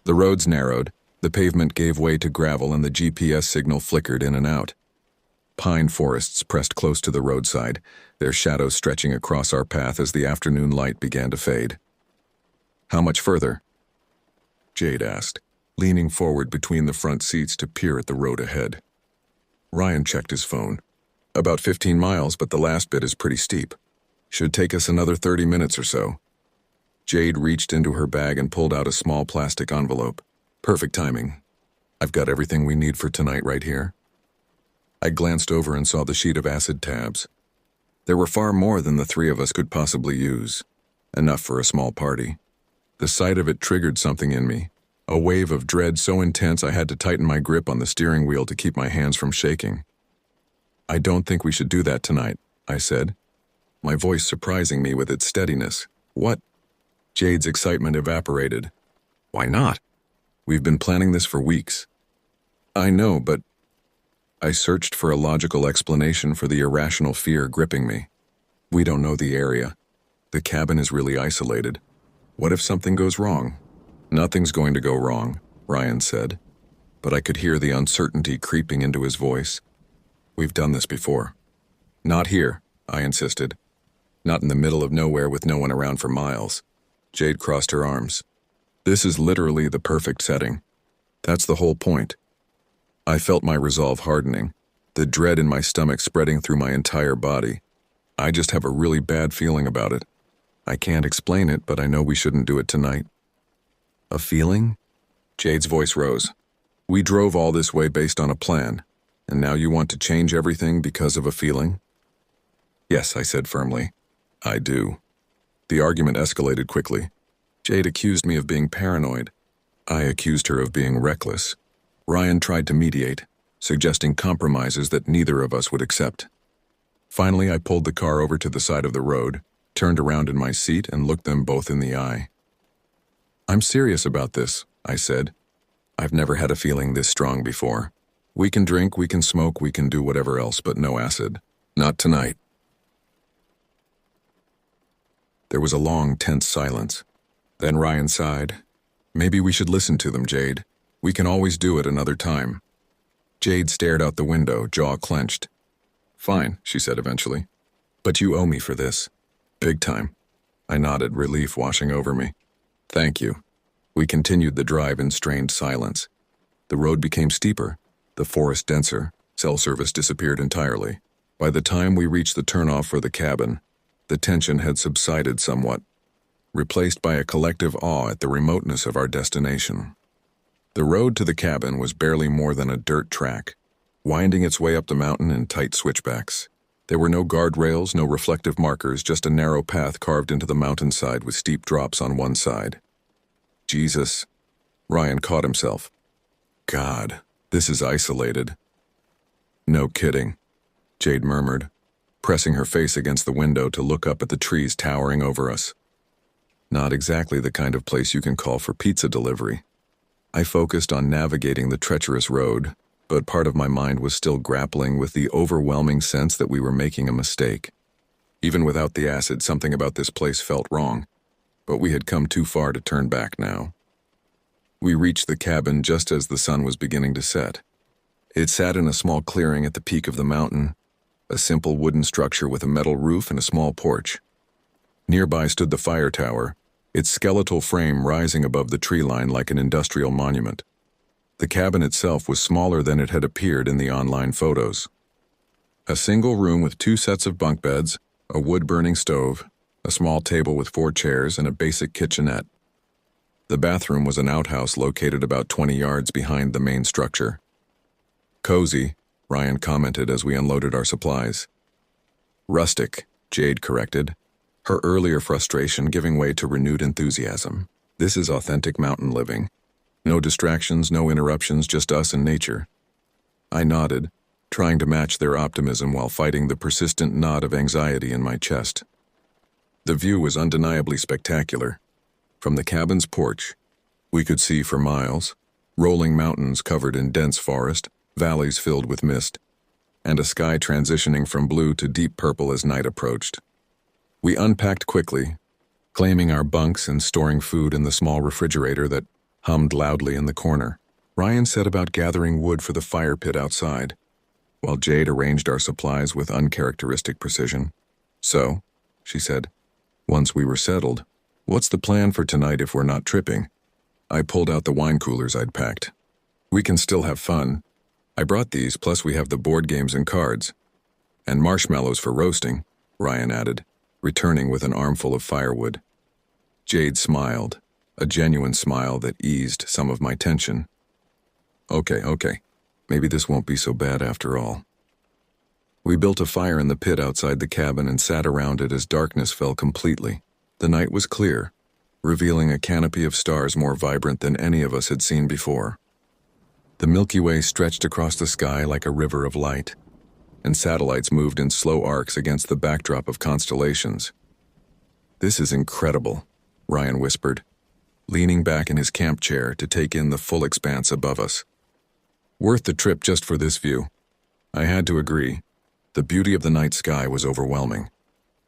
The roads narrowed, the pavement gave way to gravel, and the GPS signal flickered in and out. Pine forests pressed close to the roadside, their shadows stretching across our path as the afternoon light began to fade. How much further? Jade asked, leaning forward between the front seats to peer at the road ahead. Ryan checked his phone. About 15 miles, but the last bit is pretty steep. Should take us another 30 minutes or so. Jade reached into her bag and pulled out a small plastic envelope. Perfect timing. I've got everything we need for tonight right here. I glanced over and saw the sheet of acid tabs. There were far more than the 3 of us could possibly use. Enough for a small party. The sight of it triggered something in me. A wave of dread so intense I had to tighten my grip on the steering wheel to keep my hands from shaking. I don't think we should do that tonight, I said, my voice surprising me with its steadiness. What? Jade's excitement evaporated. Why not? We've been planning this for weeks. I know, but... I searched for a logical explanation for the irrational fear gripping me. We don't know the area. The cabin is really isolated. What if something goes wrong? Nothing's going to go wrong, Ryan said, but I could hear the uncertainty creeping into his voice. We've done this before. Not here, I insisted. Not in the middle of nowhere with no one around for miles. Jade crossed her arms. This is literally the perfect setting. That's the whole point. I felt my resolve hardening, the dread in my stomach spreading through my entire body. I just have a really bad feeling about it. I can't explain it, but I know we shouldn't do it tonight. A feeling? Jade's voice rose. We drove all this way based on a plan, and now you want to change everything because of a feeling? Yes, I said firmly. I do. The argument escalated quickly. Jade accused me of being paranoid. I accused her of being reckless. Ryan tried to mediate, suggesting compromises that neither of us would accept. Finally, I pulled the car over to the side of the road, turned around in my seat, and looked them both in the eye. I'm serious about this, I said. I've never had a feeling this strong before. We can drink, we can smoke, we can do whatever else, but no acid. Not tonight. There was a long, tense silence. Then Ryan sighed. Maybe we should listen to them, Jade. We can always do it another time. Jade stared out the window, jaw clenched. Fine, she said eventually. But you owe me for this. Big time. I nodded, relief washing over me. Thank you. We continued the drive in strained silence. The road became steeper, the forest denser, cell service disappeared entirely. By the time we reached the turnoff for the cabin, the tension had subsided somewhat, replaced by a collective awe at the remoteness of our destination. The road to the cabin was barely more than a dirt track, winding its way up the mountain in tight switchbacks. There were no guardrails, no reflective markers, just a narrow path carved into the mountainside with steep drops on one side. Jesus. Ryan caught himself. God, this is isolated. No kidding, Jade murmured, pressing her face against the window to look up at the trees towering over us. Not exactly the kind of place you can call for pizza delivery. I focused on navigating the treacherous road, but part of my mind was still grappling with the overwhelming sense that we were making a mistake. Even without the acid, something about this place felt wrong, but we had come too far to turn back now. We reached the cabin just as the sun was beginning to set. It sat in a small clearing at the peak of the mountain, a simple wooden structure with a metal roof and a small porch. Nearby stood the fire tower, its skeletal frame rising above the tree line like an industrial monument. The cabin itself was smaller than it had appeared in the online photos. A single room with 2 sets of bunk beds, a wood-burning stove, a small table with 4 chairs, and a basic kitchenette. The bathroom was an outhouse located about 20 yards behind the main structure. Cozy, Ryan commented as we unloaded our supplies. Rustic, Jade corrected, her earlier frustration giving way to renewed enthusiasm. This is authentic mountain living. No distractions, no interruptions, just us and nature. I nodded, trying to match their optimism while fighting the persistent knot of anxiety in my chest. The view was undeniably spectacular. From the cabin's porch, we could see for miles, rolling mountains covered in dense forest, valleys filled with mist, and a sky transitioning from blue to deep purple as night approached. We unpacked quickly, claiming our bunks and storing food in the small refrigerator that hummed loudly in the corner. Ryan set about gathering wood for the fire pit outside, while Jade arranged our supplies with uncharacteristic precision. So, she said, once we were settled, what's the plan for tonight if we're not tripping? I pulled out the wine coolers I'd packed. We can still have fun. I brought these, plus we have the board games and cards. And marshmallows for roasting, Ryan added, returning with an armful of firewood. Jade smiled, a genuine smile that eased some of my tension. Okay. Maybe this won't be so bad after all. We built a fire in the pit outside the cabin and sat around it as darkness fell completely. The night was clear, revealing a canopy of stars more vibrant than any of us had seen before. The Milky Way stretched across the sky like a river of light, and satellites moved in slow arcs against the backdrop of constellations. This is incredible, Ryan whispered, leaning back in his camp chair to take in the full expanse above us. Worth the trip just for this view. I had to agree. The beauty of the night sky was overwhelming,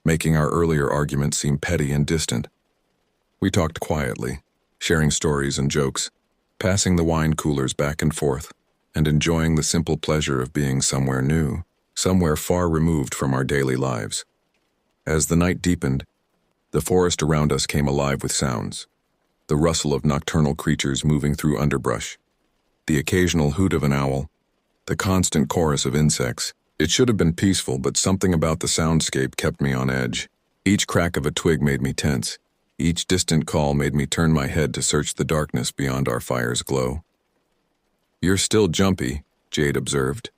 making our earlier argument seem petty and distant. We talked quietly, sharing stories and jokes, passing the wine coolers back and forth, and enjoying the simple pleasure of being somewhere new, somewhere far removed from our daily lives. As the night deepened, the forest around us came alive with sounds, the rustle of nocturnal creatures moving through underbrush, the occasional hoot of an owl, the constant chorus of insects. It should have been peaceful, but something about the soundscape kept me on edge. Each crack of a twig made me tense. Each distant call made me turn my head to search the darkness beyond our fire's glow. You're still jumpy, Jade observed,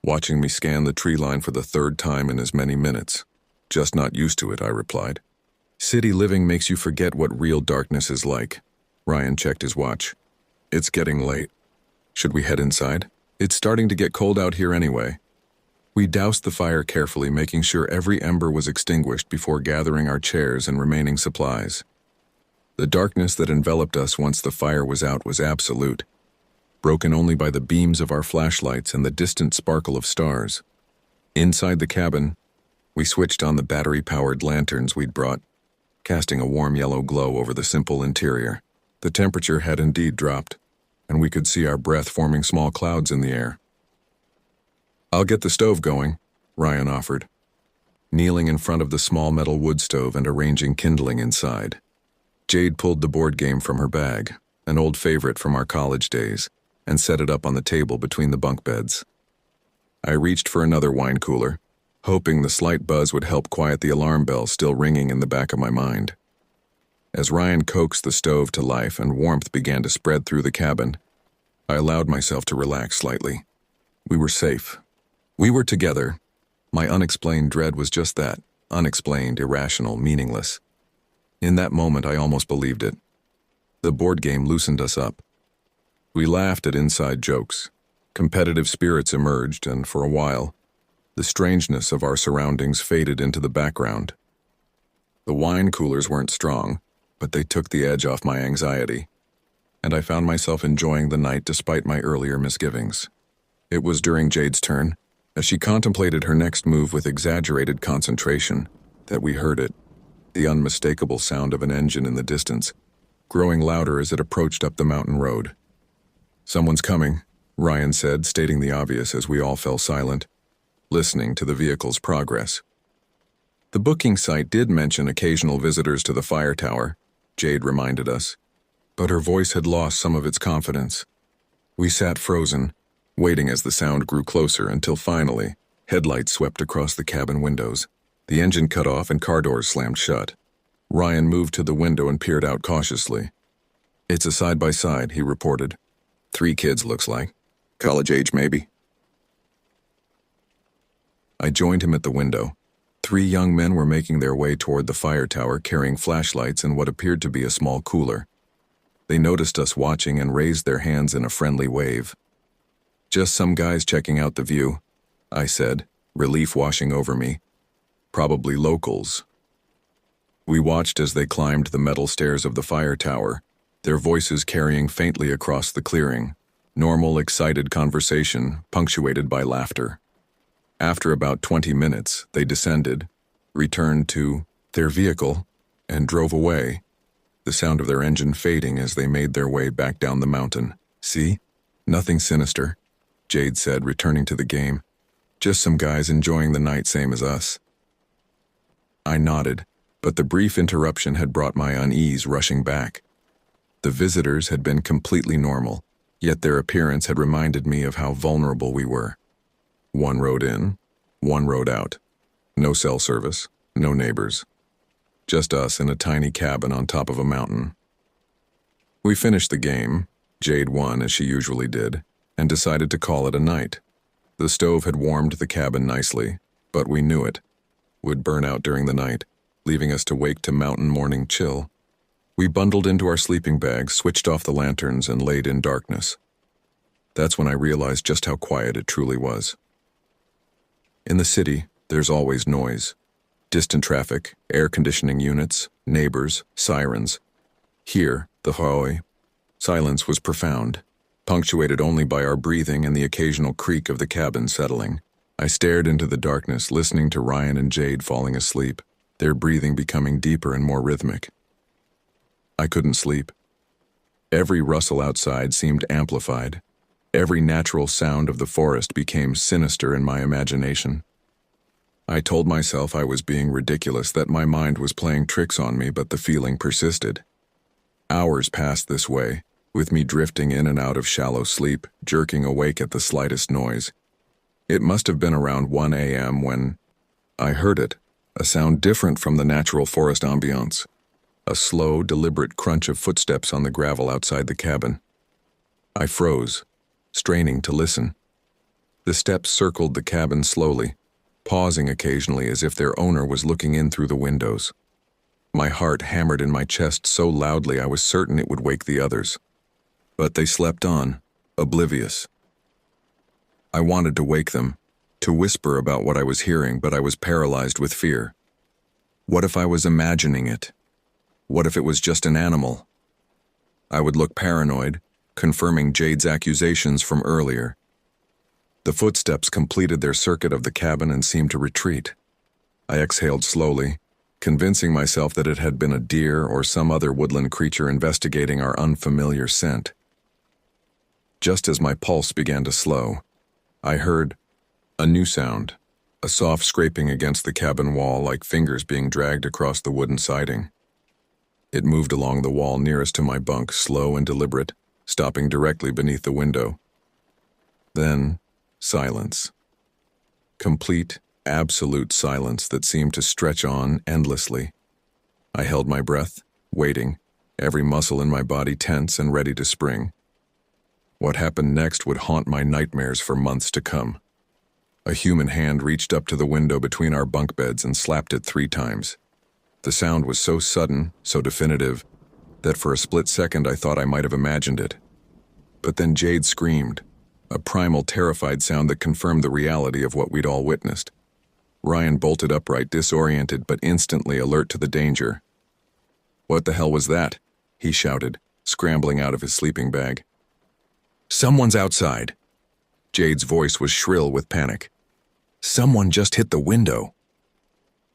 watching me scan the tree line for the 3rd time in as many minutes. Just not used to it, I replied. City living makes you forget what real darkness is like. Ryan checked his watch. It's getting late. Should we head inside? It's starting to get cold out here anyway. We doused the fire carefully, making sure every ember was extinguished before gathering our chairs and remaining supplies. The darkness that enveloped us once the fire was out was absolute, broken only by the beams of our flashlights and the distant sparkle of stars. Inside the cabin, we switched on the battery-powered lanterns we'd brought, casting a warm yellow glow over the simple interior. The temperature had indeed dropped, and we could see our breath forming small clouds in the air. "I'll get the stove going," Ryan offered, kneeling in front of the small metal wood stove and arranging kindling inside. Jade pulled the board game from her bag, an old favorite from our college days, and set it up on the table between the bunk beds. I reached for another wine cooler, hoping the slight buzz would help quiet the alarm bell still ringing in the back of my mind. As Ryan coaxed the stove to life and warmth began to spread through the cabin, I allowed myself to relax slightly. We were safe. We were together. My unexplained dread was just that, unexplained, irrational, meaningless. In that moment, I almost believed it. The board game loosened us up. We laughed at inside jokes. Competitive spirits emerged, and for a while, the strangeness of our surroundings faded into the background. The wine coolers weren't strong, but they took the edge off my anxiety, and I found myself enjoying the night despite my earlier misgivings. It was during Jade's turn, as she contemplated her next move with exaggerated concentration, that we heard it, the unmistakable sound of an engine in the distance, growing louder as it approached up the mountain road. "Someone's coming," Ryan said, stating the obvious as we all fell silent, listening to the vehicle's progress. The booking site did mention occasional visitors to the fire tower, Jade reminded us, but her voice had lost some of its confidence. We sat frozen, waiting as the sound grew closer until finally, headlights swept across the cabin windows. The engine cut off and car doors slammed shut. Ryan moved to the window and peered out cautiously. "It's a side-by-side," he reported. 3 kids, looks like. College age, maybe." I joined him at the window. 3 young men were making their way toward the fire tower carrying flashlights and what appeared to be a small cooler. They noticed us watching and raised their hands in a friendly wave. "Just some guys checking out the view," I said, relief washing over me. "Probably locals." We watched as they climbed the metal stairs of the fire tower, their voices carrying faintly across the clearing. Normal, excited conversation, punctuated by laughter. After about 20 minutes, they descended, returned to their vehicle, and drove away, the sound of their engine fading as they made their way back down the mountain. "See? Nothing sinister," Jade said, returning to the game. "Just some guys enjoying the night same as us." I nodded, but the brief interruption had brought my unease rushing back. The visitors had been completely normal, yet their appearance had reminded me of how vulnerable we were. 1 road in, 1 road out. No cell service, no neighbors. Just us in a tiny cabin on top of a mountain. We finished the game, Jade won as she usually did, and decided to call it a night. The stove had warmed the cabin nicely, but we knew it would burn out during the night, leaving us to wake to mountain morning chill. We bundled into our sleeping bags, switched off the lanterns, and laid in darkness. That's when I realized just how quiet it truly was. In the city, there's always noise. Distant traffic, air conditioning units, neighbors, sirens. Here, the hallway, silence was profound, punctuated only by our breathing and the occasional creak of the cabin settling. I stared into the darkness, listening to Ryan and Jade falling asleep, their breathing becoming deeper and more rhythmic. I couldn't sleep. Every rustle outside seemed amplified. Every natural sound of the forest became sinister in my imagination. I told myself I was being ridiculous, that my mind was playing tricks on me, but the feeling persisted. Hours passed this way, with me drifting in and out of shallow sleep, jerking awake at the slightest noise. It must have been around 1 a.m. when I heard it, a sound different from the natural forest ambiance. A slow, deliberate crunch of footsteps on the gravel outside the cabin. I froze, straining to listen. The steps circled the cabin slowly, pausing occasionally as if their owner was looking in through the windows. My heart hammered in my chest so loudly I was certain it would wake the others. But they slept on, oblivious. I wanted to wake them, to whisper about what I was hearing, but I was paralyzed with fear. What if I was imagining it? What if it was just an animal? I would look paranoid, confirming Jade's accusations from earlier. The footsteps completed their circuit of the cabin and seemed to retreat. I exhaled slowly, convincing myself that it had been a deer or some other woodland creature investigating our unfamiliar scent. Just as my pulse began to slow, I heard a new sound, a soft scraping against the cabin wall like fingers being dragged across the wooden siding. It moved along the wall nearest to my bunk, slow and deliberate, stopping directly beneath the window. Then, silence. Complete, absolute silence that seemed to stretch on endlessly. I held my breath, waiting, every muscle in my body tense and ready to spring. What happened next would haunt my nightmares for months to come. A human hand reached up to the window between our bunk beds and slapped it 3 times. The sound was so sudden, so definitive, that for a split second I thought I might have imagined it. But then Jade screamed, a primal, terrified sound that confirmed the reality of what we'd all witnessed. Ryan bolted upright, disoriented but instantly alert to the danger. "What the hell was that?" he shouted, scrambling out of his sleeping bag. "Someone's outside." Jade's voice was shrill with panic. "Someone just hit the window."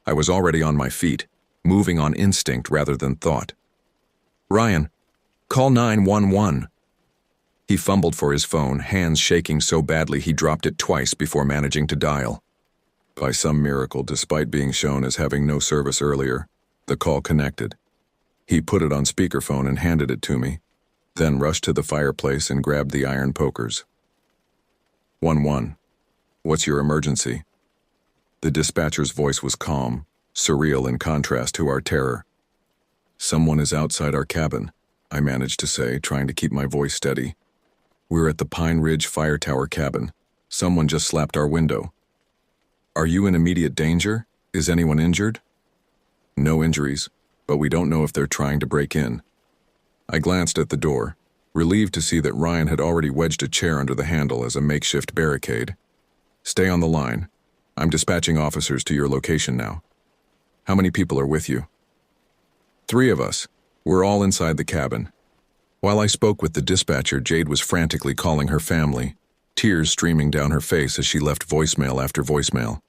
I was already on my feet, moving on instinct rather than thought. "Ryan, call 911. He fumbled for his phone, hands shaking so badly he dropped it twice before managing to dial. By some miracle, despite being shown as having no service earlier, the call connected. He put it on speakerphone and handed it to me, then rushed to the fireplace and grabbed the iron pokers. 1-1. What's your emergency?" The dispatcher's voice was calm, surreal in contrast to our terror. "Someone is outside our cabin," I managed to say, trying to keep my voice steady. "We're at the Pine Ridge Fire Tower cabin. Someone just slapped our window." "Are you in immediate danger? Is anyone injured?" "No injuries, but we don't know if they're trying to break in." I glanced at the door, relieved to see that Ryan had already wedged a chair under the handle as a makeshift barricade. "Stay on the line. I'm dispatching officers to your location now." "How many people are with you?" 3 of us. We're all inside the cabin." While I spoke with the dispatcher, Jade was frantically calling her family, tears streaming down her face as she left voicemail after voicemail.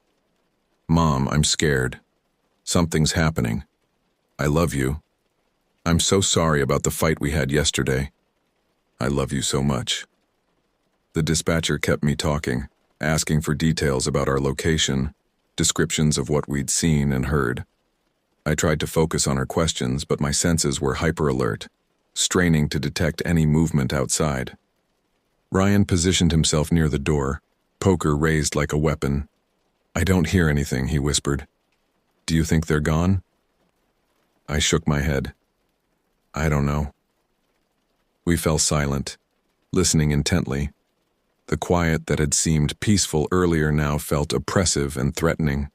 "Mom, I'm scared. Something's happening. I love you. I'm so sorry about the fight we had yesterday. I love you so much." The dispatcher kept me talking, asking for details about our location, descriptions of what we'd seen and heard. I tried to focus on her questions, but my senses were hyper-alert, straining to detect any movement outside. Ryan positioned himself near the door, poker raised like a weapon. "I don't hear anything," he whispered. "Do you think they're gone?" I shook my head. "I don't know." We fell silent, listening intently. The quiet that had seemed peaceful earlier now felt oppressive and threatening.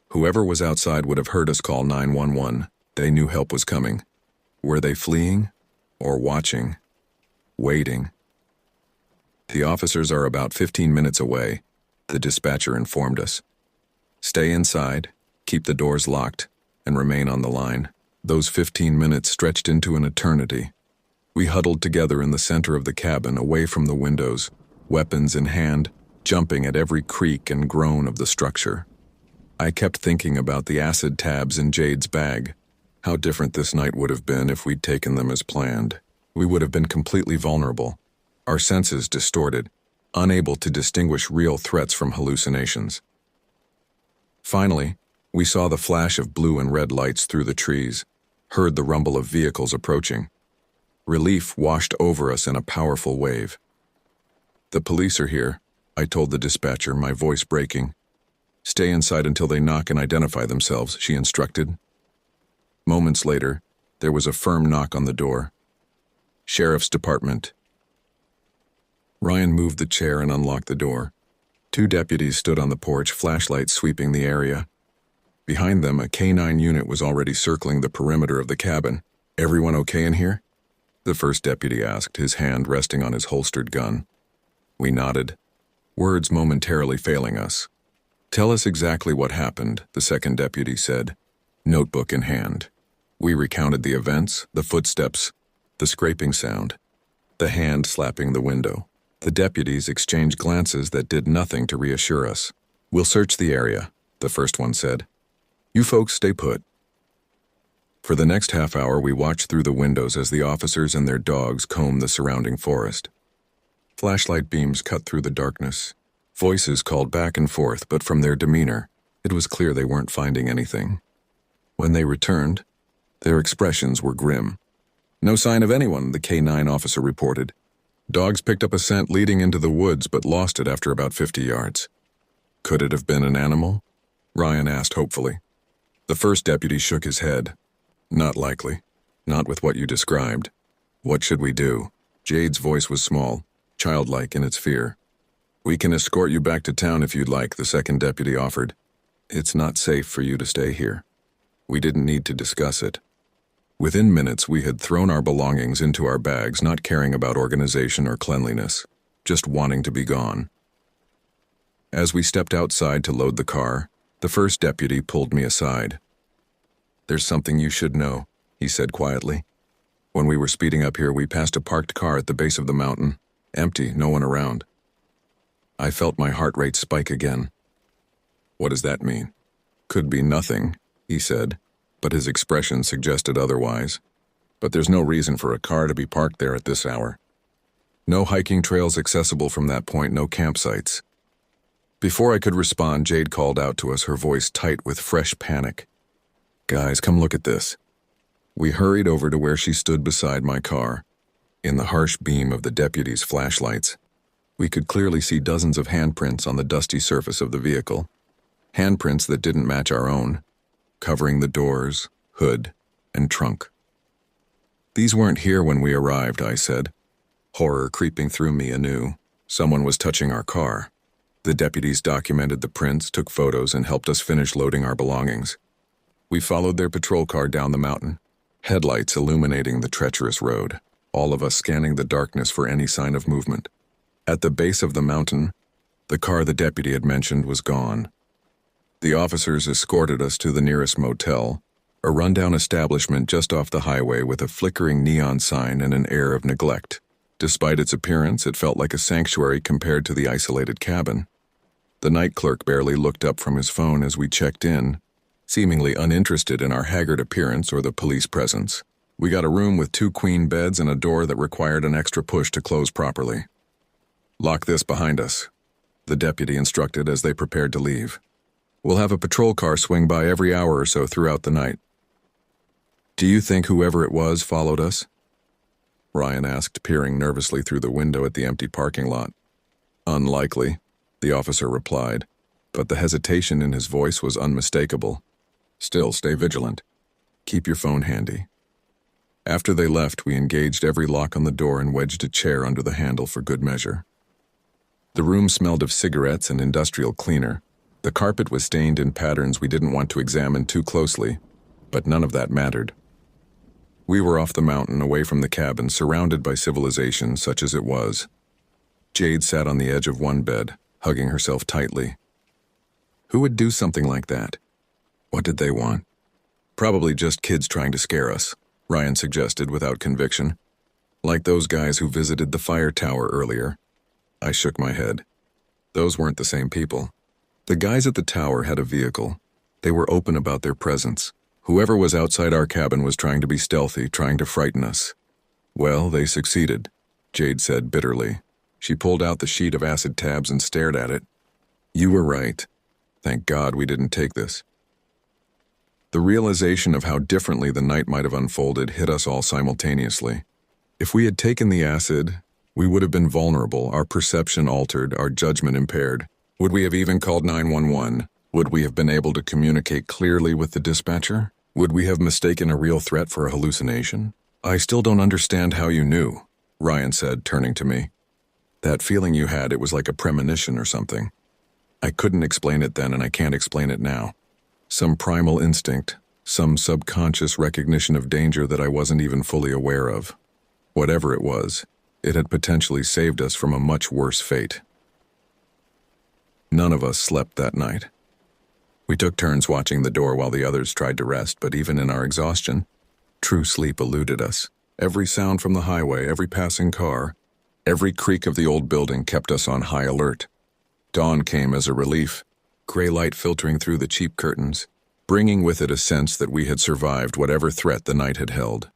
Whoever was outside would have heard us call 911. They knew help was coming. Were they fleeing? Or watching? Waiting? "The officers are about 15 minutes away," the dispatcher informed us. "Stay inside, keep the doors locked, and remain on the line." Those 15 minutes stretched into an eternity. We huddled together in the center of the cabin, away from the windows, weapons in hand, jumping at every creak and groan of the structure. I kept thinking about the acid tabs in Jade's bag. How different this night would have been if we'd taken them as planned. We would have been completely vulnerable, our senses distorted, unable to distinguish real threats from hallucinations. Finally, we saw the flash of blue and red lights through the trees, heard the rumble of vehicles approaching. Relief washed over us in a powerful wave. "The police are here," I told the dispatcher, my voice breaking. "Stay inside until they knock and identify themselves," she instructed. Moments later, there was a firm knock on the door. "Sheriff's Department." Ryan moved the chair and unlocked the door. 2 deputies stood on the porch, flashlights sweeping the area. Behind them, a K-9 unit was already circling the perimeter of the cabin. "Everyone okay in here?" the first deputy asked, his hand resting on his holstered gun. We nodded, words momentarily failing us. "Tell us exactly what happened," the second deputy said, notebook in hand. We recounted the events, the footsteps, the scraping sound. the hand slapping the window. The deputies exchanged glances that did nothing to reassure us. "We'll search the area," the first one said. "You folks stay put." For the next half hour, we watched through the windows as the officers and their dogs combed the surrounding forest. Flashlight beams cut through the darkness. Voices called back and forth, but from their demeanor, it was clear they weren't finding anything. When they returned, their expressions were grim. "No sign of anyone," the K9 officer reported. "Dogs picked up a scent leading into the woods but lost it after about 50 yards. "Could it have been an animal?" Ryan asked hopefully. The first deputy shook his head. "Not likely. Not with what you described. What should we do?" Jade's voice was small, childlike in its fear. "We can escort you back to town if you'd like," the second deputy offered. "It's not safe for you to stay here." We didn't need to discuss it. Within minutes, we had thrown our belongings into our bags, not caring about organization or cleanliness, just wanting to be gone. As we stepped outside to load the car, the first deputy pulled me aside. "There's something you should know," he said quietly. "When we were speeding up here, we passed a parked car at the base of the mountain. Empty, no one around." I felt my heart rate spike again. "What does that mean?" "Could be nothing," he said, but his expression suggested otherwise. "But there's no reason for a car to be parked there at this hour. No hiking trails accessible from that point, no campsites." Before I could respond, Jade called out to us, her voice tight with fresh panic. "Guys, come look at this." We hurried over to where she stood beside my car. In the harsh beam of the deputies' flashlights, we could clearly see dozens of handprints on the dusty surface of the vehicle. Handprints that didn't match our own, covering the doors, hood, and trunk. "These weren't here when we arrived," I said, horror creeping through me anew. Someone was touching our car. The deputies documented the prints, took photos, and helped us finish loading our belongings. We followed their patrol car down the mountain, headlights illuminating the treacherous road, all of us scanning the darkness for any sign of movement. At the base of the mountain, the car the deputy had mentioned was gone. The officers escorted us to the nearest motel, a rundown establishment just off the highway with a flickering neon sign and an air of neglect. Despite its appearance, it felt like a sanctuary compared to the isolated cabin. The night clerk barely looked up from his phone as we checked in, seemingly uninterested in our haggard appearance or the police presence. We got a room with 2 queen beds and a door that required an extra push to close properly. "Lock this behind us," the deputy instructed as they prepared to leave. "We'll have a patrol car swing by every hour or so throughout the night." "Do you think whoever it was followed us?" Ryan asked, peering nervously through the window at the empty parking lot. "Unlikely," the officer replied, but the hesitation in his voice was unmistakable. "Still, stay vigilant. Keep your phone handy." After they left, we engaged every lock on the door and wedged a chair under the handle for good measure. The room smelled of cigarettes and industrial cleaner. The carpet was stained in patterns we didn't want to examine too closely, but none of that mattered. We were off the mountain, away from the cabin, surrounded by civilization such as it was. Jade sat on the edge of one bed, hugging herself tightly. Who would do something like that? What did they want? "Probably just kids trying to scare us," Ryan suggested without conviction. "Like those guys who visited the fire tower earlier." I shook my head. Those weren't the same people. The guys at the tower had a vehicle. They were open about their presence. Whoever was outside our cabin was trying to be stealthy, trying to frighten us. "Well, they succeeded," Jade said bitterly. She pulled out the sheet of acid tabs and stared at it. "You were right. Thank God we didn't take this." The realization of how differently the night might have unfolded hit us all simultaneously. If we had taken the acid, we would have been vulnerable, our perception altered, our judgment impaired. Would we have even called 911? Would we have been able to communicate clearly with the dispatcher? Would we have mistaken a real threat for a hallucination? "I still don't understand how you knew," Ryan said, turning to me. "That feeling you had, it was like a premonition or something. I couldn't explain it then, and I can't explain it now. Some primal instinct, some subconscious recognition of danger that I wasn't even fully aware of. Whatever it was, it had potentially saved us from a much worse fate." None of us slept that night. We took turns watching the door while the others tried to rest, but even in our exhaustion, true sleep eluded us. Every sound from the highway, every passing car, every creak of the old building kept us on high alert. Dawn came as a relief, gray light filtering through the cheap curtains, bringing with it a sense that we had survived whatever threat the night had held.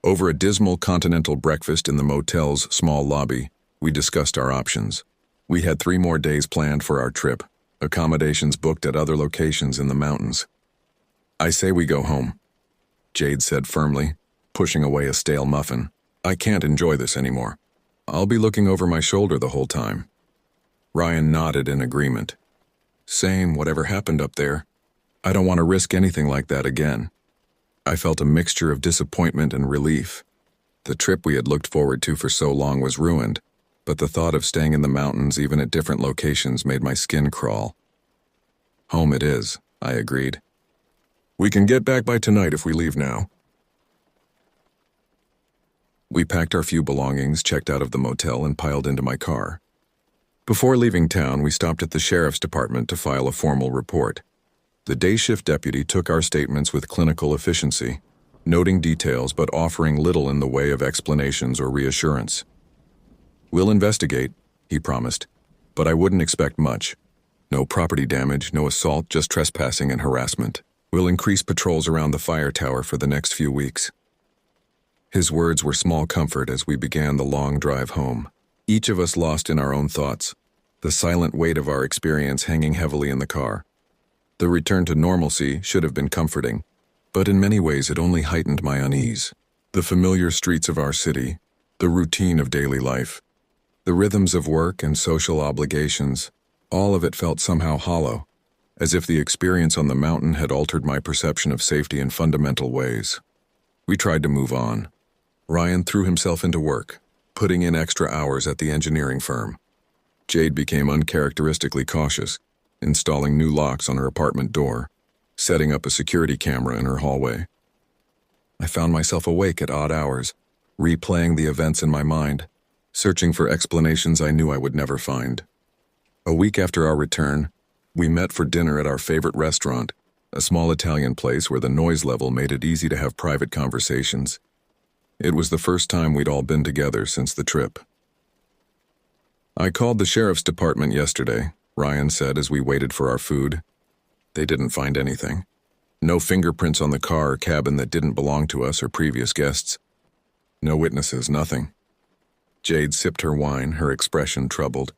Over a dismal continental breakfast in the motel's small lobby, we discussed our options. We had 3 more days planned for our trip, accommodations booked at other locations in the mountains. "I say we go home," Jade said firmly, pushing away a stale muffin. "I can't enjoy this anymore. I'll be looking over my shoulder the whole time." Ryan nodded in agreement. "Same, whatever happened up there. I don't want to risk anything like that again." I felt a mixture of disappointment and relief. The trip we had looked forward to for so long was ruined, but the thought of staying in the mountains even at different locations made my skin crawl. "Home it is," I agreed. "We can get back by tonight if we leave now." We packed our few belongings, checked out of the motel, and piled into my car. Before leaving town, we stopped at the sheriff's department to file a formal report. The day shift deputy took our statements with clinical efficiency, noting details but offering little in the way of explanations or reassurance. "We'll investigate," he promised, but I wouldn't expect much. No property damage, no assault, just trespassing and harassment. "We'll increase patrols around the fire tower for the next few weeks." His words were small comfort as we began the long drive home, each of us lost in our own thoughts, the silent weight of our experience hanging heavily in the car. The return to normalcy should have been comforting, but in many ways it only heightened my unease. The familiar streets of our city, the routine of daily life, the rhythms of work and social obligations, all of it felt somehow hollow, as if the experience on the mountain had altered my perception of safety in fundamental ways. We tried to move on. Ryan threw himself into work, putting in extra hours at the engineering firm. Jade became uncharacteristically cautious, installing new locks on her apartment door, setting up a security camera in her hallway. I found myself awake at odd hours, replaying the events in my mind, searching for explanations I knew I would never find. A week after our return, we met for dinner at our favorite restaurant, a small Italian place where the noise level made it easy to have private conversations. It was the first time we'd all been together since the trip. "I called the sheriff's department yesterday," Ryan said as we waited for our food. "They didn't find anything. No fingerprints on the car or cabin that didn't belong to us or previous guests. No witnesses, nothing." Jade sipped her wine, her expression troubled.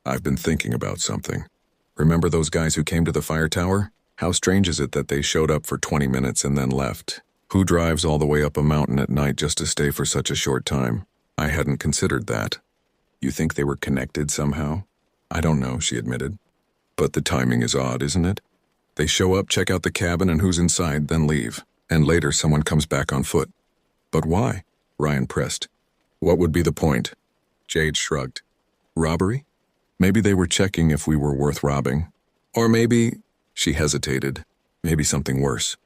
"I've been thinking about something. Remember those guys who came to the fire tower? How strange is it that they showed up for 20 minutes and then left? Who drives all the way up a mountain at night just to stay for such a short time? I hadn't considered that." "You think they were connected somehow?" "I don't know," she admitted. "But the timing is odd, isn't it? They show up, check out the cabin and who's inside, then leave. And later someone comes back on foot." "But why?" Ryan pressed. "What would be the point?" Jade shrugged. "Robbery? Maybe they were checking if we were worth robbing. Or maybe," she hesitated, "maybe something worse."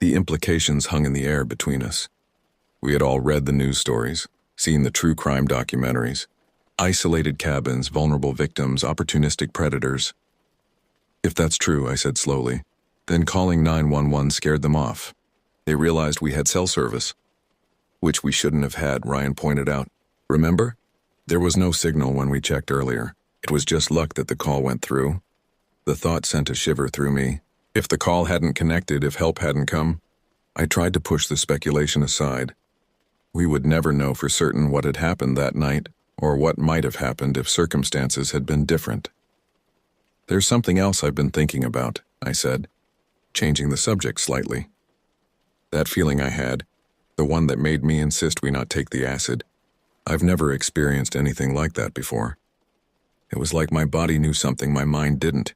The implications hung in the air between us. We had all read the news stories, seen the true crime documentaries. Isolated cabins, vulnerable victims, opportunistic predators. "If that's true," I said slowly, "then calling 911 scared them off. They realized we had cell service." "Which we shouldn't have had," Ryan pointed out. "Remember? There was no signal when we checked earlier. It was just luck that the call went through." The thought sent a shiver through me. If the call hadn't connected, if help hadn't come, I tried to push the speculation aside. We would never know for certain what had happened that night, or what might have happened if circumstances had been different. "There's something else I've been thinking about," I said, changing the subject slightly. That feeling I had, the one that made me insist we not take the acid, I've never experienced anything like that before. It was like my body knew something my mind didn't.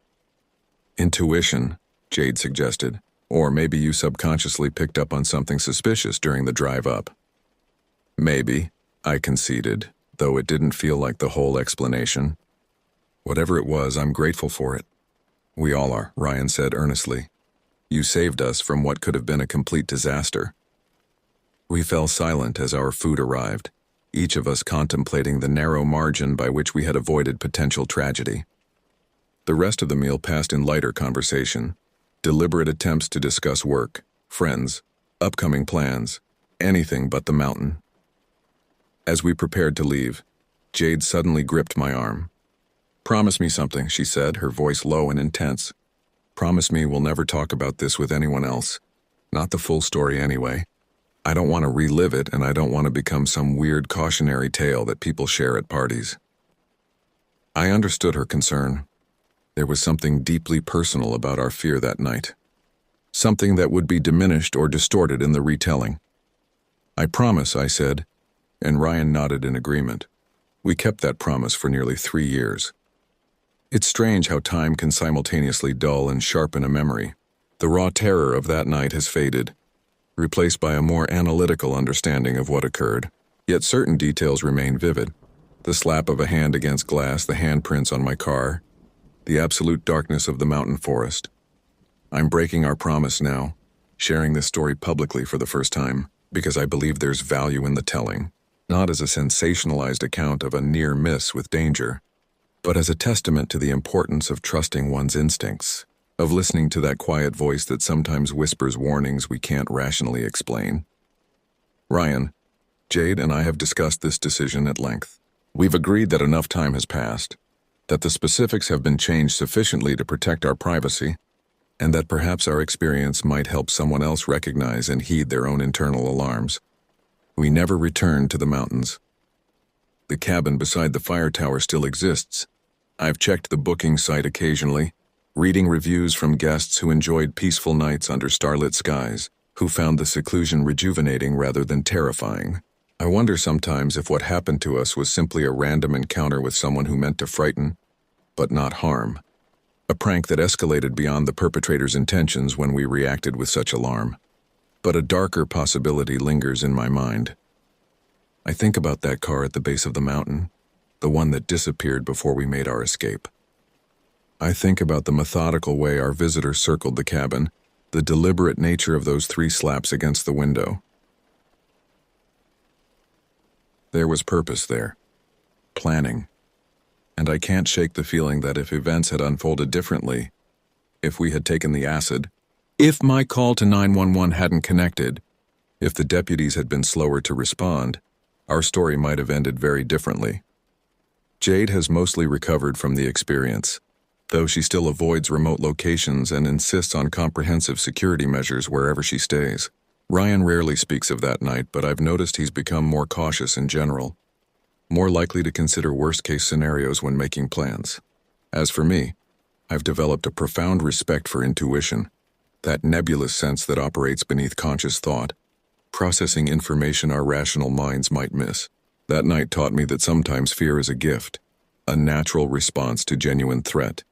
"Intuition," Jade suggested, "or maybe you subconsciously picked up on something suspicious during the drive up." "Maybe," I conceded, though it didn't feel like the whole explanation. "Whatever it was, I'm grateful for it." "We all are," Ryan said earnestly. "You saved us from what could have been a complete disaster." We fell silent as our food arrived, each of us contemplating the narrow margin by which we had avoided potential tragedy. The rest of the meal passed in lighter conversation, deliberate attempts to discuss work, friends, upcoming plans, Anything but the mountain. As we prepared to leave, Jade suddenly gripped my arm. "Promise me something," she said, her voice low and intense. "Promise me we'll never talk about this with anyone else. Not the full story anyway. I don't want to relive it, and I don't want to become some weird cautionary tale that people share at parties." I understood her concern. There was something deeply personal about our fear that night. Something that would be diminished or distorted in the retelling. "I promise," I said, and Ryan nodded in agreement. We kept that promise for nearly 3 years. It's strange how time can simultaneously dull and sharpen a memory. The raw terror of that night has faded, replaced by a more analytical understanding of what occurred. Yet certain details remain vivid. The slap of a hand against glass, the handprints on my car, the absolute darkness of the mountain forest. I'm breaking our promise now, sharing this story publicly for the first time, because I believe there's value in the telling, not as a sensationalized account of a near miss with danger, but as a testament to the importance of trusting one's instincts, of listening to that quiet voice that sometimes whispers warnings we can't rationally explain. Ryan, Jade and I have discussed this decision at length. We've agreed that enough time has passed, that the specifics have been changed sufficiently to protect our privacy, and that perhaps our experience might help someone else recognize and heed their own internal alarms. We never returned to the mountains. The cabin beside the fire tower still exists. I've checked the booking site occasionally, reading reviews from guests who enjoyed peaceful nights under starlit skies, who found the seclusion rejuvenating rather than terrifying. I wonder sometimes if what happened to us was simply a random encounter with someone who meant to frighten, but not harm. A prank that escalated beyond the perpetrator's intentions when we reacted with such alarm. But a darker possibility lingers in my mind. I think about that car at the base of the mountain, the one that disappeared before we made our escape. I think about the methodical way our visitor circled the cabin, the deliberate nature of those 3 slaps against the window. There was purpose there. Planning. And I can't shake the feeling that if events had unfolded differently, if we had taken the acid, if my call to 911 hadn't connected, if the deputies had been slower to respond, our story might have ended very differently. Jade has mostly recovered from the experience, though she still avoids remote locations and insists on comprehensive security measures wherever she stays. Ryan rarely speaks of that night, but I've noticed he's become more cautious in general, more likely to consider worst-case scenarios when making plans. As for me, I've developed a profound respect for intuition, that nebulous sense that operates beneath conscious thought, processing information our rational minds might miss. That night taught me that sometimes fear is a gift, a natural response to genuine threat,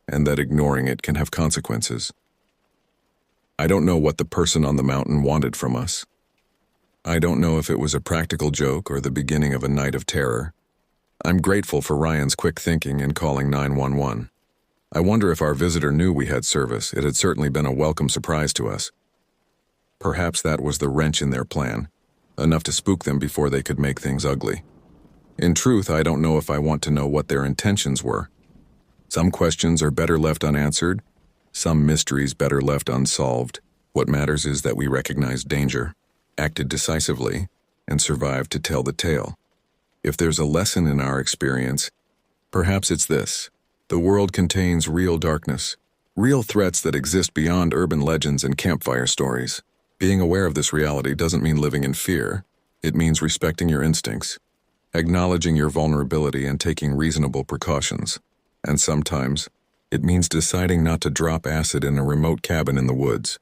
and that ignoring it can have consequences. I don't know what the person on the mountain wanted from us. I don't know if it was a practical joke or the beginning of a night of terror. I'm grateful for Ryan's quick thinking in calling 911. I wonder if our visitor knew we had service. It had certainly been a welcome surprise to us. Perhaps that was the wrench in their plan, enough to spook them before they could make things ugly. In truth, I don't know if I want to know what their intentions were. Some questions are better left unanswered, some mysteries better left unsolved. What matters is that we recognized danger, acted decisively, and survived to tell the tale. If there's a lesson in our experience, perhaps it's this. The world contains real darkness, real threats that exist beyond urban legends and campfire stories. Being aware of this reality doesn't mean living in fear. It means respecting your instincts, acknowledging your vulnerability and taking reasonable precautions. And sometimes, it means deciding not to drop acid in a remote cabin in the woods.